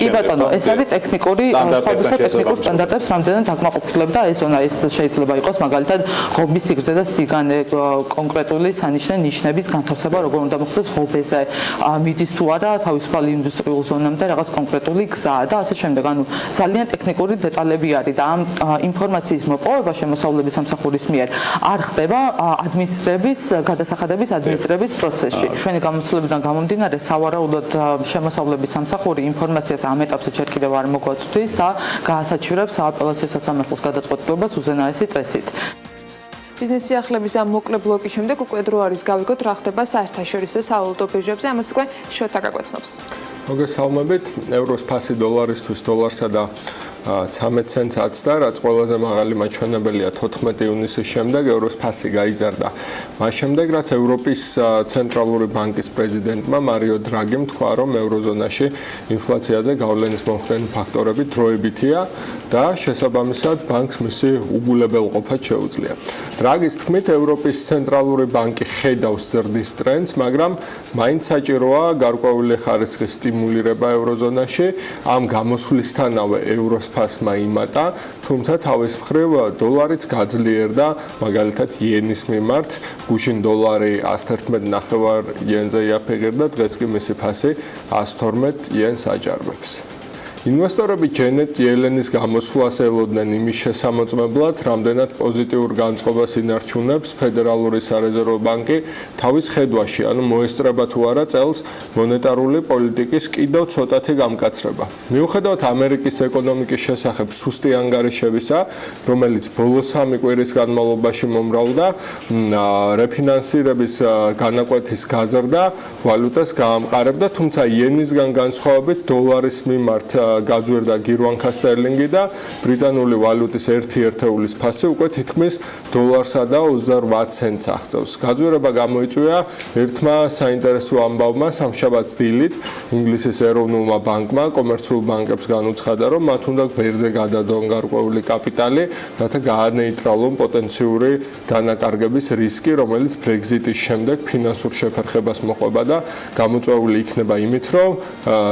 კი ბატონო, ეს არის ტექნიკური სხვადასხვა ტექნიკურ სტანდარტებს რამდენად აკმაყოფილებდა ეს ზონა. ეს შეიძლება იყოს მაგალითად ღობის სიგრძე და სიგანე კონკრეტული სანიშნე ნიშნების განთავსება, როგორ უნდა მოხდეს ღობეზე, მიდის თუ არა თავისუფალი ინდუსტრიულ ზონამდე რაღაც კონკრეტული გზა და ასე შემდეგ. ანუ ძალიან ტექნიკური დეტალები არის და ამ ინფორმაციის მოპოვება შემოსავლების სამსახურის მიერ არ ხდება ადმინისტრების გადასახადების ადმინისტრების პროცესში. ჩვენი გამოცდილებიდან გამომდინარე, სავარაუდოდ შემოსავლების სამსახური ინფორმაციას ამ ეტაპზე ჯერ კიდევ არ მოგვაწვდის და გაასაჩივრებს სააპელაციო სასამართლოს გადაწყვეტილებას უზენაესი წესით. ბიზნეს სიახლეების ამ მოკლე ბლოკის შემდეგ უკვე დრო არის გავიგოთ რა ხდება საერთაშორისო სავალუტო ბირჟებზე, ამას უკვე შოთა გაგვაცნობს. მოგესალმებით. ევროს ფასი დოლარისთვის დოლარსა და 13 ცენტს აცდა, რაც ყველაზე მაღალი მაჩვენებელია 14 ივნისის შემდეგ. ევროს ფასი გაიზარდა მას შემდეგ, რაც ევროპის ცენტრალური ბანკის პრეზიდენტმა მარიო დრაგიმ თქვა, რომ ევროზონაში ინფლაციაზე გავლენის მომხდენი ფაქტორები დროებითია და შესაბამისად ბანკს მისი უგულებელყოფა შეუძლია. დრაგის თქმით, ევროპის ცენტრალური ბანკი ხედავს ზრდის ტრენდს, მაგრამ მაინც საჭიროა გარკვეული ხარისხის სტიმულირება ევროზონაში. ამ გამოსვლისთანავე ევროს ფასმა იმატა, თუმცა თავის მხრივ დოლარიც გაძლიერდა, მაგალითად იენის მიმართ, გუშინ დოლარი 111.9 იენზე იაფეგერდა, დღეს კი მისი ფასი 112 იენს აჭარბებს. ინვესტორები ჯენეტ იელენის გამოსვლას ელოდნენ იმის შესამოწმებლად, რამდენად პოზიტიურ განწყობას ინარჩუნებს ფედერალური სარეზერვო ბანკი თავის ხედვაში, ანუ მოესწრება თუ არა წელს მონეტარული პოლიტიკის კიდევ ცოტათი გამკაცრება. მიუხედავად ამერიკის ეკონომიკის შესახებ სუსტი ანგარიშებისა, რომელიც ბოლო 3 კვირის განმავლობაში მომრავლდა, რეფინანსირების განაკვეთის გაზრდა ვალუტას გაამყარებდა, თუმცა იენისგან განსხვავებით დოლარის მიმართ გაძვირდა გირვანქა სტერლინგი და ბრიტანული ვალუტის 1 ერთეულის ფასი უკვე თითქმის დოლარსა და 28 ცენტს აღწევს. გაძვირება გამოიწვია ერთმა საინტერესო ამბავმა სამშაბათს დილით ინგლისის ეროვნულმა ბანკმა კომერციულ ბანკებს განუცხადა, რომ მათ უნდა გვერდზე გადადონ გარკვეული კაპიტალი, რათა გაანეიტრალონ პოტენციური დანაკარგების რისკი, რომელიც ბრეგზიტის შემდეგ ფინანსურ შეფერხებას მოყვება და გამოწვეული იქნება იმით, რომ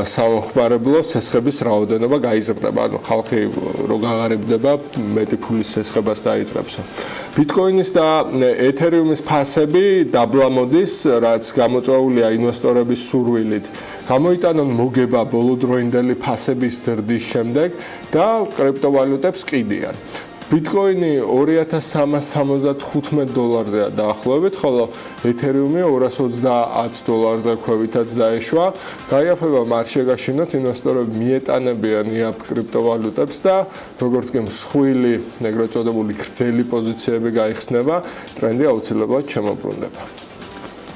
საომხმარებლო სესხების რაოდენობა გაიზრდება, ანუ ხალხი რო გაღარიბდება, მეტი ფულის სესხებას დაიწყებს. ბიტკოინის და ეთერიუმის ფასები დაბლამოდის, რაც გამოწვეულია ინვესტორების სურვილით. გამოიტანონ მოგება ბოლოდროინდელი ფასების ზრდის შემდეგ და კრიპტოვალუტებს ყიდიან. ბიტკოინი 2375 დოლარზეა დაახლოებით, ხოლო ეთერიუმი 230 დოლარზე ქვევითაც დაეშვა. გაიაფება არ შეგაშინოთ, ინვესტორები მიეტანებიან იაფ კრიპტოვალუტებს და როგორც კი მსხვილი, ეგრეთ წოდებული გრძელი პოზიციები გაიხსნება, ტრენდი აუცილებლად შემოbrunდება.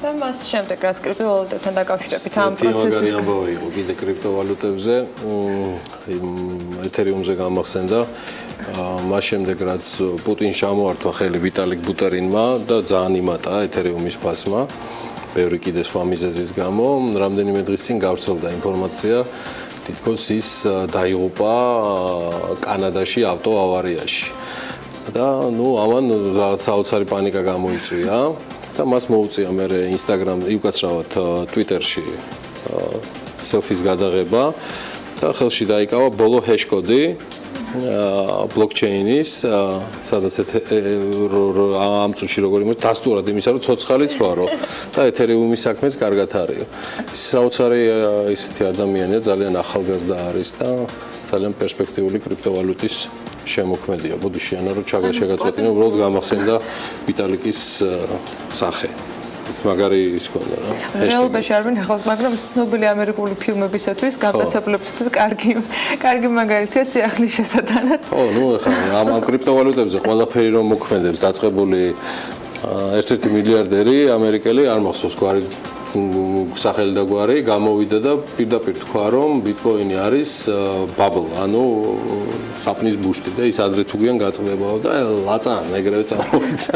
და მას შემდეგ რაც კრიპტოვალუტებთან დაკავშირებით ამ პროცესის ამბავი იყო კიდე კრიპტოვალუტებზე, ეთერიუმზე გამახსენდა. მას შემდეგ რაც პუტინს ჩამოართვა ხელი ვიტალიკ ბუტერინმა და ძალიან იმატა ეთერიუმის ფასმა, ბევრი კიდე სხვა მიზეზის გამო, რამდენიმე დღის წინ გავრცელდა ინფორმაცია, თითქოს ის დაიღუპა კანადაში ავტოავარიაში. და ამან რაღაც საოცარი პანიკა გამოიწვია და მას მოუწია მე ინსტაგრამ, უკაცრავად ტვიტერში სელფის გადაღება და ხელში დაიკავა ბოლო ჰეშკოდი ბლოკჩეინის, სადაც ამ წუთში როგორ იმას დასტურად იმისა, რომ ცოცხალი ცვარო და ეთერიუმის საქმეც კარგად არის. საოცარი ისეთი ადამიანია, ძალიან ახალგაზრდა არის და ძალიან პერსპექტიული კრიპტოვალუტის შემოქმედია. ბოდიშიანა რომ ჩაგაშეგაწყვეტინა, უბრალოდ გამახსენდა ვიტალიკის სახე. მაგარი ის ქონდა რა. რეალობაში არ ვინახავს, მაგრამ ცნობილი ამერიკული ფილმებისათვის გადაცემლებისთვის კარგი მაგალითია სიახლის შესატანად. ხო, ახლა ამ კრიპტოვალუტებზე ყველაფერი რომ მოქმედებს, დაწყებული ერთ-ერთი მილიარდერი ამერიკელი არ მახსოვს გვარი სახელი და გვარი გამოვიდა და პირდაპირ თქვა, რომ ბიტკოინი არის ბაბლ, ანუ საფნის ბუშტი და ის ადრე თუ გვიან გაწყდებაო და ლაწან ეგრევე წამოვიდა.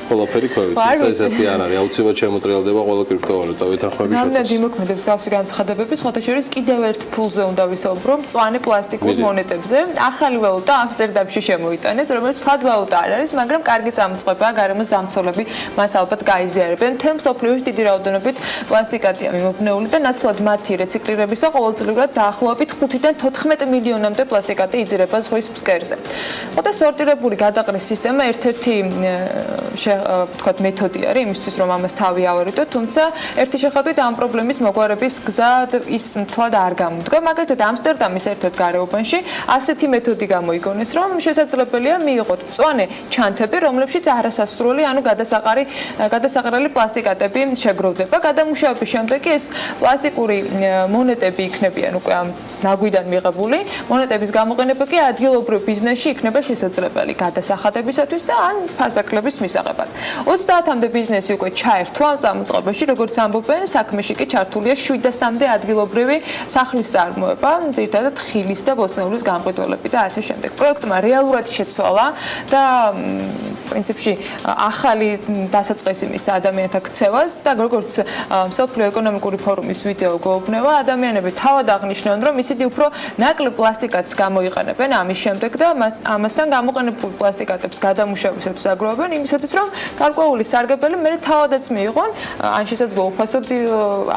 ყველაფერი ქვევით. ეს ასე არ არის, აუცილებლად შემოტრიალდება ყველა კრიპტოვალუტა ვეთანხმები შორის. რამდენად იმოქმედებს გავსი განცხადებები, სხვათა შორის კიდევ ერთ ფულზე უნდა ვისაუბრო, მწვანე პლასტიკურ მონეტებზე. ახალი ვალუტა ამსტერდამში შემოიტანეს, რომელიც თვად ვალუტა არ არის, მაგრამ კარგი წამოწყებაა, გარემოს დამცველები მას ალბათ გაიზიარებენ. მთელ მსოფლიოში დიდი რაოდენობით პლასტიკატია მიმობნეული და ნაცვლად მათი რეციკლირებისა ყოველწლიურად დაახლოებით 5-დან 14 მილიონამდე პლასტიკატი იძირება ზღვის ფსკერზე. ხოდა სორტირებული გადაყრის სისტემა ერთ-ერთი ვთქვათ მეთოდი არის იმისთვის რომ ამას თავი ავერიდოთ, თუმცა ერთი შეხედვით ამ პრობლემის მოგვარების გზა ის მთლად არ გამოდგა. მაგალითად ამსტერდამის ერთ-ერთ გარეუბანში ასეთი მეთოდი გამოიგონეს, რომ შესაძლებელია მიიღოთ მწვანე ჩანთები, რომლებშიც არასასურველი, ანუ გადასაყრელი პლასტიკატები შეგროვდება. გადამუშავების შემდეგ ეს პლასტიკური მონეტები იქნებიან უკვე ამ ნაგვიდან მიღებული. მონეტების გამოყენება კი ადგილობრივ ბიზნესში იქნება შესაძლებელი გადასახადებისათვის და ან ფასდაკლების მისაღებად. 30-მდე ბიზნესი უკვე ჩაერთვა ამ წამოწყებაში, როგორც ამბობენ, საქმეში კი ჩართულია 700-მდე ადგილობრივი სახლის წარმოება, ძირითადად ხილის და ბოსტნეულის გამყიდველები და ასე შემდეგ. პროექტმა რეალურად შეცვალა და პრინციპში ახალი დასაწყისი მისცა ადამიანთა ქცევას და როგორც მსოფლიო ეკონომიკური ფორუმის ვიდეო გვეუბნება, ადამიანები თავად აღნიშნავენ, რომ ისინი უფრო ნაკლებ პლასტიკატს გამოიყენებენ ამის შემდეგ და ამასთან გამოყენებულ პლასტიკატებს გადამუშავებისათვის აგროვებენ იმისათვის, რომ გარკვეული სარგებელი მე თავადაც მიიღონ, ან შესაძლოა უფასოდ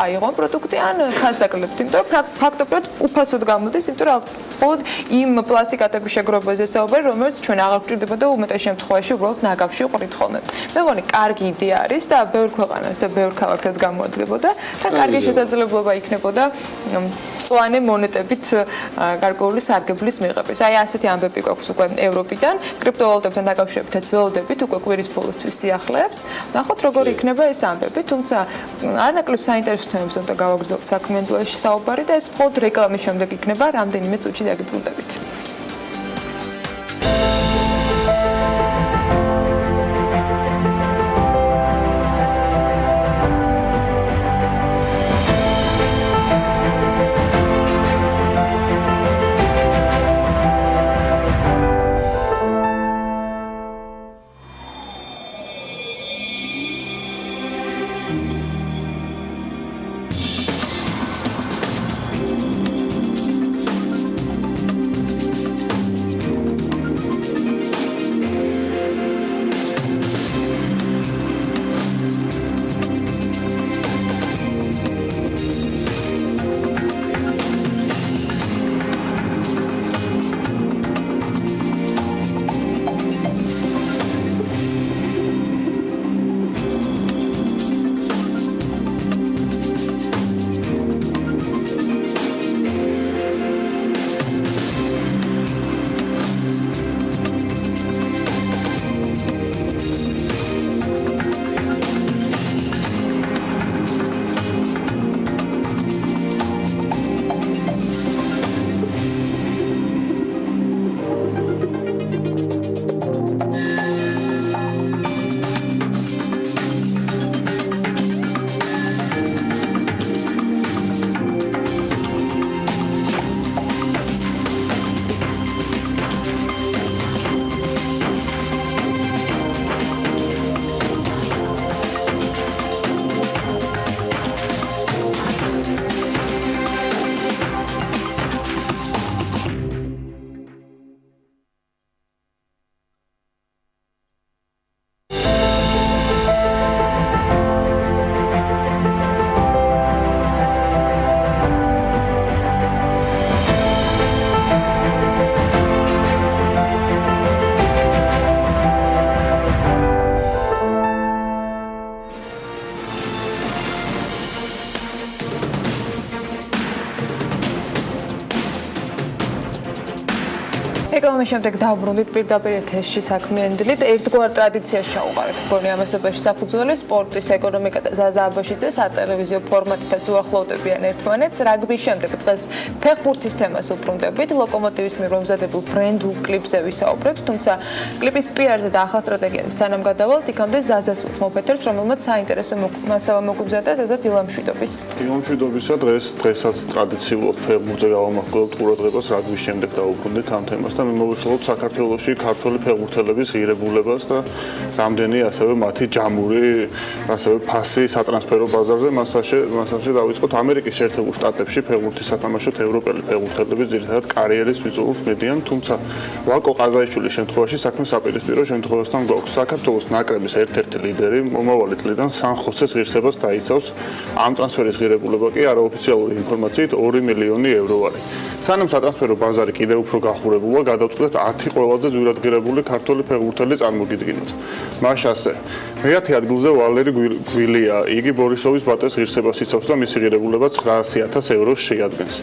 აიღონ პროდუქტი, ან ხასდაკლებთ, იმიტომ რომ ფაქტობრივად უფასოდ გამოდის, იმიტომ რომ მხოლოდ იმ პლასტიკატების შეგროვებაზე საუბარი, რომელიც ჩვენ აღარ გვჭირდება და უმეტეს შემთხვევაში უბრალოდ ნაგავში ვყრით ხოლმე. მე მგონი, კარგი იდეა არის და ბევრ ქვეყანას და ბევრ ქალაქსაც გამოადგებოდა და კარგი შესაძლებლობა იქნებოდა მწვანე მონეტებით გარკვეული სარგებლის მიღების. აი ასეთი ამბები გვაქვს უკვე ევროპიდან, კრიპტოვალუტებთან დაკავშირებითაც ველოდებით უკვე კვირის ბოლოსთვის სიახლეებს. ნახოთ როგორი იქნება ეს ამბები, თუმცა არანაკლებ საინტერესო თემებზე უნდა გავაგრძელოთ საქმიანობაში საუბარი და ეს მხოლოდ რეკლამის შემდეგ იქნება რამდენიმე წუთში დაგიბრუნდებით. რეკლამის შემდეგ დავბრუნდით პირდაპირ ეთერში საქმიანი დილით. ერთგვარ ტრადიციას ჩაუყარეთ მგონი ამასობაში საფუძველი სპორტის, ეკონომიკა და ზაზა აბაშიძე სატელევიზიო ფორმატითაც უახლოვდებიან ერთმანეთს. რაგბის შემდეგ დღეს ფეხბურთის თემას უბრუნდებით. ლოკომოტივის მიერ მომზადებულ ბრენდულ კლიპზე ვისაუბრებთ, თუმცა კლიპის პიარზე და ახალ სტრატეგიაზე სანამ გადავალთ, იქამდე ზაზას უთმობ ეთერს, რომელმაც საინტერესო მასალა მოგვიბზადა ზაზა დილა მშვიდობის. დილა მშვიდობისა დღესაც ტრადიციულად ფეხბურთზე გავამახვილებთ ყურადღებას რაგბის შემდეგ დავუბრუნდით ამ თემასთან. მოვიხილოთ საქართველოში ქართველი ფეხბურთელების ღირებულებას და რამდენი ასევე მათი ჯამური, ასევე ფასი სატრანსფერო ბაზარზე მასალში დავიწყოთ ამერიკის შეერთებულ შტატებში ფეხბურთის სათამაშოდ ევროპელი ფეხბურთელები ძირითადად კარიერის ვიწურს მიდიან, თუმცა ვაკო ყაზაიშვილის შემთხვევაში საქმე საპირისპირო შემთხვევასთან გვაქვს. საქართველოს ნაკრების ერთ-ერთი ლიდერი მომავალი წლიდან სან ხოსეს ღირსებას დაიცავს. ამ ტრანსფერის ღირებულება კი არაოფიციალური ინფორმაციით 2 მილიონი ევრო არის. სანამ სატრანსფერო ბაზარი კიდევ უფრო გახურებულა, გადავწყვეტთ 10 ყველაზე ძვირადღირებული ქართველი ფეხბურთელი წარმოგიდგინოთ. მას ასე. მე-10 ადგილზე ვალერი გვილია. იგი ბორისოვის ბატეს ღირსებას იცავს და მისი ღირებულება 900,000 ევროს შეადგენს.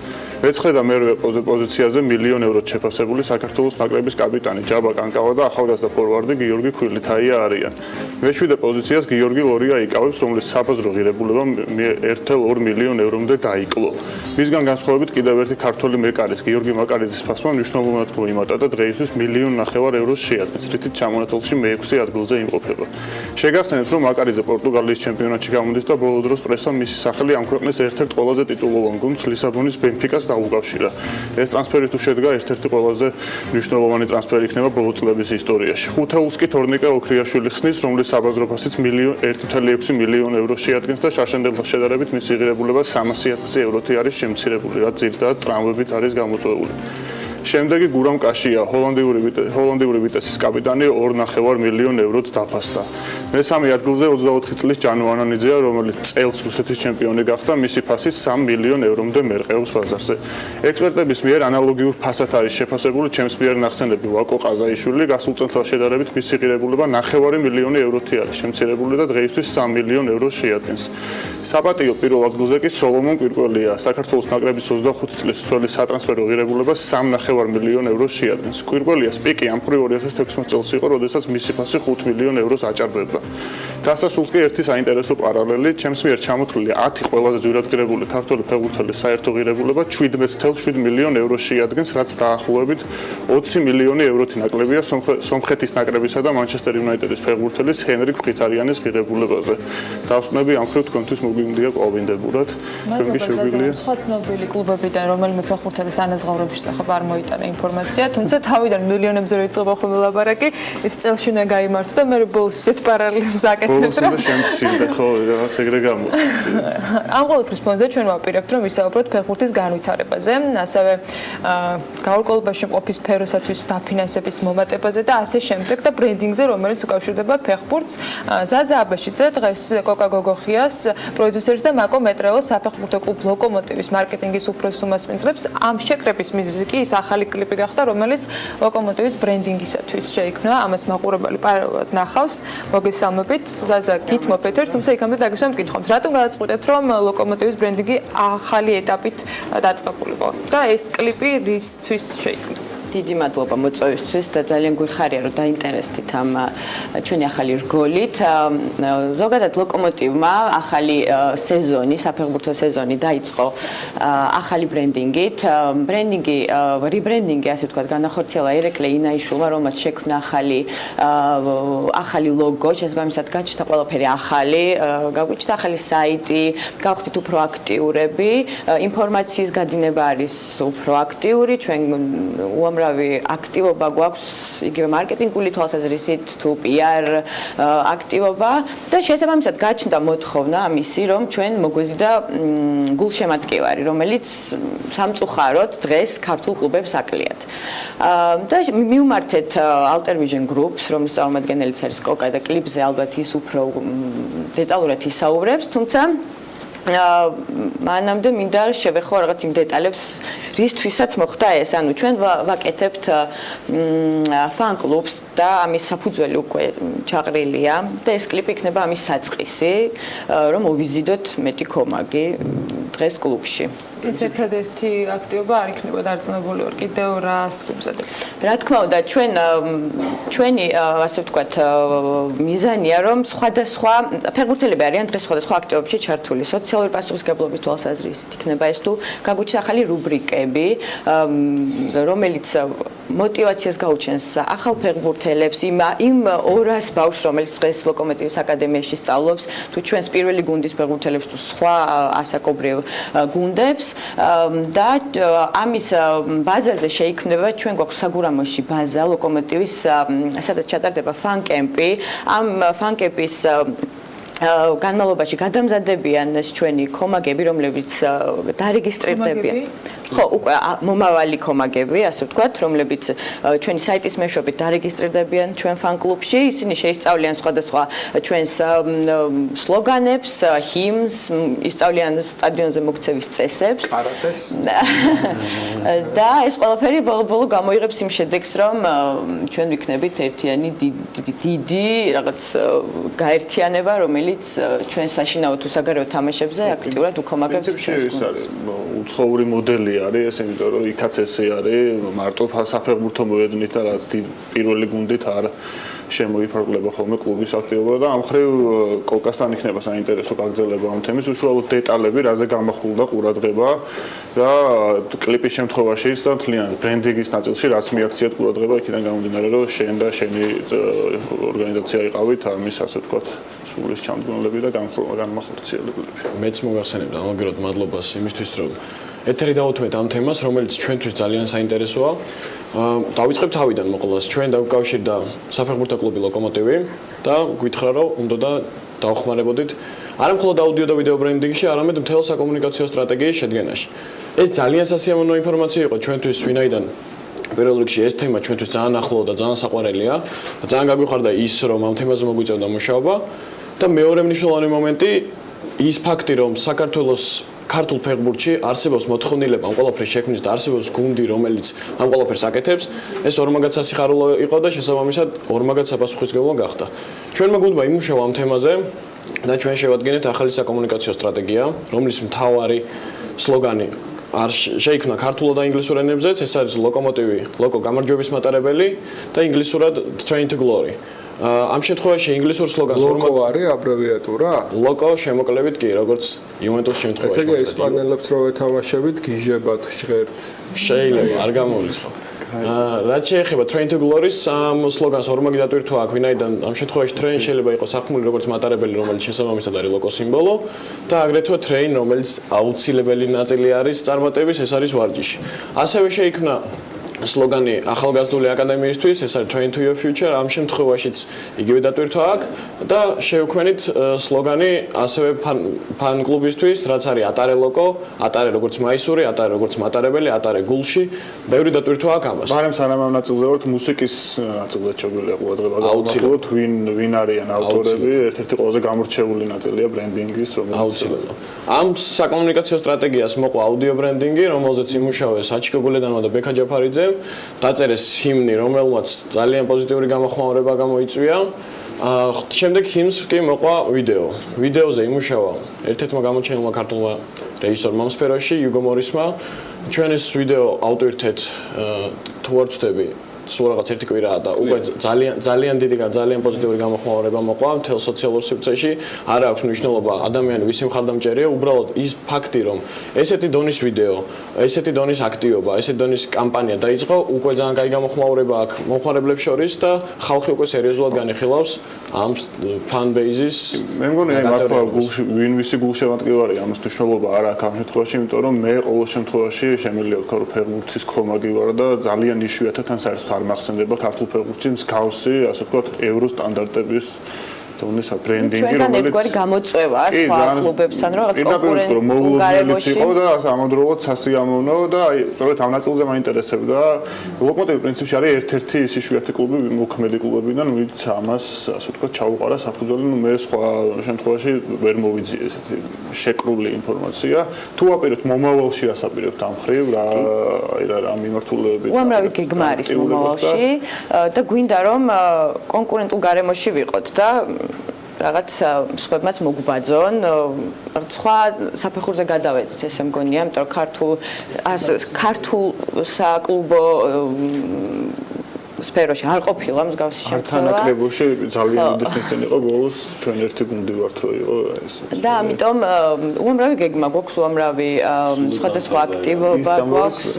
მეცხრე და მერვე პოზიციაზე 1 მილიონ ევროთ შეფასებული საქართველოს ნაკრების კაპიტანი ჯაბა კანკავა და ახალგაზრდა ფორვარდი გიორგი ქვილითაია არიან. მეშვიდე პოზიციას გიორგი ლორია იკავებს, რომლის საბაზრო ღირებულება 1,2 მილიონ ევრომდე დაიკლო. მისგან განსხვავებით კიდევ ერთი ქართველი მეკარის გიორგი მაკარიძის ფასმა მნიშვნელოვნად მოიმატა და დღეისთვის 1,5 მილიონ ევროს შეადგენს, რითიც ჩამონათვალში მე-6 ადგილზე იმყოფება. შეგახსენებთ, რომ აკარიძე პორტუგალიის ჩემპიონატში გამოდის და ბოლო დროს პრესამ მისი სახელი ამ ქვეყნის ერთ-ერთ ყველაზე ტიტულოვან გუნდს ლისაბონის ბენფიკას დაუკავშირა. ეს ტრანსფერი თუ შედგა ერთ-ერთი ყველაზე მნიშვნელოვანი ტრანსფერი იქნება ბოლო წლების ისტორიაში. ხუთეულს კი თორნიკე ოქრიაშვილი ხსნის, რომლის საბაზრო ფასიც 1.6 მილიონ ევროს შეადგენს და შაშენდელთან შედარებით მისი ღირებულება 300,000 ევროთი არის შემცირებული, რაც ძირითადად ტრამვებით არის გამოწვეული. შემდეგი გურამ კაშია, ჰოლანდიური ვიტესის კაპიტანი 2.5 მილიონ ევროთ დაფასდა. მესამე ადგილზე 24 წლის ჯანო ანანიძეა, რომელიც წელს რუსეთის ჩემპიონი გახდა, მისი ფასი 3 მილიონ ევრომდე მერყეობს ბაზარზე. ექსპერტების მიერ ანალოგიურ ფასად არის შეფასებული ჩემს მიერ ნახსენები ვაკო ყაზაიშვილი, გასულ წელთან შედარებით მისი ღირებულება 9 მილიონი ევროთი არის შემცირებული და დღეისთვის 3 მილიონ ევროს შეადგენს. საპატიო პირველ ადგილზე კი სოლომონ კვირკველია, საქართველოს ნაკრების 25 წლის მცველი სატრანსფერო ღირებულება 3.5 მილიონ ევროს შეადგენს. კვირკველიას პიკი ამ მხრივ 2016 წელს იყო, როდესაც მისი ფასი 5 მილიონ ევროს აჭარბებდა. დასასრულს კი ერთი საინტერესო პარალელი, ჩემს მიერ ჩამოთვლილი 10 ყველაზე ძვირად ღირებული ქართველი ფეხბურთელის საერთო ღირებულება 17.7 მილიონ ევროს შეადგენს, რაც დაახლოებით 20 მილიონი ევროთი ნაკლებია სომხეთის ნაკრებისა და მანჩესტერ იუნაიტედის ფეხბურთელის ჰენრიკ მკითხარიანის ღირებულებაზე. დავსვენები ამ მხრივ თქვენთვის მოგვიგონია კვალვინდებურად. ჩვენი შეგვიძლია სხვა ცნობილი კლუბებიდან რომელიმე ფეხბურთელის ანაზღაურების შესახებ არ მოიტანა ინფორმაცია, თუმცა თავიდან მილიონებზე რო იწყება ხოლმე ლაბარაკი, ეს წელში უნდა გაიმართო და მე ბოლოს ისეთ პარალელებს აკეთებ. ბოლოს უნდა შემცირდა, ხო, რაღაც ეგრე გამო. ამ ყოველთვის ფონზე ჩვენ ვაპირებთ, რომ ვისაუბროთ ფეხბურთის განვითარებაზე, ასევე გაურკვევლობაში მყოფი სფეროსათვის დაფინანსების მომატებაზე და ასე შემდეგ და ბრენდინგზე, რომელიც უკავშირდება ფეხბურთს. ზაზა აბაშიძე დღეს კოკა გოგოხიას პროდიუსერს და მაკო მეტრელოს საფეხბურთო კლუბ ლოკომოტივის მარკეტინგის უფროს უმასპინძლებს. ამ შეკრების მიზეზი კი ის ახალი კლიპი გახდა, რომელიც ლოკომოტივის ბრენდინგისათვის შეიქმნა. ამას მაყურებელი პარალელურად ნახავს. მოგესალმებით, ზაზა, გით მოფეთერს, თუმცა იქამდე დაგისვა მკითხოთ. რატომ გადაწყვეტეთ, რომ ლოკომოტივის ბრენდინგი ახალი ეტაპით დაწყებულიყო და ეს კლიპი რისთვის შეიქმნა? დიდი მადლობა მოწვევისთვის და ძალიან გვიხარია რომ დაინტერესდით ამ ჩვენი ახალი რგოლით. ზოგადად ლოკომოტივმა ახალი სეზონი, საფეხბურთო სეზონი დაიწყო ახალი ბრენდინგით. ბრენდინგი, ریبرენდინგი ასე ვთქვათ, განახორციელა ერეკლე ინაიშვილმა, რომელმაც შექმნა ახალი ლოგო, შესაბამისად გაჩნდა ყველაფერი ახალი, გაგვიჩნდა ახალი საიტი, გავხდით უფრო აქტიურები, ინფორმაციის გადინება არის უფრო აქტიური, ჩვენ უამრავი აქტივობა გვაქვს, იგივე მარკეტინგული თვალსაზრისით თუ PR აქტივობა და შესაბამისად გაჩნდა მოთხოვნა ამისი, რომ ჩვენ მოგვეზიდა გულშემატკივარი, რომელიც სამწუხაროდ დღეს ქართულ კლუბებს აკლიათ. და მივმართეთ Alter Vision Groups, რომლის წარმომადგენელიც არის კოკა და კლიპზე ალბათ ის უფრო დეტალურად ისაუბრებს, თუმცა მანამდე მინდა შევეხო რაღაც იმ დეტალებს, რისთვისაც მოხდა ეს. ანუ ჩვენ ვაკეთებთ ფან კლუბს და ამის საფუძველი უკვე ჩაყრილია და ეს კლიპი იქნება ამის საწყისი, რომ მოვიზიდოთ მეტი კომაგი დღეს კლუბში. ეს ერთადერთი აქტივობა არ იქნება დარწმუნებული ვარ, კიდევ რას გვიმზადებს? რა თქმა უნდა, ჩვენი ასე ვთქვათ, მიზანია, რომ სხვადასხვა ფეხბურთელები არიან დღეს სხვადასხვა აქტივობებში ჩართული. სოციალური პასუხისმგებლობის თვალსაზრისით იქნება ეს თუ გაგვიჩნდა ახალი რუბრიკები, რომელიც мотивაციას გაუჩენს ახალ ფეხბურთელებს, იმ 200 ბავშვს, რომელიც დღეს ლოკომოტივის აკადემიაში სწავლობს, თუ ჩვენს პირველი გუნდის ფეხბურთელებს, თუ სხვა ასაკობრივ გუნდებს და ამის ბაზაზე შეიქმნება ჩვენ გვაქვს საგურამოში ბაზა ლოკომოტივის, სადაც ჩატარდება ფან-კემპი. ამ ფან-კემპის განმავლობაში გადამზადებიან ჩვენი კომაგები, რომლებიც დარეგისტრირდებიან. ხო, უკვე მომავალი კომაგები, ასე ვთქვათ, რომლებიც ჩვენი საიტის მეშვეობით დარეგისტრირდებიან ჩვენ ფან-კლუბში. ისინი შეისწავლიან სხვადასხვა ჩვენს სლოგანებს, ჰიმნს, ისწავლიან სტადიონზე მოქცევის წესებს. კარატეს. და ეს ყველაფერი ბოლო-ბოლო გამოიღებს იმ შედეგს, რომ ჩვენ ვიქნებით ერთიანი დიდი რაღაც გაერთიანება, რომელიც ჩვენ საშინაო თუ საგარეო თამაშებზე აქტიურად უკომაგებს ჩვენს გუნდს. უცხოური მოდელი არის ეს, იმიტომ რომ იქაც ესე არის, მარტო საფეხბურთო მოედნით და რაც პირველი გუნდით არ შემოიფარგლება ხოლმე კლუბის აქტივობა და ამ მხრივ კოლკასთან იქნება საინტერესო გაგრძელება ამ თემის უშუალოდ დეტალები, რაზე გამახვილდა ყურადღება და კლიპის შემთხვევაშიც და მთლიან ბრენდინგის ნაწილში რაც მიაქციათ ყურადღება იქიდან გამომდინარე რომ შენ და შენი ორგანიზაცია იყავით ამის ასე ვთქვათ სულის ჩამდგმელები და განმახორციელებელები. მეც მოგახსენებდა ამაგერად მადლობას იმისთვის რომ ეთერი დავუთმეთ ამ თემას რომელიც ჩვენთვის ძალიან საინტერესოა. დავიწყებ თავიდან მოკლას ჩვენ დავკავშირდა საფეხბურთო კლუბი ლოკომოტივი და გითხრა რომ უნდა დავხმარებოდით არა მხოლოდ აუდიო და ვიდეო ბრენდინგში, არამედ მთელ საკომუნიკაციო სტრატეგიის შედგენაში. ეს ძალიან სასიამოვნო ინფორმაცია იყო ჩვენთვის, ვინაიდან პირველ რიგში ეს თემა ჩვენთვის ძალიან ახლო და ძალიან საყვარელია და ძალიან გაგვიხარდა ის, რომ ამ თემაზე მოგვიწევდა მუშაობა და მეორე მნიშვნელოვანი მომენტი ის ფაქტი, რომ საქართველოს ქართულ ფეხბურთში არსებობს მოთხოვნილება ამ ყველაფრის შექმნის და არსებობს გუნდი, რომელიც ამ ყველაფერს აკეთებს, ეს ორმაგად სასიხარულო იყო და შესაბამისად ორმაგად საპასუხისმგებლო გახდა. ჩვენმა გუნდმა იმუშავა ამ თემაზე და ჩვენ შევადგენთ ახალი საკომუნიკაციო სტრატეგია, რომლის მთავარი სლოგანი არ შეიქმნა ქართულად და ინგლისურ ენებზეც, ეს არის ლოკომოტივი, ლოკო გამარჯვების მატარებელი და ინგლისურად train to glory. ამ შემთხვევაში ინგლისურ სლოგანს ლოკო არის აბრევიატურა? ლოკო შემოკლებით კი, როგორც იუვენტუს შემთხვევაში. ესე იგი ესპანელებს რო ეთამაშებით, გიჟებათ ჟღერთ. შეიძლება, არ გამოვიწყო. რაც შეეხება train to glory-ს, ამ სლოგანს ორმაგი დატვირთვა აქვს, ვინაიდან ამ შემთხვევაში train შეიძლება იყოს სახმული როგორც მატარებელი, რომელიც შესაბამისად არის ლოკოს სიმბოლო და აგრეთვე train, რომელიც აუცილებელი ნაწილი არის წარმატების, ეს არის ვარჯიში. ასევე შეიქმნა სლოგანი ახალგაზრდული აკადემიისთვის, ეს არის train to your future, ამ შემთხვევაშიც იგივე დატვირთვა აქვს და შევქმნით სლოგანი ასევე ფან კლუბისთვის, რაც არის ატარე ლოკო, ატარე როგორც მაისური, ატარე როგორც მატარებელი, ატარე გულში, ბევრი დატვირთვა აქვს ამას. მაგრამ სანამ ამ ნაწილზე ვართ, მუსიკის ნაწილზე შეგვიძლია ყურადღება გავუხსნათ, ვინ არიან ავტორები, ერთ-ერთი ყველაზე გამორჩეული ნაწილია ბრენდინგის, რომელიც აუცილებლად. ამ საკომუნიკაციო სტრატეგიას მოყვა აუდიო ბრენდინგი, რომელზეც იმუშავეს საჩიკო გულედანმა და ბექა ჯაფარიძემ. დაწერეს ჰიმნი, რომელმაც ძალიან პოზიტიური გამოხმაურება გამოიწვია. შემდეგ ჰიმნს კი მოყვა ვიდეო. ვიდეოზე იმუშავა ერთ-ერთმა გამოჩენილმა ქართულმა რეჟისორმა სფეროში, იუგო მორისმა. ჩვენ ეს ვიდეო ავტვირთეთ თუ არ ვწდები, სულ რაღაც ერთი კვირაა და უკვე ძალიან დიდი ძალიან პოზიტიური გამოხმაურება მოყვა მთელ სოციალურ სივრცეში. არ აქვს მნიშვნელობა ადამიანი ვისი მხარდამჭერია, უბრალოდ ის ფაქტი, რომ ესეთი დონის ვიდეო, ესეთი დონის აქტივობა, ესეთი დონის კამპანია დაიწყო, უკვე ძალიან კაი გამოხმაურება აქვს მომხმარებლებს შორის და ხალხი უკვე სერიოზულად განიხილავს ამ fan base-ის. მე მგონი მართლა ვინ ვისი გულშემატკივარია ამის მნიშვნელობა არ აქვს ამ შემთხვევაში, იმიტომ რომ მე ყოველ შემთხვევაში შემიძლია ვთქვა, რომ ფეხბურთის ხომაგი ვარ და ძალიან იშვიათად ან საერთოდ არ მახსენდება ქართულ ფეხბურთში მსგავსი, ასე ვთქვათ, ევრო სტანდარტების დონის ბრენდინგი, რომელიც ერთგვარი გამოწვევა სხვა კლუბებთან, რომ რაღაც კონკურენტულ გარემოში იყო და ამავდროულად სასიამოვნო და აი სწორედ ამ ნაწილზე მაინტერესებდა. ლოკომოტივი პრინციპში არის ერთ-ერთი ის იშვიათი კლუბი, მოქმედი კლუბებიდან, ვინც ამას, ასე ვთქვათ, ჩაუყარა საფუძველი, ნუ მე სხვა შემთხვევაში ვერ მოვიძიე ესეთი შეკრული ინფორმაცია. თუ აპირებთ მომავალში ასაპირებთ ამ მხრივ რა მიმართულებებით. უამრავი გეგმა არის მომავალში და გვინდა რომ კონკურენტულ გარემოში ვიყოთ და რაღაც სხვებმაც მოგვბაძონ, სხვა საფეხურზე გადავედით, ესე მგონია, იმიტომ რომ ქართულ საკლუბო სფეროში არ ყოფილა მსგავსი შემთხვევა. თანაკლებოში ძალიან დიდი ხნით იყო ბოლოს ჩვენ ერთი გუნდი ვართ რო იყო ეს. და ამიტომ უამრავი გეგმა გვაქვს, უამრავი სხვადასხვა აქტივობა გვაქვს.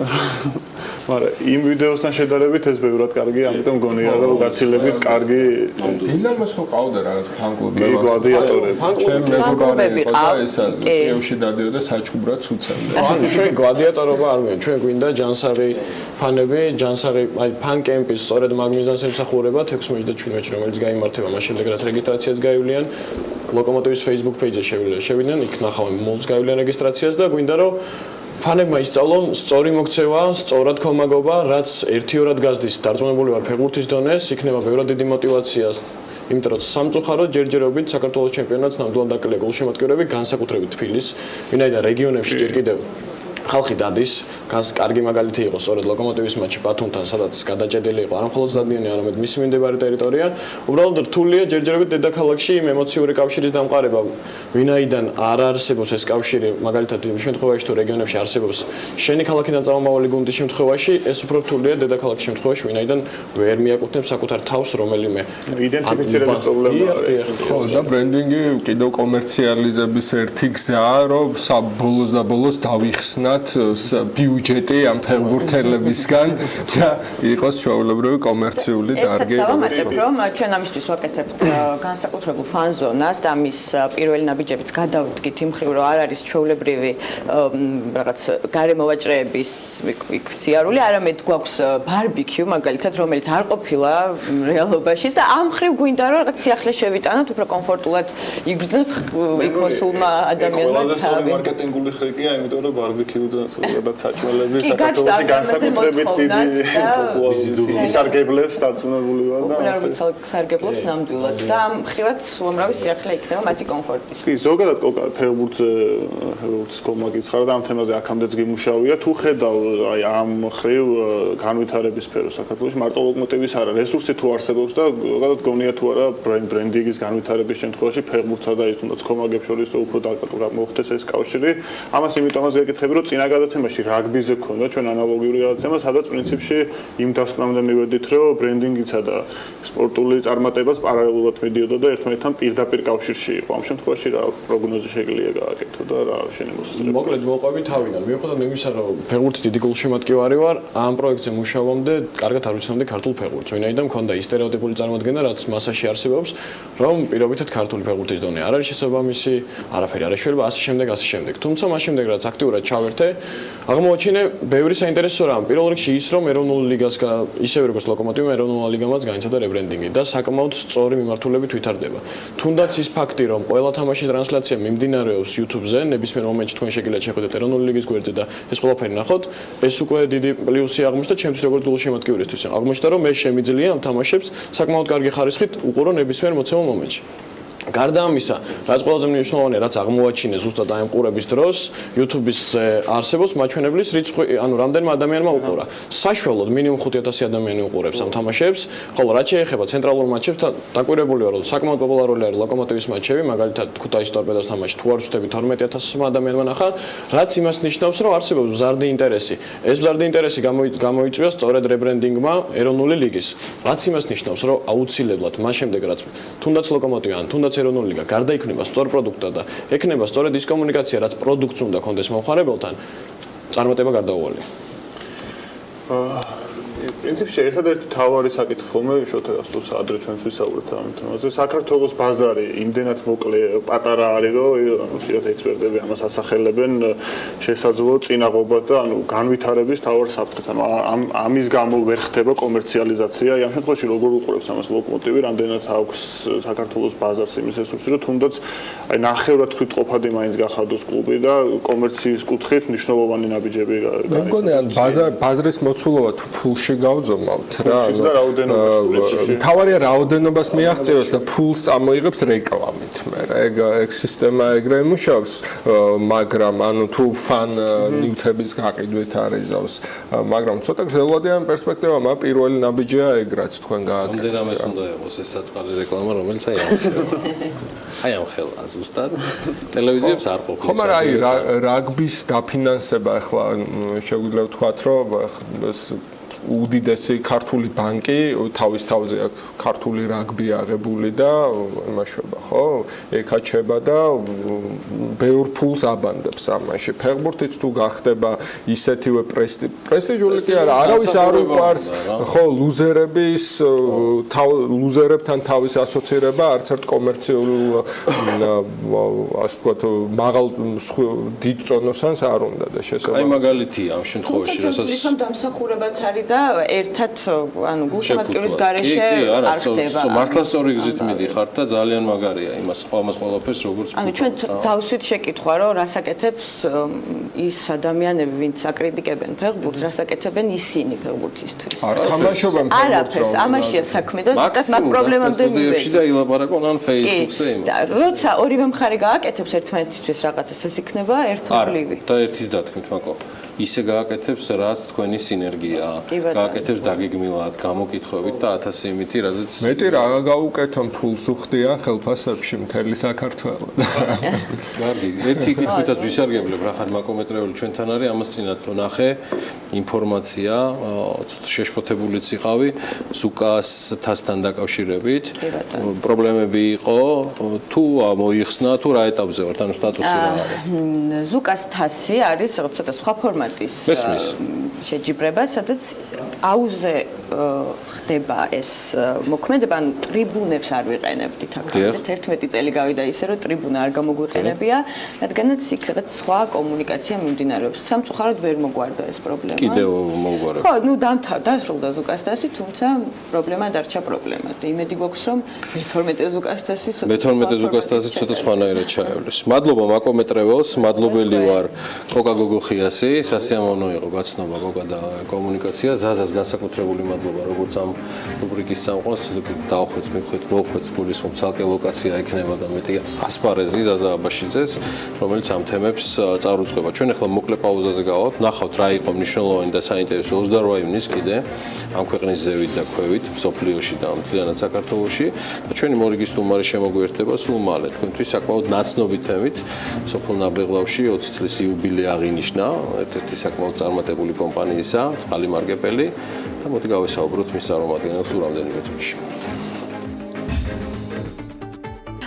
მაგრამ იმ ვიდეოსთან შედარებით ეს ბევრად კარგია, ამიტომ მგონია რომ გაცილებით კარგი. დილამას ხო ყავდა რაღაც ფანკლუბი, გლადიატორები. ფანკლუბები ყავს. კიევში დადიოდა საჩუბრად უცემდა. ანუ ჩვენ გლადიატორობა არ გვინდა, ჩვენ გვინდა ჯანსაღი ფანები, ჯანსაღი აი ფან კემპის სწორედ მაგ მიზანს ემსახურება 16 და 17, რომელიც გაიმართება მას შემდეგ რაც რეგისტრაციას გაივლიან. ლოკომოტივის Facebook page-ზე შევიდნენ, იქ ნახავენ მოლს გაივლიან რეგისტრაციას და გვინდა რომ ფანებმა ისწავლონ სწორი მოქცევა, სწორად ქომაგობა, რაც ერთიორად გაზდის დარწმუნებული ვარ ფეხბურთის დონეს, იქნება ბევრად დიდი мотиваცია, იმიტომ რომ სამწუხაროდ ჯერჯერობით საქართველოს ჩემპიონატს ნამდვილად დაკლია გულშემატკივრები, განსაკუთრებით თბილის, ვინაიდან რეგიონებში ჯერ კიდევ ხალხი დადის, კარგი მაგალითი იყო სწორედ ლოკომოტივის მატჩი ბათუმთან, სადაც გადაჭედილი იყო არა მხოლოდ სტადიონი, არამედ მისი მიმდებარე ტერიტორია. უბრალოდ რთულია ჯერჯერობით დედაქალაქში იმ ემოციური კავშირის დამყარება, ვინაიდან არ არსებობს ეს კავშირი, მაგალითად იმ შემთხვევაში თუ რეგიონებში არსებობს შენი ქალაქიდან წამომავალი გუნდის შემთხვევაში, ეს უფრო რთულია დედაქალაქის შემთხვევაში, ვინაიდან ვერ მიაკუთვნებს საკუთარ თავს რომელიმე იდენტიფიცირების პრობლემა არის. ხო, და ბრენდინგი კიდევ კომერციალიზების ერთი გზაა, რომ საბოლოოს და ბოლოს დავიხსნათ ბიუჯეტი ამ ფეხბურთელებისგან და იყოს ჩვეულებრივი კომერციული დარგი. ერთად დავამატებ, რომ ჩვენ ამისთვის ვაკეთებთ განსაკუთრებულ ფან-ზონას და ამის პირველი ნაბიჯებიც გადავდგით იმ მხრივ, რომ არ არის ჩვეულებრივი რაღაც გარემოვაჭრეების სიარული, არამედ გვაქვს ბარბიქიუ, მაგალითად, რომელიც არ ყოფილა რეალობაში და ამ მხრივ გვინდა რომ რაღაც სიახლე შევიტანოთ, უფრო კომფორტულად იგრძნოს იქ მოსულმა ადამიანმა თავი. მარკეტინგული ხრიკია, იმიტომ რომ ბარბიქიუდან სულადაც საჭმელები საქართველოში განსაკუთრებით დიდი ისარგებლებს დარწმუნებული ვარ და სარგებლობს ნამდვილად და ამ მხრივაც უამრავი სიახლე იქნება მათი კომფორტის. კი, ზოგადად ფეხბურთის კომაგიცხარა და ამ თემაზე აქამდეც გიმუშავია. თუ ხედავ აი ამ მხრივ განვითარების სფეროს საქართველოში მარტო ლოკომოტივის არა, რესურსი თუ არსებობს და ზოგადად გონია თუ არა ბრენდინგის განვითარების შემთხვევაში ფეხბურთსა და ის თუნდაც კომაგებს შორის უფრო დაკარგვა მოხდეს ეს კავშირი. ამას იმიტომაც გეკითხები, რომ წინა გადაცემაში რაგბიზე ქონდა ჩვენ ანალოგიური გადაცემა, სადაც პრინციპში იმ დასკვნამდე მივედით, რომ ბრენდინგისა და სპორტული წარმატებას პარალელურად მიდიოდა და ერთმანეთთან პირდაპირ კავშირში იყო. ამ შემთხვევაში რა პროგნოზი შეგიძლია გააკეთო და რა შემოსწრება. მოკლედ მოვყვები თავიდან. მიუხედავად იმისა, რომ ფეხბურთის დიდი გულშემატკივარი ვარ, ამ პროექტზე მუშაობამდე კარგად არ ვიცნობდი ქართულ ფეხბურთს. ვინაიდან მქონდა ის სტერეოტიპული წარმოდგენა, რაც მასაში არსებობს, რომ პირობითად ქართული ფეხბურთის დონე არ არის შესაბამისი, არაფერი არ ეშველება, ასე შემდეგ. თუმცა მას შემდეგ რაც აქტიურად ჩავერთე, აღმოაჩინე ბევრი საინტერესო რამ. პირველ რიგში ის, რომ ეროვნული ლიგას ისევე როგორც ლოკომოტივი ეროვნულ ლიგამაც განიცადა რებრენდინგი და საკმაოდ სწორი მიმართულებით ვითარდება. თუნდაც ის ფაქტი, რომ ყველა თამაშის ტრანსლაცია მიმდინარეობს YouTube-ზე, ნებისმიერ მომენტში თქვენ შეგიძლიათ შეხვიდეთ ეროვნული ლიგის გვერდზე და ეს ყველაფერი ნახოთ, ეს უკვე დიდი პლუსი აღმოჩნდა ჩემთვის როგორც გულშემატკივრისთვის. აღმოჩნდა, რომ მე შემიძლია ამ თამაშებს საკმაოდ კარგი ხარისხით უყურო ნებისმიერ მოცემულ მომენტში. გარდა ამისა, რაც ყველაზე მნიშვნელოვანია, რაც აღმოაჩინე ზუსტად აი ამ ყურების დროს, YouTube-ის არსებობს მაჩვენებლის რიცხვი, ანუ რამდენმა ადამიანმა უყურა. საშუალოდ მინიმუმ 5000 ადამიანი უყურებს ამ თამაშებს, ხოლო რაც შეეხება ცენტრალურ მატჩებს, დაკვირვებულია, რომ საკმაოდ პოპულარული არის ლოკომოტივის მატჩები, მაგალითად ქუთაისის ტორპედოს თამაში თუ არ ვწდები 12000 ადამიანმა ნახა, რაც იმას ნიშნავს, რომ არსებობს მზარდი ინტერესი. ეს მზარდი ინტერესი გამოიწვია სწორედ რებრენდინგმა ეროვნული ლიგის. რაც იმას ნიშნავს, რომ აუცილებლად მას შემდეგ რაც თუნდაც ლოკომოტივი ან თუნდაც ეროვნული ლიგა გარდაიქმნება სწორ პროდუქტად და ექნება სწორედ ის კომუნიკაცია, რაც პროდუქტს უნდა კონდეს მომხმარებელთან, წარმატება გარდაუვალია. პრინციპში ერთადერთი თავარი საკითხი ხოლმე შოთებას თუ ადრე ჩვენს ვისაუბრეთ ამ თემაზე. საქართველოს ბაზარი იმდენად მოკლე პატარა არის, რომ ანუ შეიძლება ექსპერტები ამას ასახელებენ შესაძლო წინაღობა და ანუ განვითარების თავარ საფრთხეთ. ანუ ამის გამო ვერ ხდება კომერციალიზაცია. ამ შემთხვევაში როგორ უყურებს ამას ლოკომოტივი, რამდენად აქვს საქართველოს ბაზარს იმის რესურსი, რომ თუნდაც აი ნახევრად თვითყოფადი მაინც გახადოს კლუბი და კომერციის კუთხით მნიშვნელოვანი ნაბიჯები გაიგოს. მე მგონი ან ბაზრის მოცულობა თუ ფულში გავზომავთ რა. თავარია რაოდენობას მიაღწევს და ფულს წამოიღებს რეკლამით. ეგ სისტემა ეგრე იმუშავებს, მაგრამ ანუ თუ ფან ნიუთების გაყიდვით არიზავს, მაგრამ ცოტა გზელვადიან პერსპექტივამ პირველი ნაბიჯია ეგ რაც თქვენ გააკეთეთ. ამდენამეს უნდა იყოს ეს საწყალი რეკლამა, რომელიც აი ამ ხელა ზუსტად ტელევიზიებს არ ყოფილა. ხომ არა, აი რაგბის დაფინანსება ახლა შეგვიძლია ვთქვათ, რომ უდიდესი ქართული ბანკი თავის თავზე აქვს ქართული რაგბი აღებული და იმაშობა, ხო? ეკაჩება და ბევრ ფულს აბანდებს ამაში. ფეხბურთიც თუ გახდება ისეთივე პრესტიჟული კი არა, არავის არ უყვარს, ხო, ლუზერებთან თავის ასოცირება არც ერთ კომერციულ ასე ვთქვათ, მაღალ დიდ წონოსანს არ უნდა და შესაძლოა. აი მაგალითია ამ შემთხვევაში, რასაც თვითონ დამსახურებაც არის და და ერთად ანუ გულშემატკივრის გარეშე არ ხდება. მართლა სწორი გზით მიდიხართ და ძალიან მაგარია იმას ყველაფერს როგორც ანუ ჩვენ დავსვით შეკითხვა რომ რასაკეთებს ის ადამიანები ვინც აკრიტიკებენ ფეხბურთს რასაკეთებენ ისინი ფეხბურთისთვის. არ თამაშობენ ფეხბურთს. არაფერს ამაშია საქმე და ზუსტად მაგ პრობლემამდე მივედი და ილაპარაკონ ან Facebook-ზე იმას. და როცა ორივე მხარე გააკეთებს ერთმანეთისთვის რაღაცას ეს იქნება ერთობლივი. და ერთის დათქმით მაკო ისე გააკეთებს რაც თქვენი სინერგია გააკეთებს დაგეგმილად გამოკითხვებით და 1000 იმითი რაზეც მეტი რა გაუკეთონ ფულს უხდია ხელფასებში მთელი საქართველო. კარგი ერთი კითხვითაც ვისარგებლებ რა ხარ მაკომეტრეული ჩვენთან არის ამას წინათ თო ნახე ინფორმაცია შეშფოთებულიც იყავი ზუკას თასთან დაკავშირებით პრობლემები იყო თუ მოიხსნა თუ რა ეტაპზე ვართ ანუ სტატუსი რა არის ზუკას თასი არის ცოტა სხვა ფორმატის შეჯიბრება სადაც აუზე ხდება ეს მოქმედება ან ტრიბუნებს არ ვიყენებდით აქამდე 11 წელი გავიდა ისე რომ ტრიბუნა არ გამოგვიყენებია რადგანაც იქ რაღაც სხვა კომუნიკაცია მიმდინარეობს სამწუხაროდ ვერ მოგვარდა ეს პრობლემა კიდევ მოგვარდა ხო ნუ დასრულდა ზუკას თასი თუმცა პრობლემა დარჩა პრობლემა და იმედი გვაქვს რომ მე-12 ზუკას თასი ზუკას თასი ცოტა სხვანაირად ჩაევლის მადლობა მაკომეტრეველს მადლობელი ვარ კოკა გოგოხიასი სასიამოვნო იყო გაცნობა კოკა და კომუნიკაცია ზაზას განსაკუთრებული მადლობა როგორც ამ რუბრიკის სამყაროს დავხვეწ მივხვეწ მოხვეწ გულისხმობ ცალკე ლოკაცია იქნება და მეტი ასპარეზი ზაზა აბაშიძეს რომელიც ამ თემებს წარუწყება ჩვენ ახლა მოკლე პაუზაზე გავავთ ნახავთ რა იყო მნიშვნელოვანი და საინტერესო 28 ივნისს კიდე ამ ქვეყნის ზევით და ქვევით მსოფლიოში და მთლიანად საქართველოში და ჩვენი მორიგის სტუმარი შემოგვიერთდება სულ მალე თქვენთვის საკმაოდ ნაცნობი თემით სოფელ ნაბეღლავში 20 წლის იუბილე აღინიშნა ერთ-ერთი საკმაოდ წარმატებული კომპანიისა წყალი მარგეპელი და მოდი გავესაუბროთ მის წარმომადგენელს სულ რამდენიმე წუთში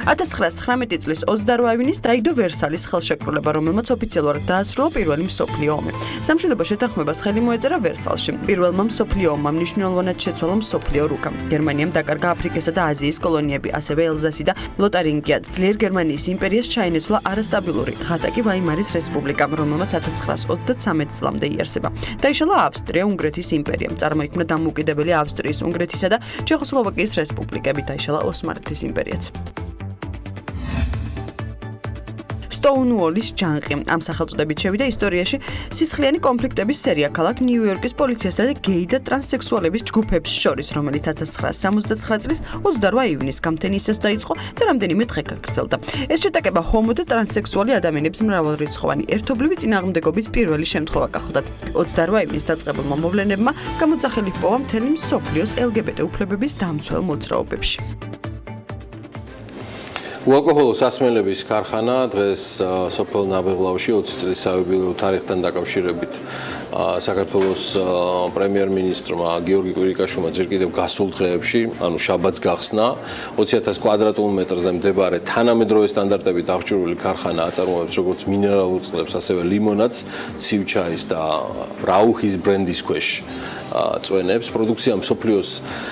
1919 წლის 28 ივნისს დაიდო ვერსალის ხელშეკრულება, რომელმაც ოფიციალურად დაასრულა პირველი მსოფლიო ომი. სამშვიდობო შეთანხმებას ხელი მოეწერა ვერსალში. პირველმა მსოფლიო ომმა მნიშვნელოვნად შეცვალა მსოფლიო რუკა. გერმანიამ დაკარგა აფრიკისა და აზიის კოლონიები, ასევე ელზასი და ლოტარინგია. ძლიერ გერმანიის იმპერიას ჩაენაცვლა არასტაბილური ღატაკი ვაიმარის რესპუბლიკა, რომელმაც 1933 წლამდე იარსება. დაიშალა ავსტრია-უნგრეთის იმპერია. წარმოიქმნა დამოუკიდებელი ავსტრიის, უნგრეთისა და ჩეხოსლოვაკიის რესპუბლიკები. დაიშალა ოსმალეთის იმპერიაც. სტოუნუოლის ჯანყი. ამ სახელწოდებით შევიდა ისტორიაში სისხლიანი კონფლიქტების სერია ქალაქ ნიუ-იორკის პოლიციასა და გეი და ტრანსსექსუალების ჯგუფებს შორის, რომელიც 1979 წლის 28 ივნისს გამთენიისას დაიწყო და რამდენიმე დღე გაგრძელდა. ეს შეტაკება ჰომო და ტრანსსექსუალი ადამიანების მრავალრიცხოვანი ერთობლივი წინააღმდეგობის პირველი შემთხვევა გახლდათ. 28 ივნისს დაწყებულმა მოვლენებმა გამოძახილი ჰპოვა მთელი მსოფლიოს LGBT უფლებების დამცველ მოძრაობებში. უალკოჰოლო სასმელების ქარხანა დღეს სოფელ ნაბეღლავში 20 წლის საიუბილეო თარიღთან დაკავშირებით საქართველოს პრემიერ-მინისტრმა გიორგი კვირიკაშვილმა ჯერ კიდევ გასულ დღეებში, ანუ შაბათს გახსნა 20000 კვადრატულ მეტრზე მდებარე თანამედროვე სტანდარტებით აღჭურვილი ქარხანა აწარმოებს როგორც მინერალურ წყლებს, ასევე ლიმონადს, ცივ-ჩაის და რაუხის ბრენდის ქვეშ წვენებს. პროდუქცია მსოფლიოს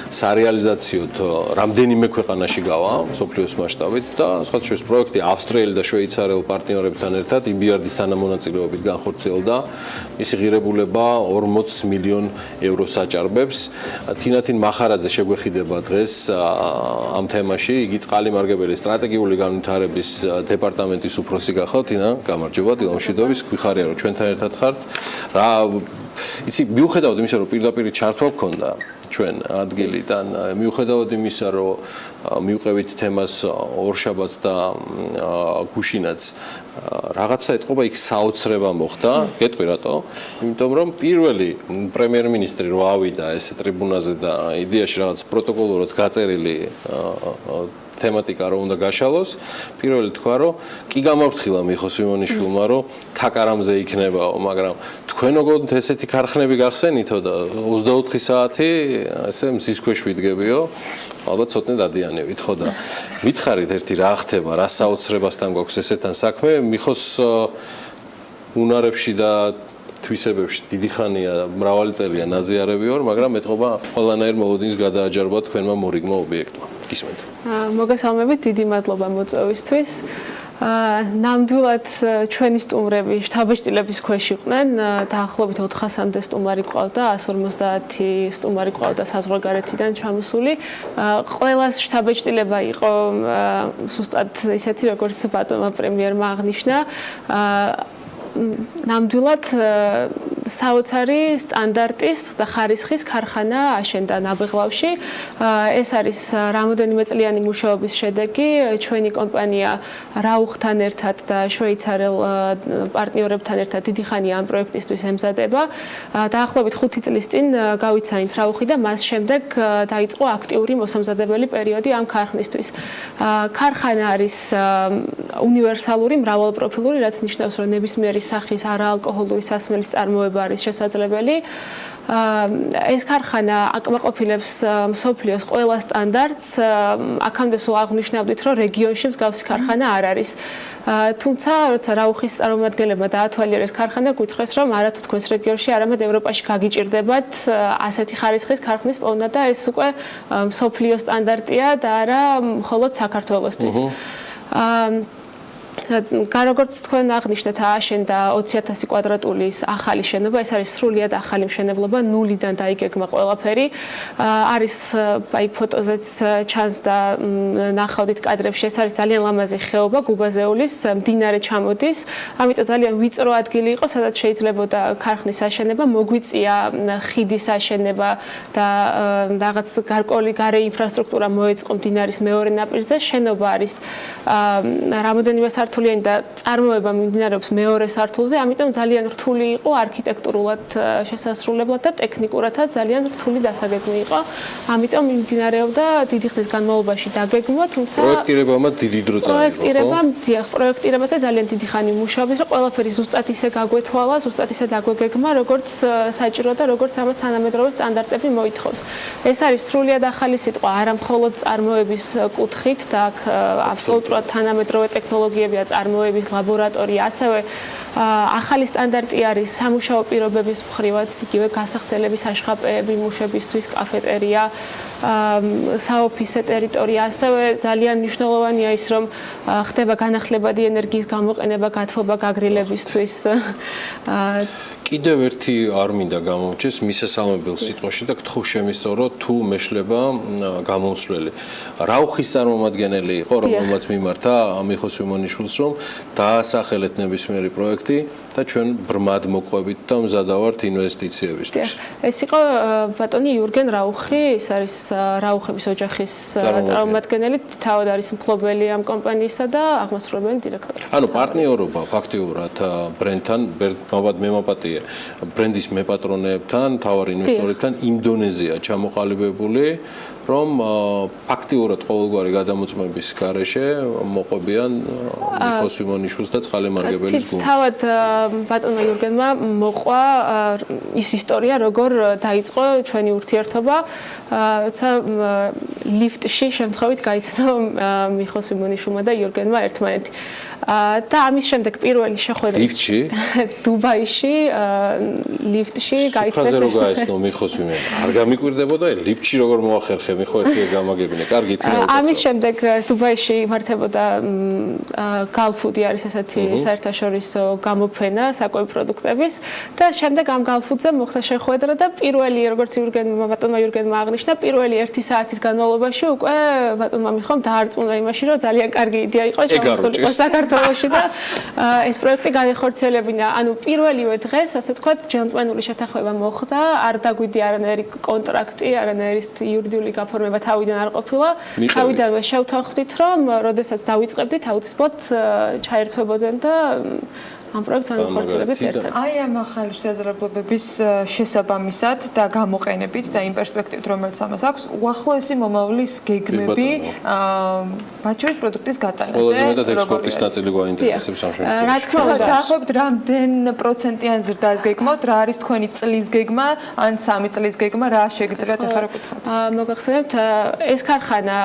სარეალიზაციოდ რამდენიმე ქვეყანაში გავა მსოფლიოს მასშტაბით და სხვა შორის პროექტი ავსტრიელი და შვეიცარიელ პარტნიორებთან ერთად იმბიარდის თანამონაწილეობით განხორციელდა. მისი ღირებულება 40 მილიონ ევროს აჭარბებს. თინათინ მახარაძე შეგვეხიდება დღეს ამ თემაში. იგი წყალი მარგებელი სტრატეგიული განვითარების დეპარტამენტის უფროსი გახავთ. თინა, გამარჯობა, დილამშვიდობის, გვიხარია რომ ჩვენთან ერთად ხართ. რა იცი მიუხედავად იმისა რომ პირდაპირ ჩართვა გქონდა ჩვენ ადგილიდან მიუხედავად იმისა რომ მივყევით თემას ორშაბათს და გუშინაც რაღაცა ეთყობა იქ საოცრება მოხდა გეტყვი რატო იმიტომ რომ პირველი პრემიერ-მინისტრი რო ავიდა ეს ტრიბუნაზე და იდეაში რაღაც პროტოკოლურად გაწერილი თემატიკა რომ უნდა გაშალოს პირველი თქვა რომ კი გამაფრთხილა მიხოს ვიმონიშვილმა რომ თაკარამზე იქნებაო მაგრამ თქვენ ოღონდ ესეთი ქარხნები გახსენითო და 24 საათი ესე მზის ქვეშ ვიდგებიო ალბათ ცოტნე დადიანებით ხო და მითხარით ერთი რა ხდება რა საოცრებასთან გვაქვს ესეთან საქმე მიხოს უნარებში და თვისებებში დიდი ხანია მრავალი წელია ნაზიარები ვარ მაგრამ ეთყობა ყველანაირ მოლოდინს გადააჯარბა თქვენმა მორიგმა ობიექტმა გისმენთ მოგესალმებით დიდი მადლობა მოწვევისთვის ნამდვილად ჩვენი სტუმრები შთაბეჭდილების ქვეშ იყვნენ. დაახლოებით 400-მდე სტუმარი ყავდა, 150 სტუმარი ყავდა საზღვარგარეთიდან ჩამოსული. ყველას შთაბეჭდილება იყო ზუსტად ისეთი, როგორც ბატონმა პრემიერმა აღნიშნა. ნამდვილად საოცარი სტანდარტის და ხარისხის ქარხანა აშენდა ნაბეღლავში. ეს არის რამოდენიმე წლიანი მუშაობის შედეგი. ჩვენი კომპანია რაუხთან ერთად და შვეიცარელ პარტნიორებთან ერთად დიდი ხანია ამ პროექტისთვის ემზადება. დაახლოებით 5 წლის წინ გავიცანით რაუხი და მას შემდეგ დაიწყო აქტიური მოსამზადებელი პერიოდი ამ ქარხნისთვის. ქარხანა არის უნივერსალური, მრავალპროფილური, რაც ნიშნავს, რომ ნებისმიერი სახის არაალკოჰოლური სასმელის წარმოება არის შესაძლებელი. ეს ქარხანა აკმაყოფილებს მსოფლიოს ყველა სტანდარტს. აქამდე სულ აღნიშნავდით, რომ რეგიონში მსგავსი ქარხანა არ არის. თუმცა, როცა რაუხის წარმომადგენლებმა დაათვალიერეს ქარხანა, გვითხრეს, რომ არათუ თქვენს რეგიონში, არამედ ევროპაში გაგიჭირდებათ ასეთი ხარისხის ქარხნის პოვნა და ეს უკვე მსოფლიოს სტანდარტია და არა მხოლოდ საქართველოსთვის. როგორც თქვენ აღნიშნეთ, აშენდა 20,000 კვადრატულის ახალი შენობა. ეს არის სრულიად ახალი მშენებლობა, ნულიდან დაიგეგმა ყველაფერი. არის აი ფოტოზეც ჩანს და ნახავდით კადრებში, ეს არის ძალიან ლამაზი ხეობა, გუბაზეულის, მდინარე ჩამოდის. ამიტომ ძალიან ვიწრო ადგილი იყო, სადაც შეიძლებოდა ქარხნის აშენება, მოგვიწია ხიდის აშენება და რაღაც გარკვეული გარე ინფრასტრუქტურა მოეწყო მდინარის მეორე ნაპირზე. შენობა არის რამოდენიმე სართულიანი და წარმოება მიმდინარეობს მეორე სართულზე, ამიტომ ძალიან რთული იყო არქიტექტურულად შესასრულებლად და ტექნიკურადაც ძალიან რთული დასაგეგმი იყო. ამიტომ მიმდინარეობდა დიდი ხნის განმავლობაში დაგეგმვა, თუმცა პროექტირებამ დიდი დრო წაიღო. პროექტირებაზე ძალიან დიდი ხანი მუშაობთ, რომ ყველაფერი ზუსტად ისე გაგვეთვალა, ზუსტად ისე დაგვეგეგმა, როგორც საჭირო და როგორც ამას თანამედროვე სტანდარტები მოითხოვს. ეს არის სრულიად ახალი სიტყვა, არა მხოლოდ წარმოების კუთხით და აქ აბსოლუტურად თანამედროვე ტექნოლოგიებია წარმოების ლაბორატორია, ასევე ახალი სტანდარტი არის სამუშაო პირობების მხრივაც, იგივე გასახდელების აშხაპეები მუშებისთვის, კაფეტერია, საოფისე ტერიტორია, ასევე ძალიან მნიშვნელოვანია ის, რომ ხდება განახლებადი ენერგიის გამოყენება, გათბობა გაგრილებისთვის. კიდევ ერთი არ მინდა გამომჩეს მისასალმებელ სიტყვაში და გთხოვ შემისწორო თუ მეშლება გამომსვლელი. რაუხის წარმომადგენელი იყო, რომელმაც მიმართა ამიხოს ვიმონიშვილს, რომ დაასახელეთ ნებისმიერი პროექტი და ჩვენ ბრმად მოყვებით და მზადავართ ინვესტიციებისთვის. ეს იყო ბატონი იურგენ რაუხი, ეს არის რაუხების ოჯახის წარმომადგენელი, თავად არის მფლობელი ამ კომპანიისა და აღმასრულებელი დირექტორი. ანუ პარტნიორობა ფაქტიურად ბრენდთან, მოვად მემაპატია ბრენდის მეპატრონეებთან, თავარ ინვესტორებთან იმ დონეზეა ჩამოყალიბებული, რომ ფაქტიურად ყოველგვარი გადამოწმების გარეშე მოყვებიან მიხოს ვიმონიშვილს და წყალემარგებელის გუნდს. თავად ბატონმა იურგენმა მოყვა ის ისტორია, როგორ დაიწყო ჩვენი ურთიერთობა, როცა ლიფტში შემთხვევით გაიცნო მიხოს ვიმონიშვილმა და იურგენმა ერთმანეთი. და ამის შემდეგ პირველი შეხვედრა ლიფტში დუბაიში ლიფტში გაიცნეს. სუფრაზე რო გაიცნო მიხოს ვიმენ. არ გამიკვირდებოდა ლიფტში როგორ მოახერხე მიხო ერთი გამაგებინე. კარგი წინა. ამის შემდეგ დუბაიში იმართებოდა გალფუდი არის ესეთი საერთაშორისო გამოფენა საკვები პროდუქტების და შემდეგ ამ გალფუდზე მოხდა შეხვედრა და პირველი როგორც ბატონმა იურგენმა აღნიშნა, პირველი 1 საათის განმავლობაში უკვე ბატონმა მიხომ დაარწმუნა იმაში, რომ ძალიან კარგი იდეა იყო ჩამოსულიყო საქართველოში და ეს პროექტი განეხორციელებინა. ანუ პირველივე დღეს, ასე ვთქვათ, ჯენტლმენური შეთანხმება მოხდა, არ დაგვიდი არანაირი კონტრაქტი, არანაირი იურიდიული გაფორმება თავიდან არ ყოფილა. თავიდანვე შევთანხმდით, რომ როდესაც დავიწყებდით, აუცილებლად ჩაერთვებოდნენ და ამ პროექტს განახორციელებთ ერთად. აი ამ ახალი შესაძლებლობების შესაბამისად და გამოყენებით და იმ პერსპექტივით, რომელიც ამას აქვს, უახლოესი მომავლის გეგმები მათ შორის პროდუქტის გატანაზე. ყველაზე მეტად ექსპორტის ნაწილი გვაინტერესებს ამ შემთხვევაში. რა თქმა უნდა, დაახლოებით რამდენ პროცენტიან ზრდას გეგმავთ, რა არის თქვენი წლის გეგმა, ან 3 წლის გეგმა, რა შეგიძლიათ ახლა რა გითხრათ? მოგახსენებთ, ეს ქარხანა,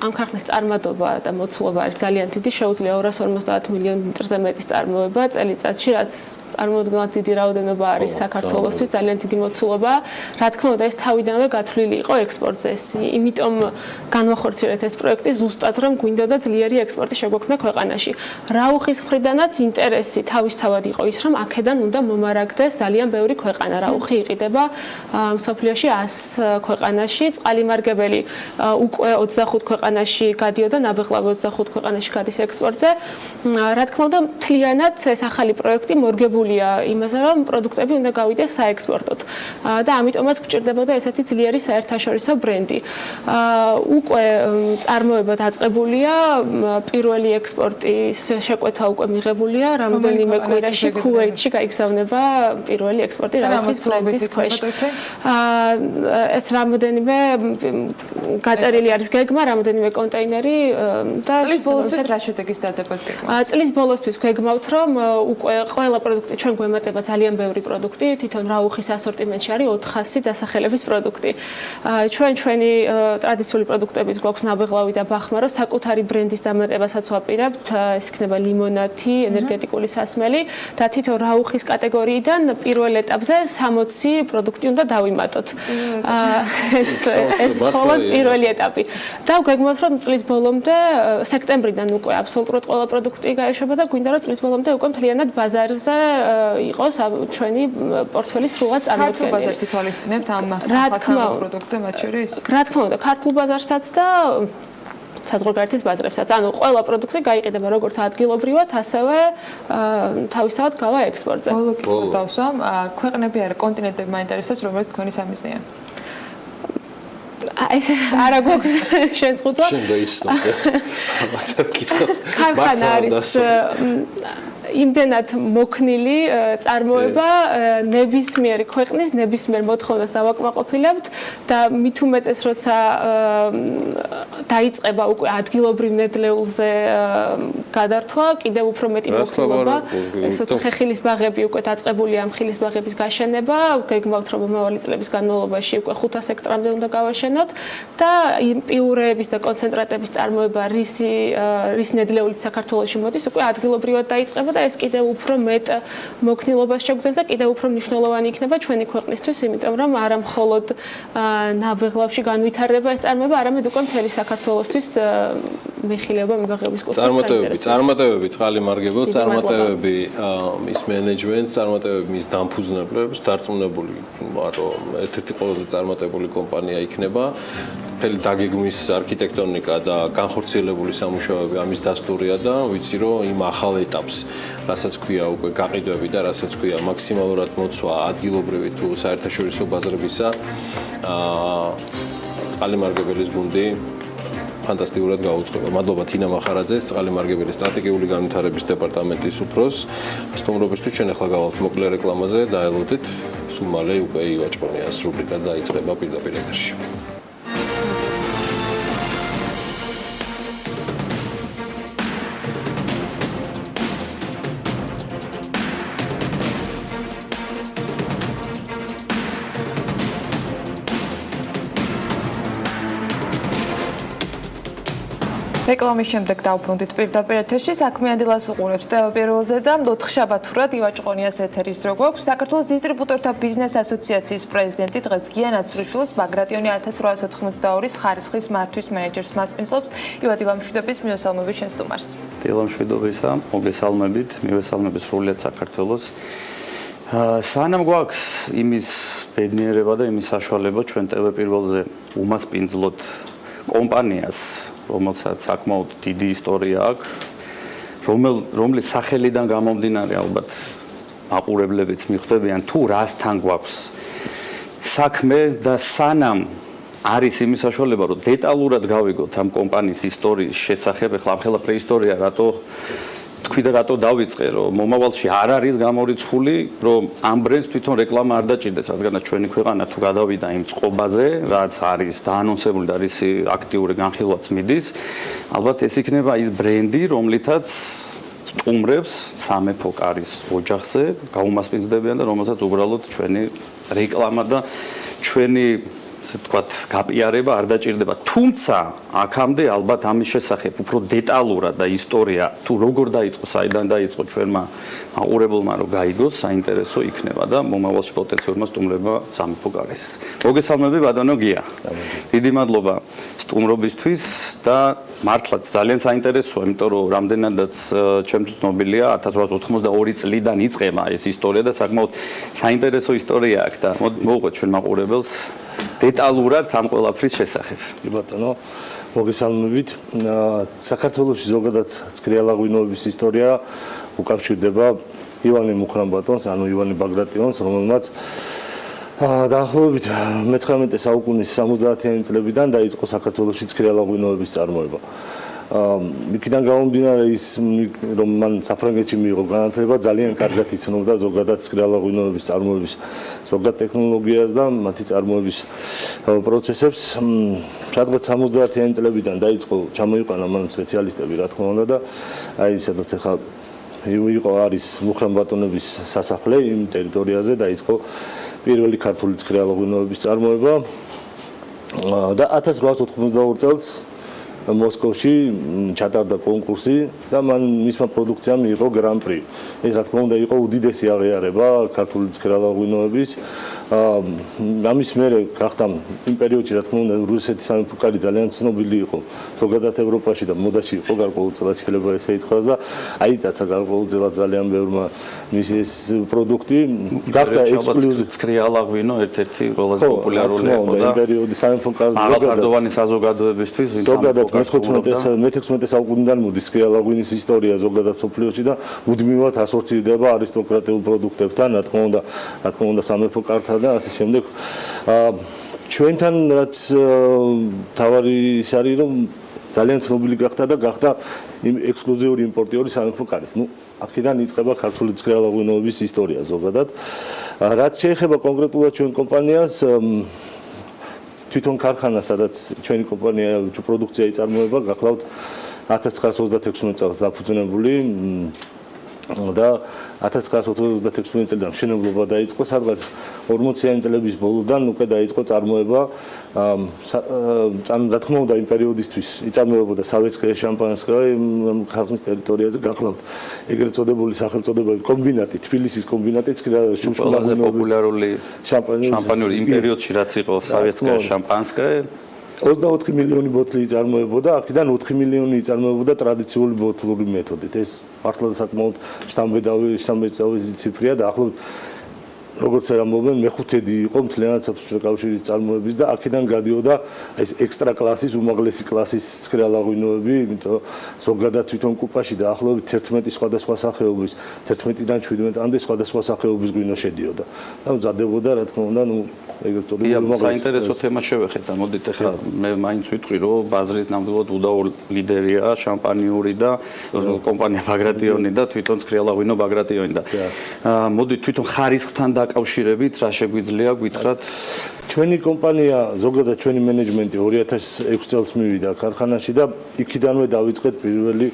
ამ ქარხნის წარმატება და მოცულობა არის ძალიან დიდი, შეუძლია 250 მილიონ ლიტრზე მეტის წარმოება ითვლება წელიწადში, რაც წარმოუდგენლად დიდი რაოდენობა არის საქართველოსთვის, ძალიან დიდი მოცულობა. რა თქმა უნდა, ეს თავიდანვე გათვლილი იყო ექსპორტზე. იმიტომ განვახორციელეთ ეს პროექტი ზუსტად, რომ გვინდოდა ძლიერი ექსპორტი შეგვექმნა ქვეყანაში. რაუხის მხრიდანაც ინტერესი თავისთავად იყო ის, რომ აქედან უნდა მომარაგდეს ძალიან ბევრი ქვეყანა. რაუხი იყიდება მსოფლიოში 100 ქვეყანაში, წყალიმარგებელი უკვე 25 ქვეყანაში გადიოდა, ნაბეღლავი 25 ქვეყანაში გადის ექსპორტზე. რა თქმა უნდა, მთლიანად ეს ახალი პროექტი მორგებულია იმაზე, რომ პროდუქტები უნდა გავიდეს საექსპორტოდ. და ამიტომაც გვჭირდებოდა ესეთი ძლიერი საერთაშორისო ბრენდი. უკვე წარმოება დაწყებულია, პირველი ექსპორტის შეკვეთა უკვე მიღებულია, რამოდენიმე კვირაში ქუვეითში გაიგზავნება პირველი ექსპორტი რაუხის ბრენდის ქვეშ. ეს რამოდენიმე გაწერილი არის გეგმა, რამოდენიმე კონტეინერი და წლის ბოლოსთვის რა შედეგის დადებას გეგმავთ? წლის ბოლოსთვის გვეგმავთ, რომ უკვე ყველა პროდუქტი ჩვენ გვემატება ძალიან ბევრი პროდუქტი, თვითონ რაუხის ასორტიმენტში არის 400 დასახელების პროდუქტი. ჩვენი ტრადიციული პროდუქტების გვაქვს ნაბეღლავი და ბახმა, რომ საკუთარი ბრენდის დამატებასაც ვაპირებთ, ეს იქნება ლიმონათი, ენერგეტიკული სასმელი და თვითონ რაუხის კატეგორიიდან პირველ ეტაპზე 60 პროდუქტი უნდა დავიმატოთ. ეს მხოლოდ პირველი ეტაპი. და გვეგმავთ, რომ წლის ბოლომდე, სექტემბრიდან უკვე აბსოლუტურად ყველა პროდუქტი გაეშვება და გვინდა, რომ წლის ბოლომდე უკვე მთლიანად ბაზარზე იყოს ჩვენი პორტფელი სრულად წარმოდგენილი. ქართულ ბაზარს ითვალისწინებთ ამ სახალხო პროდუქტზე მათ შორის? რა თქმა უნდა, ქართულ ბაზარსაც და საზღვარგარეთის ბაზრებსაც. ანუ ყველა პროდუქტი გაიყიდება როგორც ადგილობრივად, ასევე თავისთავად გავა ექსპორტზე. ბოლო კითხვას დავსვამ, ქვეყნები არა, კონტინენტები მაინტერესებს, რომელიც თქვენი სამიზნეა. ეს არა გვაქვს შეზღუდვა. შენ დაიცნობ. ამათა კითხავს. ქარხანა არის იმდენად მოქნილი წარმოება ნებისმიერი ქვეყნის ნებისმიერ მოთხოვნას დავაკმაყოფილებთ და მით უმეტეს როცა დაიწყება უკვე ადგილობრივ ნედლეულზე გადართვა, კიდევ უფრო მეტი მოქნილობა. ეს ხეხილის ბაღები უკვე დაწყებულია, მხილის ბაღების გაშენება, გეგმავთ რომ მომავალი წლების განმავლობაში უკვე 500 ჰექტარამდე უნდა გავაშენოთ და პიურეების და კონცენტრატების წარმოება რის ნედლეულით საქართველოში მოდის, უკვე ადგილობრივად დაიწყება და ეს კიდევ უფრო მეტ მოქნილობას შეგვიძლია და კიდევ უფრო მნიშვნელოვანი იქნება ჩვენი ქვეყნისთვის, იმიტომ რომ არა მხოლოდ ნაბეღლავში განვითარდება ეს წარმოება, არამედ უკვე მთელი საქართველოსთვის მეხილეობა მიბაღების კუთხით. წარმატებები წყალიმარგებელს, წარმატებები მის მენეჯმენტს, წარმატებები მის დამფუძნებლებს, დარწმუნებული ვარ, რომ ერთ-ერთი ყველაზე წარმატებული კომპანია იქნება. მთელი დაგეგმვის არქიტექტონიკა და განხორციელებული სამუშაოები ამის დასტურია და ვიცი რომ იმ ახალ ეტაპს, რასაც ქვია უკვე გაყიდვები და რასაც ქვია მაქსიმალურად მოცვა ადგილობრივი თუ საერთაშორისო ბაზრებისა, წყალიმარგებელის გუნდი ფანტასტიკურად გაუწყდება. მადლობა თინა მახარაძეს, წყალიმარგებელის სტრატეგიული განვითარების დეპარტამენტის უფროს. სტუმრობისთვის ჩვენ ახლა გავალთ მოკლე რეკლამაზე, დაელოდეთ, სულ მალე უკვე ივაჭყონიას რუბრიკა დაიწყება პირდაპირ ეთერში. რეკლამის შემდეგ დავბრუნდით პირდაპირ ეთერში. საქმიანი დილას უყურებთ ტელეპირველზე და 4 შაბათურად ივაჭყონიას ეთერის რო გვაქვს. საქართველოს დისტრიბუტორთა ბიზნეს ასოციაციის პრეზიდენტი დღეს გია ნაცრიშვილს ბაგრატიონი 1882-ის ხარისხის მართვის მენეჯერს მასპინძლობს. ივა დილამშვიდობის მივესალმებით შენ სტუმარს. დილამშვიდობისა, მოგესალმებით, მივესალმებით სრულად საქართველოს. სანამ გვაქვს იმის ბედნიერება და იმის საშუალება ჩვენ ტელეპირველზე უმასპინძლოთ კომპანიას, რომელსაც საკმაოდ დიდი ისტორია აქვს, რომლის სახელიდან გამომდინარე ალბათ მაყურებლებიც მიხვდებიან თუ რასთან გვაქვს საქმე და სანამ არის იმის საშუალება, რომ დეტალურად გავიგოთ ამ კომპანიის ისტორიის შესახებ, ახლა ამ ხელა პრეისტორია თქვი და რატო დავიწყე, რომ მომავალში არ არის გამორიცხული, რომ ამ ბრენდს თვითონ რეკლამა არ დაჭირდეს, რადგანაც ჩვენი ქვეყანა თუ გადავიდა იმ წყობაზე, რაც არის დაანონსებული და არის აქტიური განხილვაც მიდის, ალბათ ეს იქნება ის ბრენდი, რომლითაც სტუმრებს სამეფო კარის ოჯახზე გაუმასპინძლებიან და რომელსაც უბრალოდ ჩვენი რეკლამა და ჩვენი ასე ვთქვათ, გაპიარება არ დაჭირდება. თუმცა, აქამდე ალბათ ამის შესახებ უფრო დეტალურად და ისტორია თუ როგორ დაიწყო, საიდან დაიწყო ჩვენმა მაყურებელმა რომ გაიგოს, საინტერესო იქნება და მომავალში პოტენციურმა სტუმრებმა სამეფო კარის. მოგესალმები ბატონო გია. დიდი მადლობა სტუმრობისთვის და მართლაც ძალიან საინტერესოა, იმიტომ რომ რამდენადაც ჩემთვის ცნობილია 1882 წლიდან იწყება ეს ისტორია და საკმაოდ საინტერესო ისტორია აქვს და მოვუყვეთ ჩვენ მაყურებელს დეტალურად ამ ყველაფრის შესახებ. ბატონო, მოგესალმებით. საქართველოში ზოგადად ცქრიალა-ღვინოების ისტორია უკავშირდება ივანე მუხრან-ბატონს, ანუ ივანე ბაგრატიონს, რომელმაც დაახლოებით მე-19 საუკუნის 70-იანი წლებიდან დაიწყო საქართველოში ცქრიალა-ღვინოების წარმოება. იქიდან გამომდინარე ის რომ მან საფრანგეთში მიიღო განათლება, ძალიან კარგად იცნობდა ზოგადად ცქრიალა-ღვინოების წარმოების ზოგადად ტექნოლოგიას და მათი წარმოების პროცესებს. სადღაც 70-იანი წლებიდან დაიწყო ჩამოიყვანა მან სპეციალისტები, რა თქმა უნდა და აი სადაც ახლა იყო არის მუხრან-ბატონების სასახლე იმ ტერიტორიაზე დაიწყო პირველი ქართული ცქრიალა-ღვინოების წარმოება და 1882 წელს მოსკოვში ჩატარდა კონკურსი და მან მისმა პროდუქციამ მიიღო გრან-პრი. ეს რა თქმა უნდა იყო უდიდესი აღიარება ქართული ცქრიალა-ღვინოების. ამის მერე გახდა იმ პერიოდში რა თქმა უნდა რუსეთის სამეფო კარი ძალიან ცნობილი იყო ზოგადად ევროპაში და მოდაში იყო გარკვეულწილად შეიძლება ესე ითქვას და აიტაცა გარკვეულწილად ძალიან ბევრმა მის ეს პროდუქტი გახდა ექსკლუზივი ცქრიალა-ღვინო ერთ-ერთი ყველაზე პოპულარული იყო და იმ პერიოდის სამეფო კარზე მაღალფარდოვანი საზოგადოებისთვის ზოგადად მე-16 საუკუნიდან მოდის ცქრიალა-ღვინის ისტორია ზოგადად სოფლიოში და მუდმივად ასოცირდება არისტოკრატიულ პროდუქტებთან, რა თქმა უნდა სამეფო კართან და ასე შემდეგ. ჩვენთან რაც თავარი ის არის რომ ძალიან ცნობილი გახდა და გახდა იმ ექსკლუზიური იმპორტიორი სამეფო კარის. აქედან იწყება ქართული ცქრიალა-ღვინოების ისტორია ზოგადად. რაც შეეხება კონკრეტულად ჩვენ კომპანიას თვითონ ქარხანა, სადაც ჩვენი კომპანია პროდუქცია იწარმოება, გახლავთ 1936 წელს დაფუძნებული და 1936 წლიდან მშენებლობა დაიწყო, სადღაც 40-იანი წლების ბოლოდან უკვე დაიწყო წარმოება. რა თქმა უნდა იმ პერიოდისთვის იწარმოებოდა სავეცკაია შამპანსკაია ქარხნის ტერიტორიაზე, გახლავთ ეგრეთ წოდებული სახელწოდებები კომბინატი, თბილისის კომბინატი ყველაზე პოპულარული შამპანიური იმ პერიოდში რაც იყო სავეცკაია შამპანსკაია 24 მილიონი ბოთლი იწარმოებოდა, აქედან 4 მილიონი იწარმოებოდა ტრადიციული ბოთლური მეთოდით. ეს მართლა საკმაოდ შთამბეჭდავი ციფრია და ახლობთ როგორც ამბობენ, მეხუთედი იყო მთლიანად საბჭოთა კავშირის წარმოების და აქედან გადიოდა ეს ექსტრა კლასის, უმაღლესი კლასის ცქრიალა-ღვინოები, იმიტომ ზოგადად თვითონ კუპაში დაახლოებით 11 სხვადასხვა სახეობის, 11-დან 17-მდე სხვადასხვა სახეობის ღვინო შედიოდა. და მზადდებოდა, რა თქმა უნდა, ეგრეთ წოდებული უმაღლესი. საინტერესო თემა შევეხეთ და მოდით ახლა მე მაინც ვიტყვი, რომ ბაზრის ნამდვილად უდაო ლიდერია შამპანიური და კომპანია ბაგრატიონი და თვითონ ცქრიალა-ღვინო ბაგრატიონი და მოდით თვითონ ხარისხთან დაკავშირებით რა შეგვიძლია გითხრათ? ჩვენი კომპანია, ზოგადად ჩვენი მენეჯმენტი 2006 წელს მივიდა ქარხანაში და იქიდანვე დავიწყეთ პირველი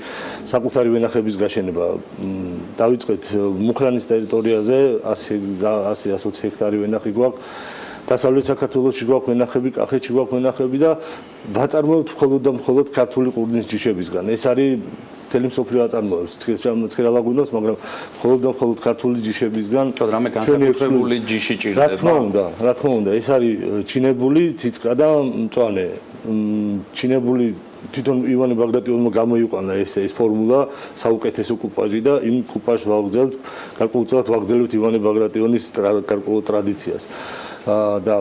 საკუთარი ვენახების გაშენება. დავიწყეთ მუხრანის ტერიტორიაზე 100-120 ჰექტარი ვენახი გვაქვს. დასავლეთ საქართველოში გვაქვს ვენახები, კახეთში გვაქვს ვენახები და ვაწარმოებთ მხოლოდ და მხოლოდ ქართული ყურძნის ჯიშებისგან. ეს არის მთელი მსოფლიო აწარმოებს ცქრიალა-ღვინოს, მაგრამ მხოლოდ და მხოლოდ ქართული ჯიშებისგან. რამე განსაკუთრებული ჯიში ჭირდება. რა თქმა უნდა, ეს არის ჩინებული, ციცკა და მწვანე. ჩინებული თვითონ ივანე ბაგრატიონმა გამოიყვანა ეს ფორმულა საუკეთესო კუპაჟი და იმ კუპაჟს ვაგრძელებთ, გარკვეულწილად ვაგრძელებთ ივანე ბაგრატიონის გარკვეულ ტრადიციას. და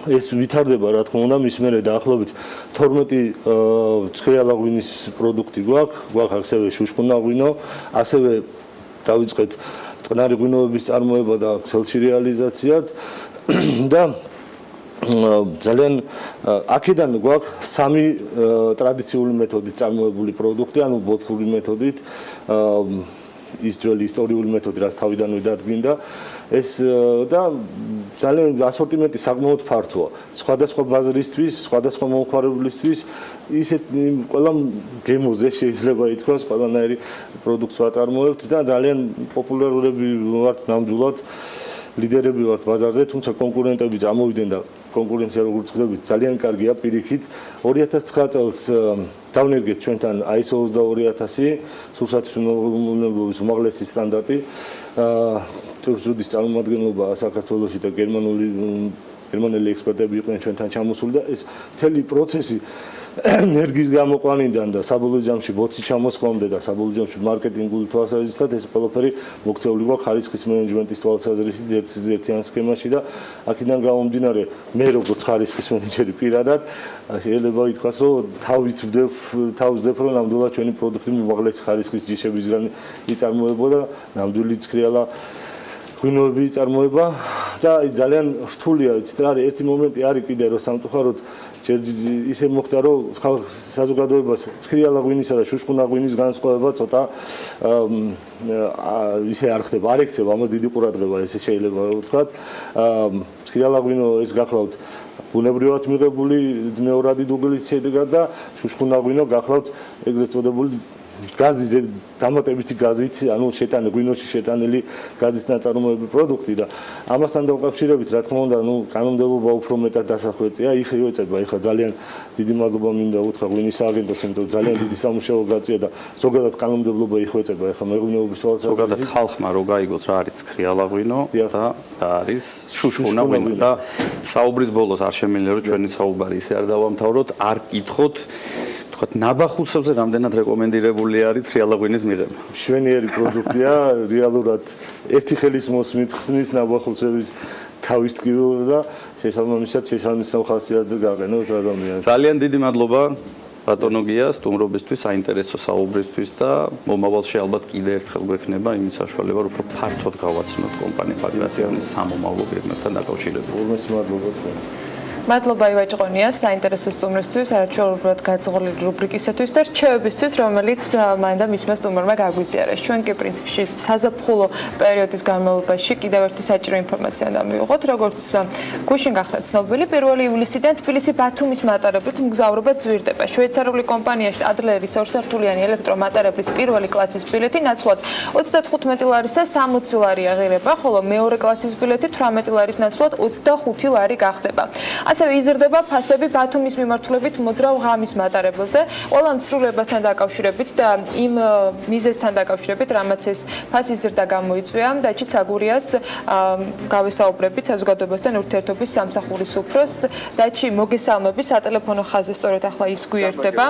ეს ვითარდება, რა თქმა უნდა, მის მერე დაახლოებით 12 ცქრიალა-ღვინის პროდუქტი გვაქვს, ასევე შუშხუნა ღვინო, ასევე დავიწყეთ წყნარი ღვინოების წარმოება და ქსელში რეალიზაციაც და ძალიან აქედან გვაქვს 3 ტრადიციული მეთოდით წარმოებული პროდუქტი, ანუ ბოთლური მეთოდით, ის ძველი ისტორიული მეთოდი, რაც თავიდანვე დადგინდა, ეს და ძალიან ასორტიმენტი საკმაოდ ფართოა. სხვადასხვა ბაზრისთვის, სხვადასხვა მომხმარებლისთვის, ისეთ ყველა გემოზე შეიძლება ითქვას, ყველანაირი პროდუქტს ვაწარმოებთ და ძალიან პოპულარები ვართ ნამდვილად. ლიდერები ვართ ბაზარზე, თუმცა კონკურენტები წამოვიდნენ და კონკურენცია როგორც ხვდებით ძალიან კარგია პირიქით 2009 წელს დავნერგეთ ჩვენთან ISO 22000 სურსათის უნებლობის უმაღლესი სტანდარტი თურქეთის წარმომადგენლობა საქართველოში და გერმანელი ექსპერტები იყვნენ ჩვენთან ჩამოსული და ეს მთელი პროცესი ენერგიის გამოყვანიდან და საბოლოო ჯამში ბოცი ჩამოსხმამდე და საბოლოო ჯამში მარკეტინგული თვალსაზრისით ეს ყველაფერი მოქცეული გვაქვს ხარისხის მენეჯმენტის თვალსაზრისით ერთიან სქემაში და აქედან გამომდინარე მე როგორც ხარისხის მენეჯერი პირადად შეიძლება ითქვას რომ თავს ვძებ რომ ნამდვილად ჩვენი პროდუქტი უმაღლესი ხარისხის ჯიშებისგან იწარმოებოდა ნამდვილი ცქრიალა ღვინოები იწარმოება და ძალიან რთულია იცით რა არის ერთი მომენტი არის კიდე რომ სამწუხაროდ ისე მოხდა რომ საზოგადოებას ცქრიალა ღვინისა და შუშკუნა ღვინის განსხვავება ცოტა ისე არ ხდება არ ექცევა ამას დიდი ყურადღება ესე შეიძლება ვთქვათ ცქრიალა ღვინო ეს გახლავთ ბუნებრივად მიღებული მეორადი დუგლის შედეგად და შუშკუნა ღვინო გახლავთ ეგრეთ წოდებული გაზი დამატებითი გაზით, ანუ ღვინოში შეტანილი გაზის ნაწარმოების პროდუქტი და ამასთან დაკავშირებით, რა თქმა უნდა, კანონმდებლობა უფრო მეტად დასახვეწია, იხვეწება, ეხლა ძალიან დიდი მადლობა მინდა უთხრა ღვინის სააგენტოს, იმიტომ რომ ძალიან დიდი სამუშაო გაწია და ზოგადად კანონმდებლობა იხვეწება, ეხლა მეღვინეობის თვალსაზრისით. ზოგადად ხალხმა რო გაიგოს რა არის ცქრიალა ღვინო და არის შუშკუნა ღვინო და საუბრის ბოლოს არ შემიძლია რომ ჩვენი საუბარი ისე არ დავამთავროთ, არ კითხოთ თქვათ ნაბახულსებზე რამდენად რეკომენდირებული არის ცქრიალა ღვინის მიღება. მშვენიერი პროდუქტია, რეალურად ერთი ხელის მოსმით ხსნის ნაბახულსების თავის ტკივილ და შესაბამისად შესაბამისად ხასიათზე გაყენოთ ადამიანს. ძალიან დიდი მადლობა ბატონო გია სტუმრობისთვის, საინტერესო საუბრისთვის და მომავალში ალბათ კიდე ერთხელ გვექნება იმის საშუალება, რომ უფრო ფართოდ გავაცნოთ კომპანია ბაგრატიონის სამომავლო პირებთან დაკავშირებით. ულმეს მადლობა თქვენ. მადლობა ივაჭყონია საინტერესო სტუმრისთვის, არაჩვეულებრივად გაძღოლილი რუბრიკისათვის და რჩევებისთვის, რომელიც მან და მისმა სტუმარმა გაგვიზიარეს. ჩვენ კი პრინციპში საზაფხულო პერიოდის განმავლობაში კიდევ ერთი საჭირო ინფორმაცია უნდა მივიღოთ, როგორც გუშინ გახდა ცნობილი, 1 ივლისიდან თბილისი-ბათუმის მატარებლით მგზავრობა ძვირდება. შვეიცარიული კომპანია Stadleris ორსართულიანი ელექტრომატარებლის პირველი კლასის ბილეთი ნაცვლად 35 ლარისა 60 ლარი აღირება, ხოლო მეორე კლასის ბილეთი 18 ლარის ნაცვლად 25 ლარი გახდება. ასევე იზრდება ფასები ბათუმის მიმართულებით მოძრავ ღამის მატარებელზე. ყველა მცრულებასთან დაკავშირებით და იმ მიზეზთან დაკავშირებით, რამაც ეს ფასის ზრდა გამოიწვია, დაჩი ცაგურიას გავესაუბრებით საზოგადოებასთან ურთიერთობის სამსახურის უფროსს. დაჩი მოგესალმები, სატელეფონო ხაზი სწორედ ახლა ის გვიერთდება.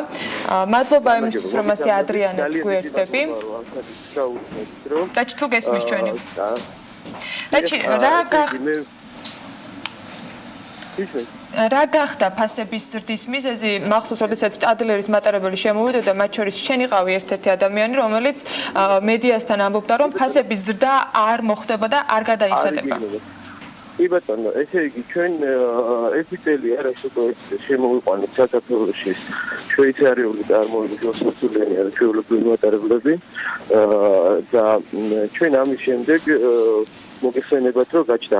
მადლობა იმისთვის, რომ ასე ადრიანად გვიერთდები. დაჩი თუ გესმის ჩვენი. დაჩი რა გახდა ფასების ზრდის მიზეზი? მახსოვს, როდესაც Stadleris მატარებელი შემოვიდოდა, მათ შორის შენიყავი ერთ-ერთი ადამიანი, რომელიც მედიასთან ამბობდა, რომ ფასების ზრდა არ მოხდება და არ გადაიხადება. კი ბატონო, ესე იგი ჩვენ ერთი წელი არა შემოვიყვანეთ საქართველოში შვეიცარიული წარმოების ორსართულიანი არაჩვეულებრივი მატარებლები და ჩვენ ამის შემდეგ მოგეხსენებათ, რომ გაჩნდა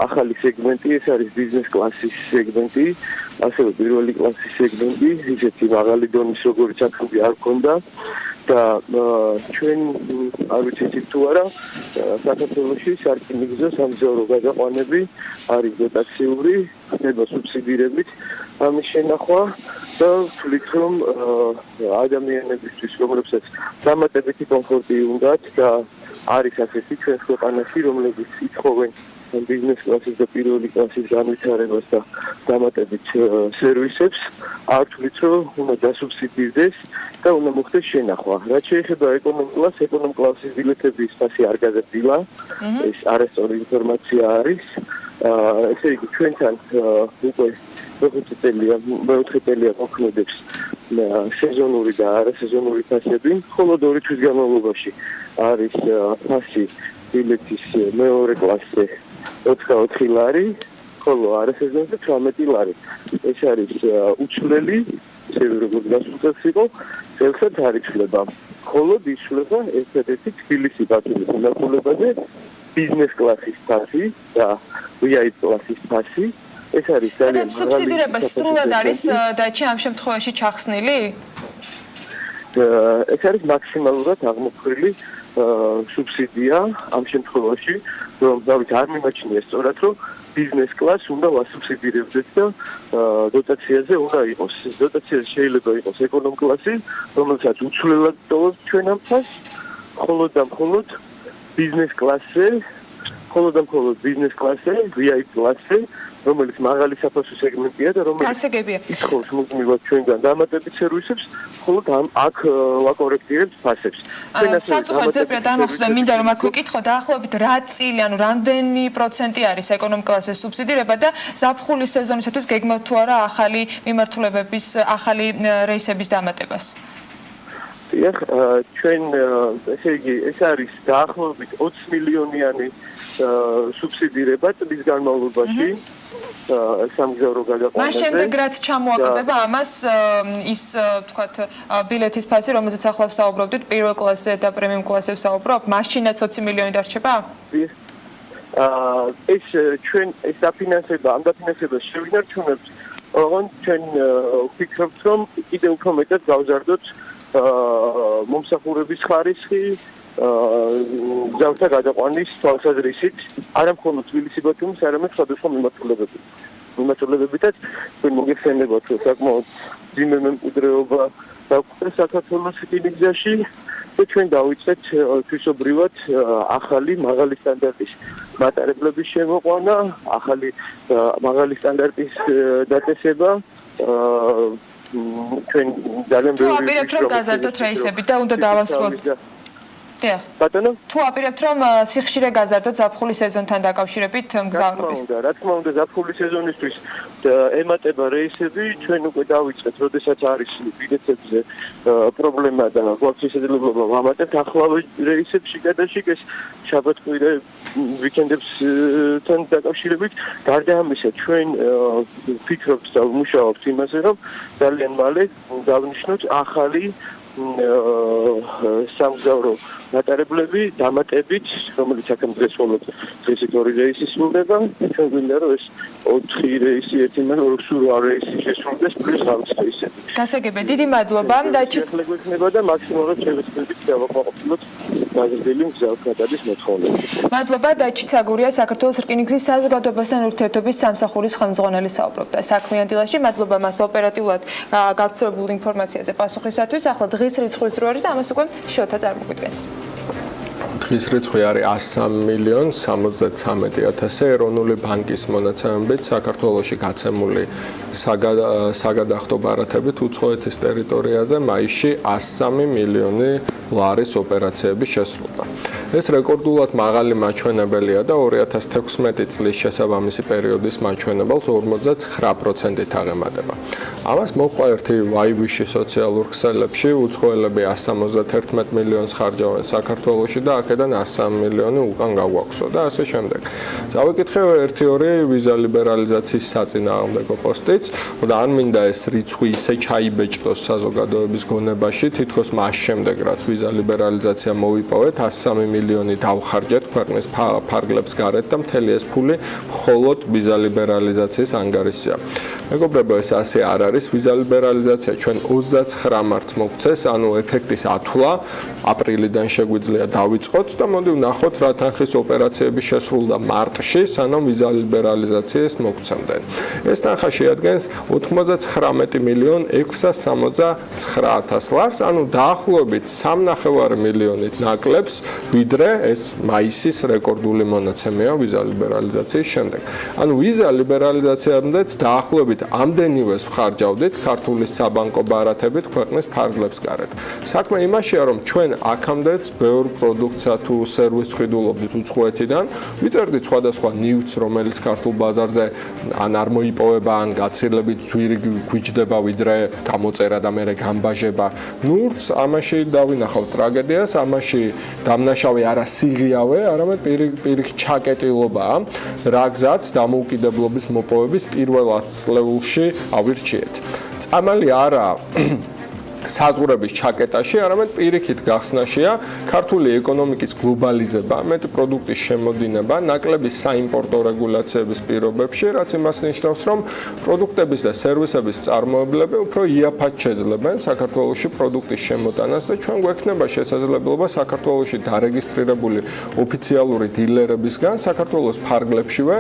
ახალი სეგმენტი, ეს არის ბიზნეს კლასის სეგმენტი, ასევე პირველი კლასის სეგმენტი, ისეთი მაღალი დონის როგორც აქები არ ქონდა და ჩვენ არ ვიცით თუ არა საქართველოში სარკინიგზო სამგზავრო გადაყვანები არის დოტაციური, ხდება სუბსიდირებით ამის შენახვა და ვთვლით, რომ ადამიანებისთვის, რომლებსაც დამატებითი კომფორტი უნდათ და არის ასეთი ჩვენ ქვეყანაში, რომლებიც ითხოვენ ბიზნეს კლასის და პირველი კლასის განვითარებას და დამატებით სერვისებს, არ ვთვლით, რომ უნდა დასუბსიდირდეს და უნდა მოხდეს შენახვა. რაც შეეხება ეკონომ კლასის ბილეთების ფასი არ გაზრდილა, ეს არასწორი ინფორმაცია არის. ესე იგი ჩვენთან უკვე მეოთხე წელია მოქმედებს სეზონური და არასეზონური ფასები, ხოლო 2 თვის განმავლობაში არის ფასი ბილეთის მეორე კლასზე 24 ლარი, ხოლო არასეზონზე 18 ლარი. ეს არის უცვლელი, როგორც გასულსაც იყო, წელსაც არ იცვლება. ხოლო იცვლება ერთადერთი თბილისი-ბათუმის მიმართულებაზე ბიზნეს კლასის ფასი და VIP კლასის ფასი. ეს არის ძალიან მაღალი. სუბსიდირება სრულად არის დაჩი ამ შემთხვევაში ჩახსნილი? ეს არის მაქსიმალურად აღმოფხვრილი სუბსიდია ამ შემთხვევაში, რომ დავით არ მიმაჩნია სწორად, რომ ბიზნეს კლასს უნდა ვასუბსიდირებდეთ და დოტაციაზე უნდა იყოს. დოტაციაზე შეიძლება იყოს ეკონომ კლასი, რომელსაც უცვლელად ტოვებს ჩვენ ამ ფასს, მხოლოდ და მხოლოდ ბიზნეს კლასზე, ბიზნეს კლასზე, VIP კლასზე, რომელიც მაღალი საფასო სეგმენტია და რომელიც ითხოვს მუდმივად ჩვენგან დამატებით სერვისებს, მხოლოდ აქ ვაკორექტირებთ ფასებს. სამწუხაროდ ზეპირად არ მოხსნა, მინდა რომ აქ ვიკითხო დაახლოებით რა წილი, ანუ რამდენი პროცენტი არის ეკონომ კლასის სუბსიდირება და ზაფხულის სეზონისათვის გეგმავთ თუ არა ახალი მიმართულებების, ახალი რეისების დამატებას? დიახ, ჩვენ ესე იგი ეს არის დაახლოებით 20 მილიონიანი სუბსიდირება წლის განმავლობაში სამგზავრო გადაყვანაზე. მას შემდეგ რაც ჩამოაკლდება ამას ის ვთქვათ ბილეთის ფასი, რომელზეც ახლა ვსაუბრობდით, პირველ კლასზე და პრემიუმ კლასზე ვსაუბრობ, მაშინაც 20 მილიონი დარჩება? ეს ჩვენ ეს დაფინანსება, ამ დაფინანსებას შევინარჩუნებთ, ოღონდ ჩვენ ვფიქრობთ, რომ კიდევ უფრო მეტად გავზარდოთ მომსახურების ხარისხი, გზათა გადაყვანის თვალსაზრისით, არა მხოლოდ თბილისი ბათუმის, არამედ სხვადასხვა მიმართულებებითაც ჩვენ მოგეხსენებათ, რომ საკმაოდ ძიმე მემკვიდრეობა დაგვხვდა საქართველოს რკინიგზაში და ჩვენ დავიწყეთ თვისობრივად ახალი მაღალი სტანდარტის მატარებლების შემოყვანა, ახალი მაღალი სტანდარტის დაწესება. ჩვენ ძალიან ბევრი ვაპირებთ რომ გაზარდოთ რეისები და უნდა დავასრულოთ. დიახ. ბატონო? თუ აპირებთ რომ სიხშირე გაზარდოთ ზაფხულის სეზონთან დაკავშირებით მგზავრობის. რა თქმა უნდა, ზაფხულის სეზონისთვის ემატება რეისები, ჩვენ უკვე დავიწყეთ, როდესაც არის ბილეთებზე პრობლემა და გვაქვს შესაძლებლობა ვამატებთ ახლავე რეისებში გადაშიგეს შაბათ-კვირა ვიკენდებსთან დაკავშირებით. გარდა ამისა, ჩვენ ვფიქრობთ და ვმუშაობთ იმაზე, რომ ძალიან მალე დავნიშნოთ ახალი სამგზავრო მატარებლები დამატებით, რომელიც აქამდე დღესვოლოდ დღესით 2 რეისი სრულდება. ჩვენ გვინდა რომ ეს 4 რეისი ერთმანეთს 8 რეისი შესრულდეს პლუს ამის რეისები. გასაგებია, დიდი მადლობა. შეხლა გვექნება და მაქსიმალურად შევეცდებით დავაყენოთ გაზრდილი მგზავრობის მოთხოვნები. მადლობა დაჩიცაგურია საქართველოს რკინიგზის საზოგადოებასთან ურთიერთობის სამსახურის ხელმძღვანელი საუბრობდა საქმიან დილაში. მადლობა მას ოპერატიულად გავრცელებულ ინფორმაციაზე პასუხისათვის. ახლა დღის რიცხვის რო არის და ამას უკვე შოთა წარმოგვიდგეს. დღის რიცხვი არის 103,73,000 ეროვნული ბანკის მონაცემებით საქართველოში გაცემული საგადახდო ბარათებით უცხოეთის ტერიტორიაზე მაისში 103 მილიონი ლარის ოპერაციები შესრულდა. ეს რეკორდულად მაღალი მაჩვენებელია და 2016 წლის შესაბამისი პერიოდის მაჩვენებელს 59%-ით აღემატება. ამას მოჰყვა ერთი ვაივიში სოციალურ ქსელებში, უცხოელები 171 მილიონს ხარჯავენ საქართველოში და აქედან 103 მილიონი უკან გაგვაქვსო და ასე შემდეგ. წავიკითხე 1-2 ვიზა ლიბერალიზაციის საწინააღმდეგო პოსტიც და ან მინდა ეს რიცხვი ისე ჩაიბეჭდოს საზოგადოების გონებაში, თითქოს მას შემდეგ რაც ვიზა ლიბერალიზაცია მოვიპოვეთ, 103 მილიონი დავხარჯეთ ქვეყნის ფარგლებს გარეთ და მთელი ეს ფული მხოლოდ ვიზა ლიბერალიზაციის ანგარიშია. მეგობრებო, ეს ასე არ არის. ვიზა ლიბერალიზაცია ჩვენ 29 მარტს მოგცეს, ანუ ეფექტის ათვლა აპრილიდან შეგვიძლია დავიწყოთ და მოდი ვნახოთ რა თანხის ოპერაციები შესრულდა მარტში, სანამ ვიზა ლიბერალიზაციის მოგცემდნენ. ეს თანხა შეადგენს 99 მილიონ 669,000 ლარს, ანუ დაახლოებით 3,5 მილიონით ნაკლებს, ვიდრე ეს მაისის რეკორდული მონაცემია ვიზა ლიბერალიზაციის შემდეგ. ანუ ვიზა ლიბერალიზაციამდეც დაახლოებით ამდენივეს ვხარჯავდით ქართული საბანკო ბარათებით ქვეყნის ფარგლებს გარეთ. საქმე იმაშია, რომ ჩვენ აქამდეც ბევრ პროდუქცია თუ სერვისს ვხიდულობდით უცხოეთიდან, ვიწერდით სხვადასხვა ნიუც, რომელიც ქართულ ბაზარზე ან არ მოიპოვება, ან გაცილებით ძვირი გვიჯდება, ვიდრე გამოწერა და მერე გამბაჟება. ნურც ამაში დავინახავ ტრაგედიას, ამაში დამნაშავე არა სიღიავე, არამედ პირიქით ჩაკეტილობაა, რა გზაც დამოუკიდებლობის მოპოვების პირველ 10 წლებში ავირჩიეთ. წამალი არა საზღვრების ჩაკეტაში, არამედ პირიქით გახსნაშია ქართული ეკონომიკის გლობალიზება, მეტი პროდუქტის შემოდინება, ნაკლები საიმპორტო რეგულაციების პირობებში, რაც იმას ნიშნავს, რომ პროდუქტების და სერვისების მწარმოებლები უფრო იაფად შეძლებენ საქართველოში პროდუქტის შემოტანას და ჩვენ გვექნება შესაძლებლობა საქართველოში დარეგისტრირებული ოფიციალური დილერებისგან საქართველოს ფარგლებშივე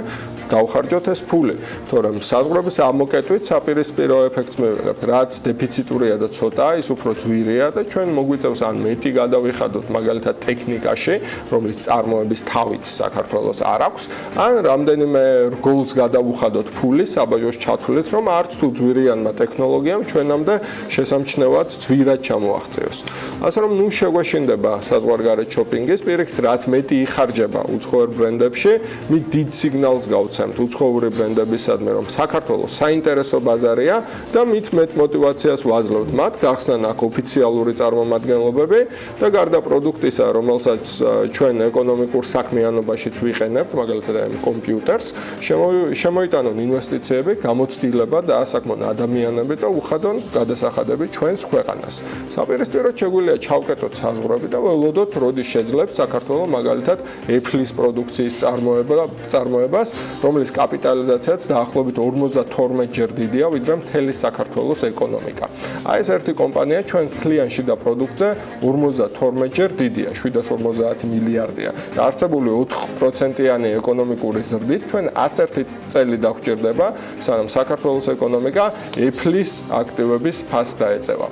დავხარჯოთ ეს ფული, თორემ საზღვრების ამოკეტვით საპირისპირო ეფექტს მივიღებთ, რაც დეფიციტურია და ცოტაა, ის უფრო ძვირია და ჩვენ მოგვიწევს ან მეტი გადავიხადოთ მაგალითად ტექნიკაში, რომლის წარმოების თავიც საქართველოს არ აქვს, ან რამდენიმე რგოლს გადავუხადოთ ფული საბაჟოს ჩათვლით, რომ არც თუ ძვირიანმა ტექნოლოგიამ ჩვენამდე შესამჩნევად ძვირად ჩამოაღწიოს. ასე რომ ნუ შეგვეშინდება საზღვარგარეთ შოპინგის, პირიქით რაც მეტი იხარჯება უცხოურ ბრენდებში, მით დიდ სიგნალს გავცემთ უცხოური ბრენდებისადმი, რომ საქართველოს საინტერესო ბაზარია და მით მეტ мотиваციას ვაძლევთ მათ გახსნან აქ ოფიციალური წარმომადგენლობები და გარდა პროდუქტისა, რომელსაც ჩვენ ეკონომიკურ საქმიანობაშიც ვიყენებთ, მაგალითად კომპიუტერს, შემოიტანონ ინვესტიციები, გამოცდილება და ასაკმონ ადამიანები და უხადონ გადასახადები ჩვენს ქვეყანას. საპირისპიროდ შეგვიძლია ჩავკეტოთ საზღვრები და ველოდოთ, როდის შეძლებს საქართველოს მაგალითად Apple-ის პროდუქციის წარმოებას, რომლის კაპიტალიზაციაც დაახლოებით 52-ჯერ დიდია, ვიდრე მთელი საქართველოს ეკონომიკა. აი ეს ერთი კომპანია ჩვენ მთლიან შიდა პროდუქტზე 52-ჯერ დიდია, 750 მილიარდია. და არსებული 4%-იანი ეკონომიკური ზრდით ჩვენ 101 წელი დაგვჭირდება, სანამ საქართველოს ეკონომიკა Apple-ის აქტივების ფასს დაეწევა.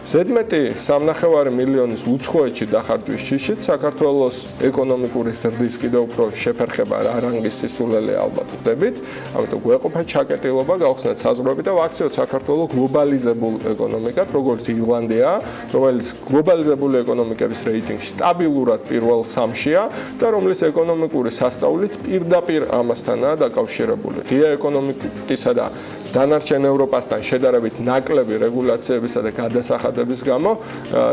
ზედმეტი 3.5 მილიონის უცხოეთში დახარჯვის შიშით საქართველოს ეკონომიკური ზრდის კიდევ უფრო შეფერხება რანგის სისულელე ალბათ ხდებით, ამიტომ გვეყოფა ჩაკეტილობა, გავხსნათ საზღვრები და ვაქციოთ საქართველოს გლობალიზებულ ეკონომიკად, როგორც ირლანდია, რომელიც გლობალიზებული ეკონომიკების რეიტინგში სტაბილურად პირველ 3-შია და რომლის ეკონომიკური სასწაულიც პირდაპირ ამასთანაა დაკავშირებული. ღია ეკონომიკისა და დანარჩენ ევროპასთან შედარებით ნაკლები რეგულაციებისა და გადასახადების გამო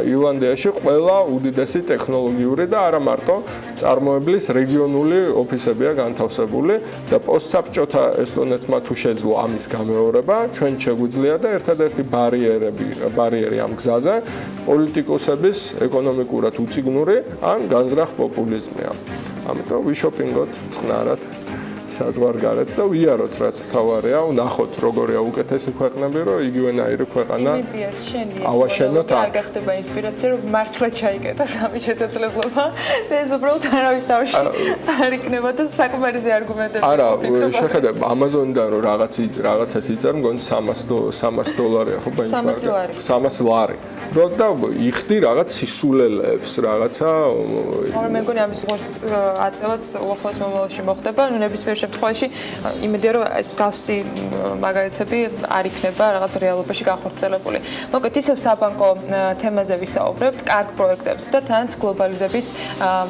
ირლანდიაში ყველა უდიდესი ტექნოლოგიური და არა მარტო წარმოებლის რეგიონული ოფისებია განთავსებული და პოსტსაბჭოთა ესტონეთმა თუ შეძლო ამის გამეორება, ჩვენ შეგვიძლია და ერთადერთი ბარიერი ამ გზაზე პოლიტიკოსების ეკონომიკურად უციგნური ან განზრახ პოპულიზმია. ამიტომ ვიშოპინგოთ წყნარად საზღვარგარეთ და ვიაროთ, რაც მთავარია, ვნახოთ როგორია უკეთესი ქვეყნები, რომ იგივენაირი ქვეყანა ავაშენოთ. არ გახდება ინსპირაცია, რომ მართლა ჩაიკეტოს ამის შესაძლებლობა და ეს უბრალოდ არავის თავში არ იქნება და საკმარისი არგუმენტები. არა, შეხედებ Amazon-დან რომ რაღაცას იწერ, მგონი $300 ხო ბენჩმარკი? 300 ლარი. და იხდი რაღაც სისულელეებს, რაღაცა მე მგონი ამის ღორს აწევაც უახლოეს მომავალში მოხდება, ნუ ნებისმიერ შემთხვევაში იმედია რომ ეს მსგავსი მაგალითები არ იქნება რაღაც რეალობაში განხორციელებული. მოკლედ ისევ საბანკო თემაზე ვისაუბრებთ, კარგ პროექტებზე და თანაც გლობალიზების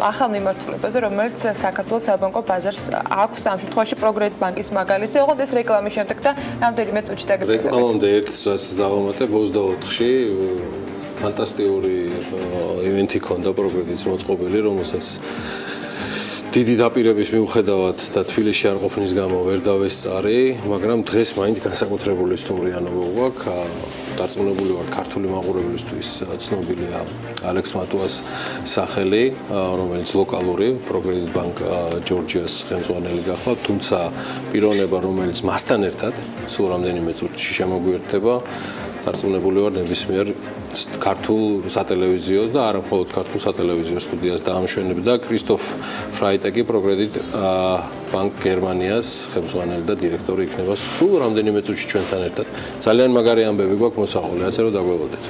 ახალ მიმართულებაზე, რომელიც საქართველოს საბანკო ბაზარს აქვს ამ შემთხვევაში პროგრესით ბანკის მაგალითზე, ოღონდ ეს რეკლამის შემდეგ და რამდენიმე წუთში დაგეწევით. რეკლამამდე ერთს რასაც დავამატებ 24-ში ფანტასტიკური ივენთი ქონდა პროგრესის მოწყობილი, რომელსაც დიდი დაპირების მიუხედავად და თბილისში არ ყოფნის გამო ვერ დავესწარი, მაგრამ დღეს მაინც განსაკუთრებული სტუმრიანობა გვაქვს. დარწმუნებული ვარ ქართული მაყურებლისთვის ცნობილია ალექს მატუას სახელი, რომელიც ლოკალური პროგრესის ბანკ ჯორჯიას ხელმძღვანელი გახლავთ, თუმცა პიროვნება, რომელიც მასთან ერთად სულ რამდენიმე წუთში შემოგვიერთდება, დარწმუნებული ვარ ნებისმიერ ქართულ სატელევიზიო და არა მხოლოდ ქართულ სატელევიზიო სტუდიას დაამშვენებდა კრისტოფ ფრაიტეკი პროგრედიტ ბანკ გერმანიას ხელმძღვანელი და დირექტორი იქნება სულ რამდენიმე წუთში ჩვენთან ერთად. ძალიან მაგარი ამბები გვაქვს მოსაყოლე, ასე რომ დაგველოდეთ.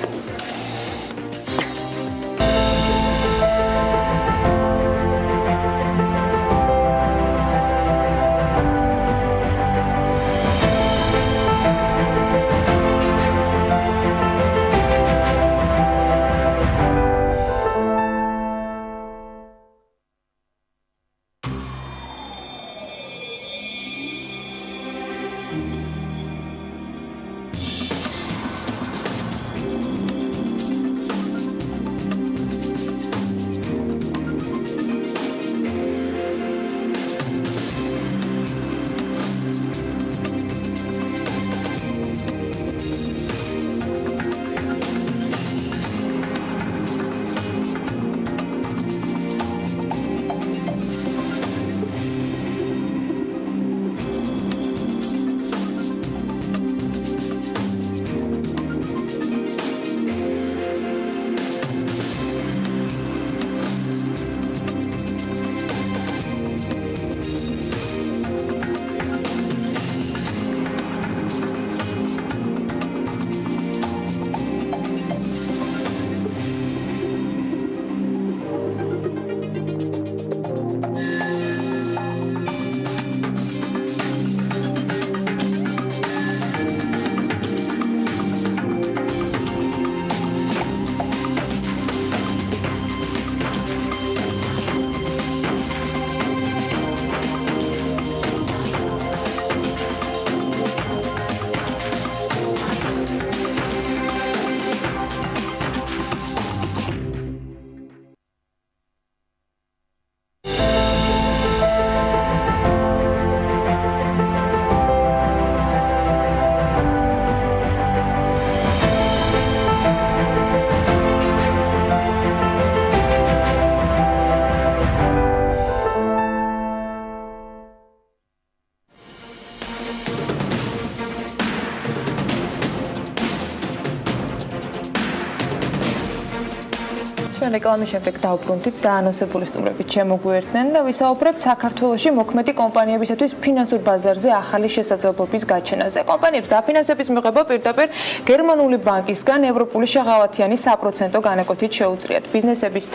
ჩვენ რეკლამის შემდეგ დავბრუნდით და ანონსებული სტუმრებით შემოგვიერთდნენ და ვისაუბრებთ საქართველოში მოქმედი კომპანიებისათვის ფინანსურ ბაზარზე ახალი შესაძლებლობის გაჩენაზე. კომპანიებს დაფინანსების მიღება პირდაპირ გერმანული ბანკისგან ევროპული შეღავათიანი საპროცენტო განაკვეთით შეუძლიათ. ბიზნესების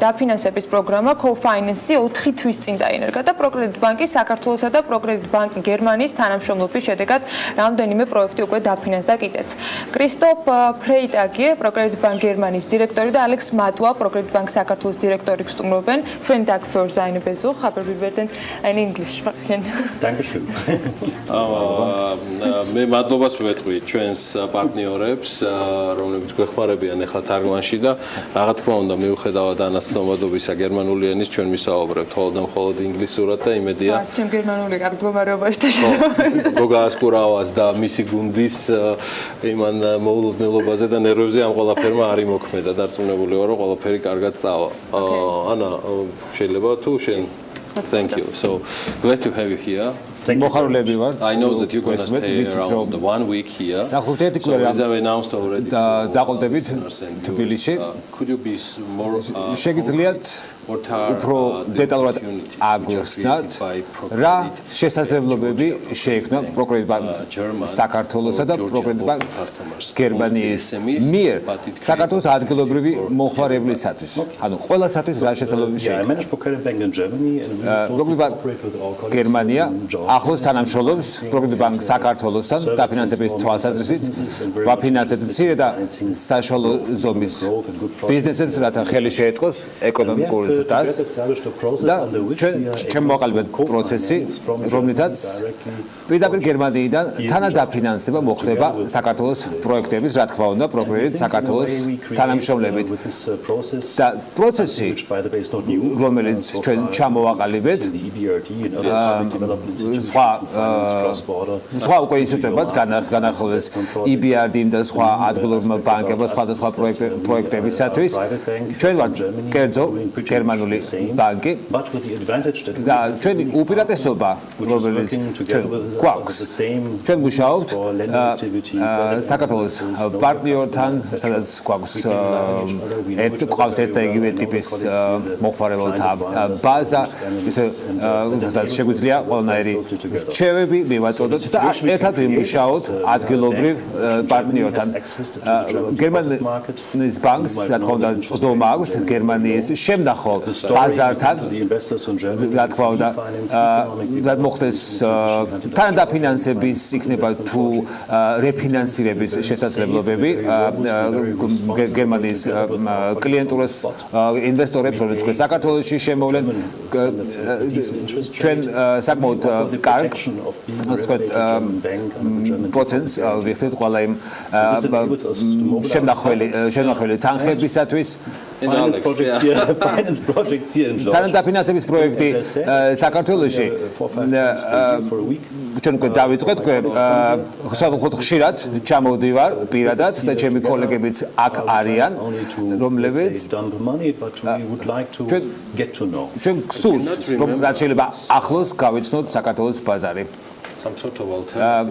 დაფინანსების პროგრამა Co-Finance 4 თვის წინ დაინერგა და პროკრედიტ ბანკი საქართველოსა და პროკრედიტ ბანკი გერმანიის თანამშრომლობის შედეგად რამდენიმე პროექტი უკვე დაფინანსდა კიდეც. კრისტოფ ფრეიტაგე, პროკრედიტ ბანკ გერმანიის დირექტორი და ალექს მატვა, პროკრედიტ ბანკ საქართველოს დირექტორი გსტუმრობენ. Vielen Dank für seine Besuch, aber wir werden ein Englisch sprechen. Dankeschön. მე მადლობას ვეთქვი ჩვენს პარტნიორებს, რომლებიც გვეხმარებიან ახლა თარგმანში და რა თქმა უნდა მიუხედავად ანაცნობადობისა გერმანული ენის ჩვენ ვისაუბრებთ მხოლოდ ინგლისურად და იმედია ჩემ გერმანული კარგ მდგომარეობაში და შესაძლებელი. გოგა ასკურავას და მისი გუნდის იმან მოულოდნელობაზე და ნერვებზე ამ ყველაფერმა არ იმოქმედა. დარწმუნებული ვარ, რომ ყველაფერი კარგად წავა. ანა, შეიძლება თუ შენ Thank you. So glad to have you here. მოხარულები ვართ. I know that you're going to stay around 1 week here. დაახლოებით ერთი კვირა დაყოლდებით თბილისში. Could you be more შეგიძლიათ უფრო დეტალურად აგვიხსნათ რა შესაძლებლობები შეექმნა პროკრედიტ ბანკ საქართველოსა და პროკრედიტ ბანკ გერმანიის მიერ საქართველოს ადგილობრივი მოხმარებლისათვის. ანუ ყველასათვის რა შესაძლებლობები შეექმნა. პროკრედიტ ბანკ გერმანია ახლოს თანამშრომლობს პროკრედიტ ბანკ საქართველოსთან დაფინანსების თვალსაზრისით. ვაფინანსებთ მცირე და საშუალო ზომის ბიზნესებს, რათა ხელი შეეწყოს ეკონომიკურ და ჩვენ მოყალიბეთ პროცესი, რომლითაც პირდაპირ გერმანიიდან თანადაფინანსება მოხდება საქართველოს პროექტების, რა თქმა უნდა, პროკრედიტ საქართველოს თანამშრომლებით. და პროცესი, რომელიც ჩვენ ჩამოვაყალიბეთ, სხვა უკვე ინსტიტუტებიც განახილეს EBRD-მ და სხვა ადგილობრივ ბანკებმა სხვადასხვა პროექტებისათვის. ჩვენ ვართ კერძო გერმანული ბანკი და ჩვენი უპირატესობა, რომელიც ჩვენ გვაქვს, ჩვენ მუშაობთ საქართველოს პარტნიორთან, სადაც გვაქვს ერთი ტიპის მოხმარებელთა ბაზა, სადაც შეგვიძლია ყველანაირი რჩევები მივაწოდოთ და ერთად ვიმუშაოთ ადგილობრივ პარტნიორთან. გერმანიის ბანკს, რა თქმა უნდა, წვდომა აქვს გერმანიის შემნახო ბაზართან, რა თქმა უნდა, და მოხდეს თანადაფინანსების იქნება თუ რეფინანსირების შესაძლებლობები გერმანიის კლიენტურას ინვესტორებს, რომლებიც საქართველოში შემოვლენ. ჩვენ საკმაოდ კარგ პროცენტს ვიხდით ყველა იმ შემნახველი თანხებისათვის. თანადაფინანსების პროექტი საქართველოში ჩვენ უკვე დავიწყეთ, ხშირად ჩამოვდივარ პირადად და ჩემი კოლეგებიც აქ არიან, რომლებიც ჩვენ გსურს, რომ რაც შეიძლება ახლოს გავიცნოთ საქართველოს ბაზარი.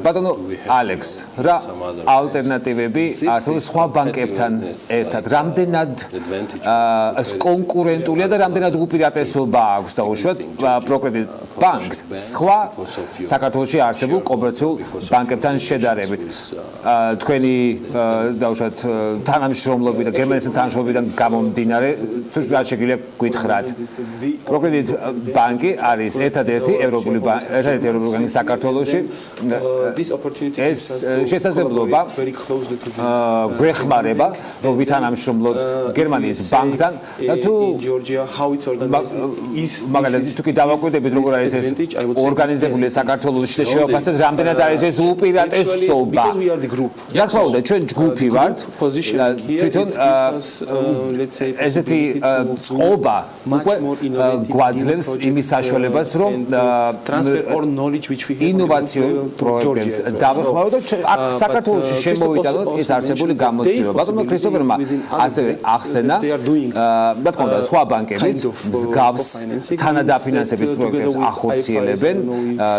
ბატონო ალექს, რა ალტერნატივები არსებობს სხვა ბანკებთან ერთად? რამდენად კონკურენტულია და რამდენად უპირატესობა აქვს დაუშვათ პროკრედიტ ბანკს სხვა საქართველოში არსებულ კომერციულ ბანკებთან შედარებით? თქვენი დაუშვათ თანამშრომლობი და გერმანიის თანამშრომლობიდან გამომდინარე, თუ რა შეგიძლია გითხრათ? პროკრედიტ ბანკი არის ერთადერთი ევროპული ბანკი საქართველოში. ეს შესაძლებლობა გვეხმარება, რომ ვითანამშრომლოთ გერმანიის ბანკთან და თუ მაგალითად თუ კი დავაკვირდებით როგორ არის ეს ორგანიზებული საქართველოში და შევაფასებთ რამდენად არის ეს უპირატესობა. რა თქმა უნდა, ჩვენ ჯგუფი ვართ, თვითონ ესეთი წყობა უკვე გვაძლევს იმის საშუალებას, რომ ინოვაციურ პროექტებს დავეხმარო და აქ საქართველოში შემოვიტანოთ ეს არსებული გამოცდილება. ბატონმა ქრისტოფერმა ასევე ახსენა, რა თქმა უნდა, სხვა ბანკებიც მსგავს თანადაფინანსების პროექტებს ახორციელებენ,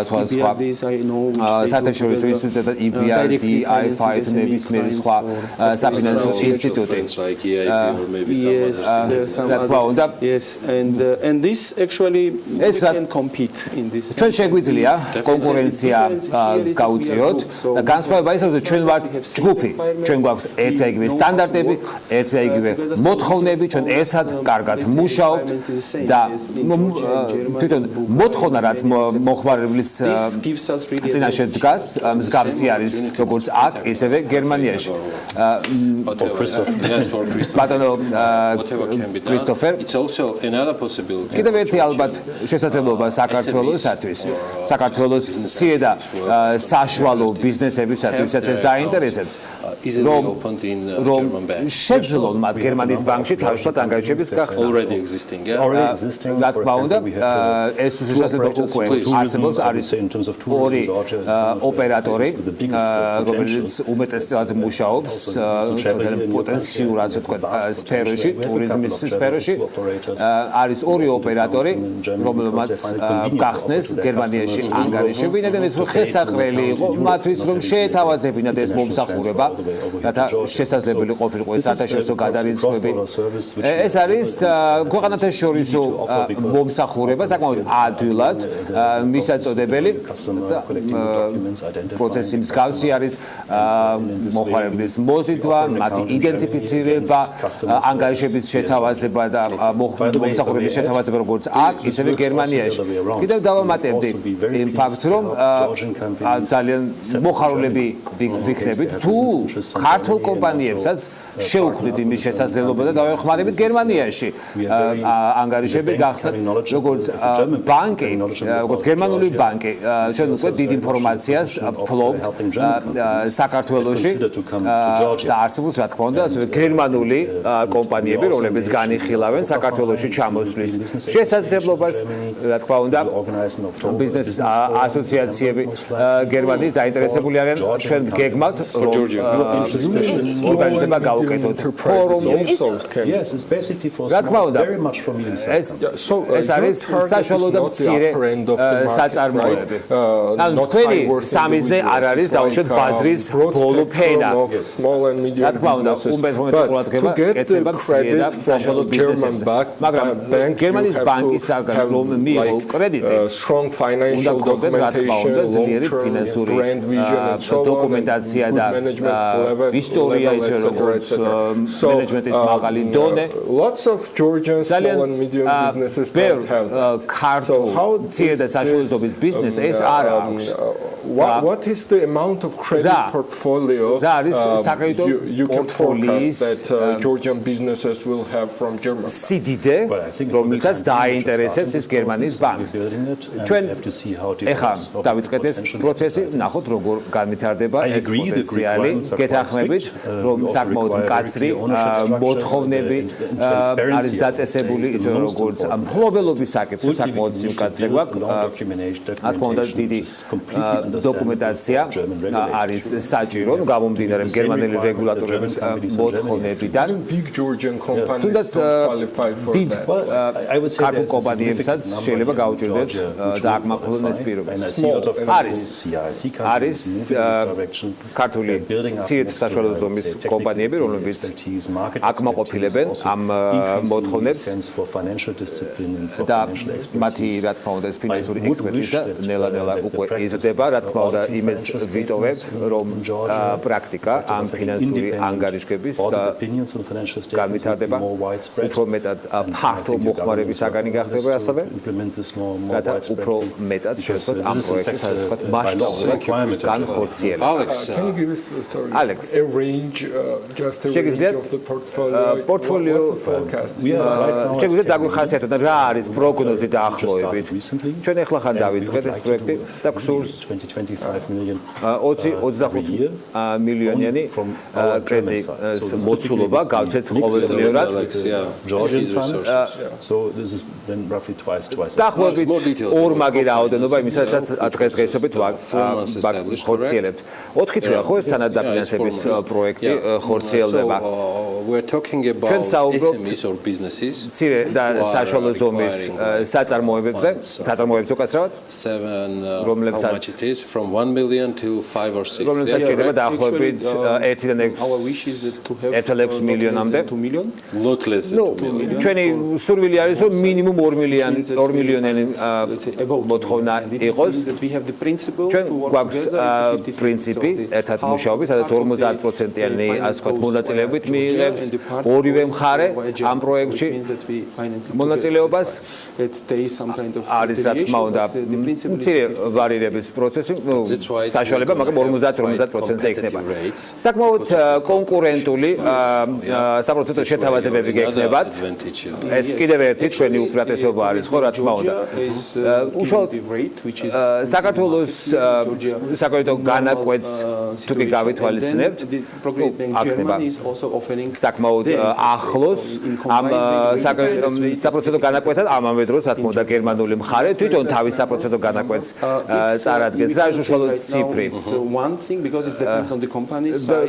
სხვა საერთაშორისო ინსტიტუტები, EBRD, IFI თუ ნებისმიერი სხვა საფინანსო ინსტიტუტი. რა თქმა უნდა, and this actually we can compete in this. ჩვენ შეგვიძლია კონკურენცია გაუწიოთ და განსხვავება ისაა, რომ ჩვენ ვართ ჯგუფი. ჩვენ გვაქვს ერთსა იგივე სტანდარტები, ერთსა იგივე მოთხოვნები, ჩვენ ერთად კარგად მუშაობთ და თვითონ მოთხოვნა რაც მოხმარებლის წინაშე დგას, მსგავსი არის როგორც აქ, ისევე გერმანიაში. ბატონო ქრისტოფერ, კიდევ ერთი ალბათ შესაძლებლობა საქართველოსთვის, საქართველოს მცირე და საშუალო ბიზნესებისათვის ეს დაინტერესებს, რომ შეძლონ მათ გერმანიის ბანკში თავისუფლად ანგარიშების გახსნა. რა თქმა უნდა, ეს შესაძლებლობა უკვე არსებობს, არის ორი ოპერატორი, რომელიც უმეტესად მუშაობს პოტენციურ ასე ვთქვათ სფეროში, ტურიზმის სფეროში. არის ორი ოპერატორი, რომელმაც გახსნეს გერმანიაში ანგარიშები, და ეს შესაძლებელი იყო მათთვის, რომ შეეთავაზებინათ ეს მომსახურება, რათა შესაძლებელი ყოფილიყო ეს საერთაშორისო გადარიცხვები. ეს არის ქვეყანათა შორისო მომსახურება, საკმაოდ ადვილად მისაწოდებელი და პროცესი მსგავსი არის მოხმარებლის მოზიდვა, მათი იდენტიფიცირება, ანგარიშების შეთავაზება და მომსახურების შეთავაზება როგორც აქ, ისევე გერმანიაში. კიდევ დავამატებდი იმ ფაქტს, რომ ძალიან მოხარულები ვიქნებით თუ ქართულ კომპანიებსაც შეუქმნით იმის შესაძლებლობა და დავეხმარებით გერმანიაში ანგარიშები გახსნათ, როგორც ბანკი, როგორც გერმანული ბანკი. ჩვენ უკვე დიდ ინფორმაციას ვფლობთ საქართველოში და არსებობს, რა თქმა უნდა, ასევე გერმანული კომპანიები, რომლებიც განიხილავენ საქართველოში ჩამოსვლის შესაძლებლობას, რა თქმა უნდა, ბიზნეს ასოციაციები გერმანიის დაინტერესებული არიან, ჩვენ გეგმავთ, რომ ორგანიზება გავუკეთოთ ფორუმის. რა თქმა უნდა, ეს არის საშუალო და მცირე საწარმოები. ანუ თქვენი სამიზნე არ არის დაუშვათ ბაზრის ბოლო ფენა. რა თქმა უნდა, უმეტესად ყურადღება კეთდება მცირე და საშუალო ბიზნესებზე. მაგრამ გერმანიის ბანკისაგან რომ მიიღო კრედიტი, უნდა გქონდეთ, რა თქმა უნდა, ძლიერი ფინანსური დოკუმენტაცია და ისტორია, ისე როგორც მენეჯმენტის მაღალი დონე. ძალიან ქართულ მცირე და საშუალო ბიზნესს ეს არ აქვს. What is the amount of credit portfolio you can forecast that Georgian businesses will have from Germany? სიდიდე, რომელთაც დაინტერესებს ეს გერმანიის ბანკს. ჩვენ ეხლა დავიწყეთ ეს პროცესი, ნახოთ როგორ განვითარდება ეს პოტენციალი, გეთანხმებით, რომ საკმაოდ მკაცრი მოთხოვნები არის დაწესებული, ისე როგორც მფლობელობის საკითხი საკმაოდ სიმკაცრე გვაქვს. რა თქმა უნდა, დიდი დოკუმენტაცია არის საჭირო, გამომდინარე გერმანელი რეგულატორების მოთხოვნებიდან. თუნდაც დიდ ქართულ კომპანიებსაც შეიძლება გაუჭირდეთ და აკმაყოფილონ ეს პირობა. არის ქართული მცირე და საშუალო ზომის კომპანიები, რომლებიც აკმაყოფილებენ ამ მოთხოვნებს და მათი, რა თქმა უნდა, ეს ფინანსური ექსპერტიზა ნელა-ნელა უკვე იზრდება. რა თქმა უნდა, იმედს ვიტოვებ, რომ პრაქტიკა ამ ფინანსური ანგარიშების განვითარდება უფრო მეტად ფართო მოხმარებისაგანი გახდება ასევე, რათა უფრო მეტად შეძლოთ ამ პროექტის ასეთ მასშტაბურად განხორციელება. Alex, a range just a range of the portfolio შეგვიძლია დაგვიხასიათოთ რა არის პროგნოზი დაახლოებით. ჩვენ ახლა ხან დავიწყეთ ეს პროექტი და გსურს მილიონიანი კრედიტი მოცულობა გავცეთ ყოველწლიურად. დაახლოებით ორმაგი რაოდენობა იმისა, რასაც დღესდღეობით ხორციელებთ. 4 თვეა ხო ეს თანად დაფინანსების პროექტი ხორციელდება. ჩვენ საუბრობთ მცირე და საშუალო ზომის საწარმოებებზე, უკაცრავად, რომლებსაც შეიძლება დაახლოებით 1-დან 6 მილიონამდე. ჩვენი სურვილი არის რომ მინიმუმ 2 მილიონიანი მოთხოვნა იყოს. ჩვენ გვაქვს პრინციპი ერთად მუშაობის, სადაც 50%-იანი ასე ვთქვათ მონაწილეობით მიიღებს ორივე მხარე ამ პროექტში მონაწილეობას. არის რა თქმა უნდა მცირე ვარირების პროცესი, საშუალება, მაგრამ 50-50%-ზე იქნება. საკმაოდ კონკურენტული საპროცესო შეთავაზებები გექნებათ. ეს კიდევ ერთი ჩვენი უკრატესობა არის, ხო, რა თქმა უნდა. უშუალოდ საქართველოს საკრედიტო განაკვეთს თუ კი გავითვალისწინებთ, აქნება საკმაოდ ახლოს ამ საპროცესო განაკვეთთან ამავე დროს, რა თქმა უნდა, გერმანული მხარე თვითონ თავის საპროცესო განაკვეთს წარადგენს. რა არის უშუალოდ ციფრი?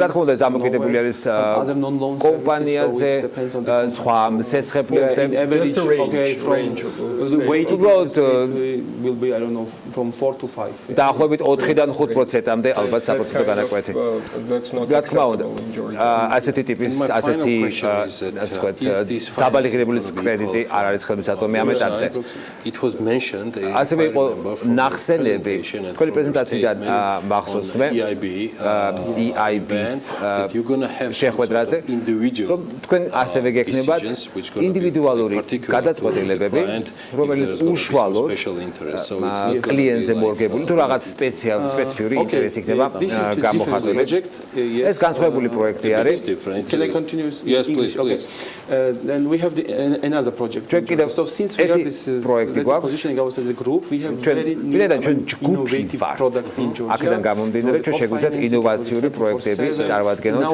რა თქმა უნდა, დამოკიდებული არის კომპანიაზე, სხვა სესხებლებზე. დაახლოებით 4-დან 5%-მდე ალბათ საპროცესო განაკვეთი. რა თქმა უნდა, ასეთი ტიპის, ასეთი ასე ვთქვათ, დაბალი ღირებულის კრედიტი არ არის ხელმისაწვდომი ამ ეტაპზე. ასევე იყო ნახსენები თქვენი პრეზენტაციიდან მახსოვს მე EIB-ს შეხვედრაზე, რომ თქვენ ასევე გექნებათ ინდივიდუალური გადაწყვეტილებები, რომელიც უშუალოდ კლიენტზე მორგებული თუ რაღაც სპეციფიური ინტერესი იქნება გამოხატული. ეს განსხვავებული პროექტი არის. ჩვენ კიდევ ერთი პროექტი გვაქვს. ჩვენ ჯგუფი ვართ. აქედან გამომდინარე, ჩვენ შეგვიძლიათ ინოვაციური პროექტები წარვადგენოთ.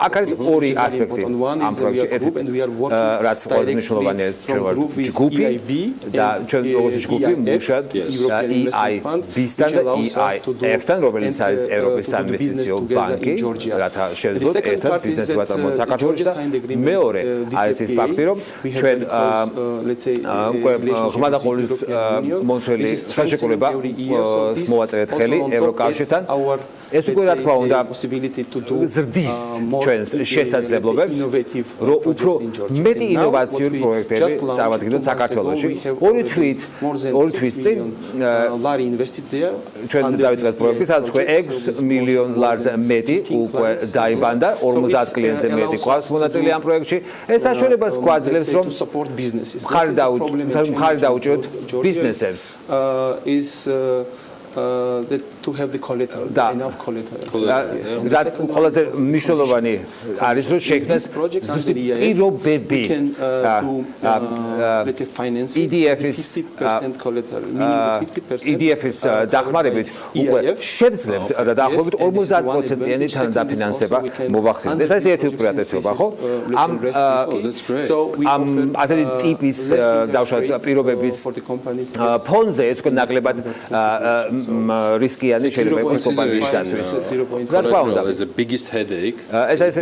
აქ არის ორი ასპექტი ამ პროექტში. ერთი, რაც ყველაზე მნიშვნელოვანია, ეს ჩვენ ვართ ჯგუფი და ჩვენ როგორც ჯგუფი მუშაობთ EIB-სთან და EIF-თან, რომელიც არის ევროპის საინვესტიციო ბანკი, რათა შევძლოთ ერთად ბიზნესი ვაწარმოოთ საქართველოში და მეორე არის ის ფაქტი, რომ ჩვენ ღრმა და ყოვლის მომცველი ხელშეკრულება მოვაწერეთ ხელი ევროკავშირთან. ეს უკვე რა თქმა უნდა ზრდის ჩვენს შესაძლებლობებს, რომ უფრო მეტი ინოვაციური პროექტები წავადგინოთ საქართველოში. ორი თვის წინ ჩვენ დავიწყეთ პროექტი, სადაც უკვე 6 მილიონ ლარზე მეტი უკვე დაიბანდა, 50 კლიენტზე მეტი ყავს მონაწილე ამ პროექტში. ეს საშუალებას გვაძლევს, რომ მხარი დაუჭიროთ ბიზნესებს. to have the collateral, enough collateral. რაც ყველაზე მნიშვნელოვანი არის, რომ შექმნას ზუსტი პირობები. Let's say finance EDF-ის 50% collateral, meaning that 50% EDF-ის დახმარებით უკვე შევძლებთ და დაახლოებით 50%-იანი თანადაფინანსება მოვახდინოთ. ეს არის ერთი უპირატესობა, ხო? ამ ასეთი ტიპის დავშალოთ პირობების ფონზე ეს უკვე ნაკლებად რისკიანი შეიძლება იყოს კომპანიისათვის. რა თქმა უნდა, ეს არის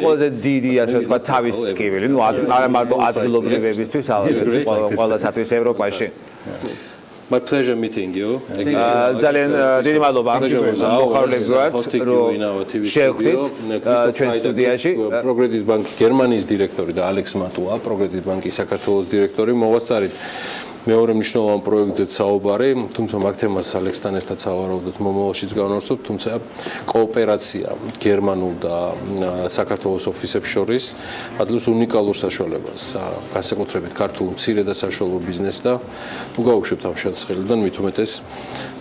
ყველაზე დიდი ასე ვთქვათ თავის ტკივილი, ნუ არა მარტო ადგილობრივებისთვის, ალბათ ყველასათვის ევროპაში. My pleasure meeting you. ძალიან დიდი მადლობა. მოხარლებს ვართ, რომ შევხვდით ჩვენ სტუდიაში. პროგრედიტ ბანკის გერმანიის დირექტორი და ალექს მატუა, პროგრედიტ ბანკის საქართველოს დირექტორი მოვასწარით მეორე მნიშვნელოვან პროექტზეც საუბარი, თუმცა მაგ თემას ალექსთან ერთად სავარაუდოდ მომავალშიც განვარცხობთ, თუმცა კოოპერაცია გერმანულ და საქართველოს ოფისებს შორის ადლებს უნიკალურ საშუალებას, განსაკუთრებით ქართულ მცირე და საშუალო ბიზნესს და უგაუშვებთ ამ შესაძლებლობიდან, მით უმეტეს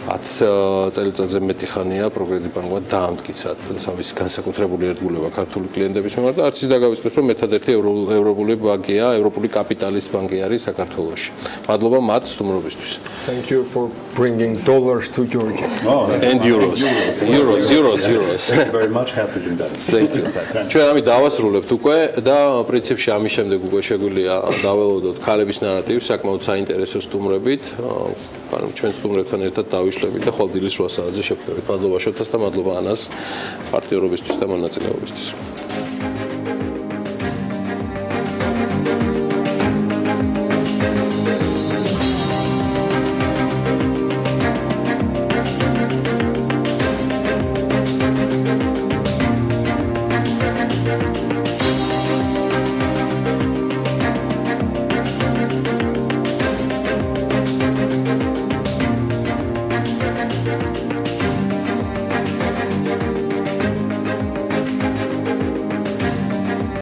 10 წელიწადზე მეტი ხანია პროგრესული ბანკმა დაამტკიცა თავისი განსაკუთრებული ერთგულება ქართული კლიენტების მიმართ და არც ის დაგავიწყოთ, რომ ერთადერთი ევროპული ბანკია, ევროპული კაპიტალის ბანკი არის საქართველოში. მადლობა მათ სტუმრობისთვის. Thank you for bringing dollars to Georgia. And euros. Thank you very much. Herzlichen Dank. Thank you. ჩვენ ამით დავასრულებთ უკვე და პრინციპში ამის შემდეგ უკვე შეგვიძლია დაველოდოთ ქალების ნარატივს საკმაოდ საინტერესო სტუმრებით. ჩვენ სტუმრებთან ერთად დავიშლებით და ხვალ დილის 8 საათზე შევხვდებით. მადლობა შოთას და მადლობა ანას პარტნიორობისთვის და მონაწილეობისთვის.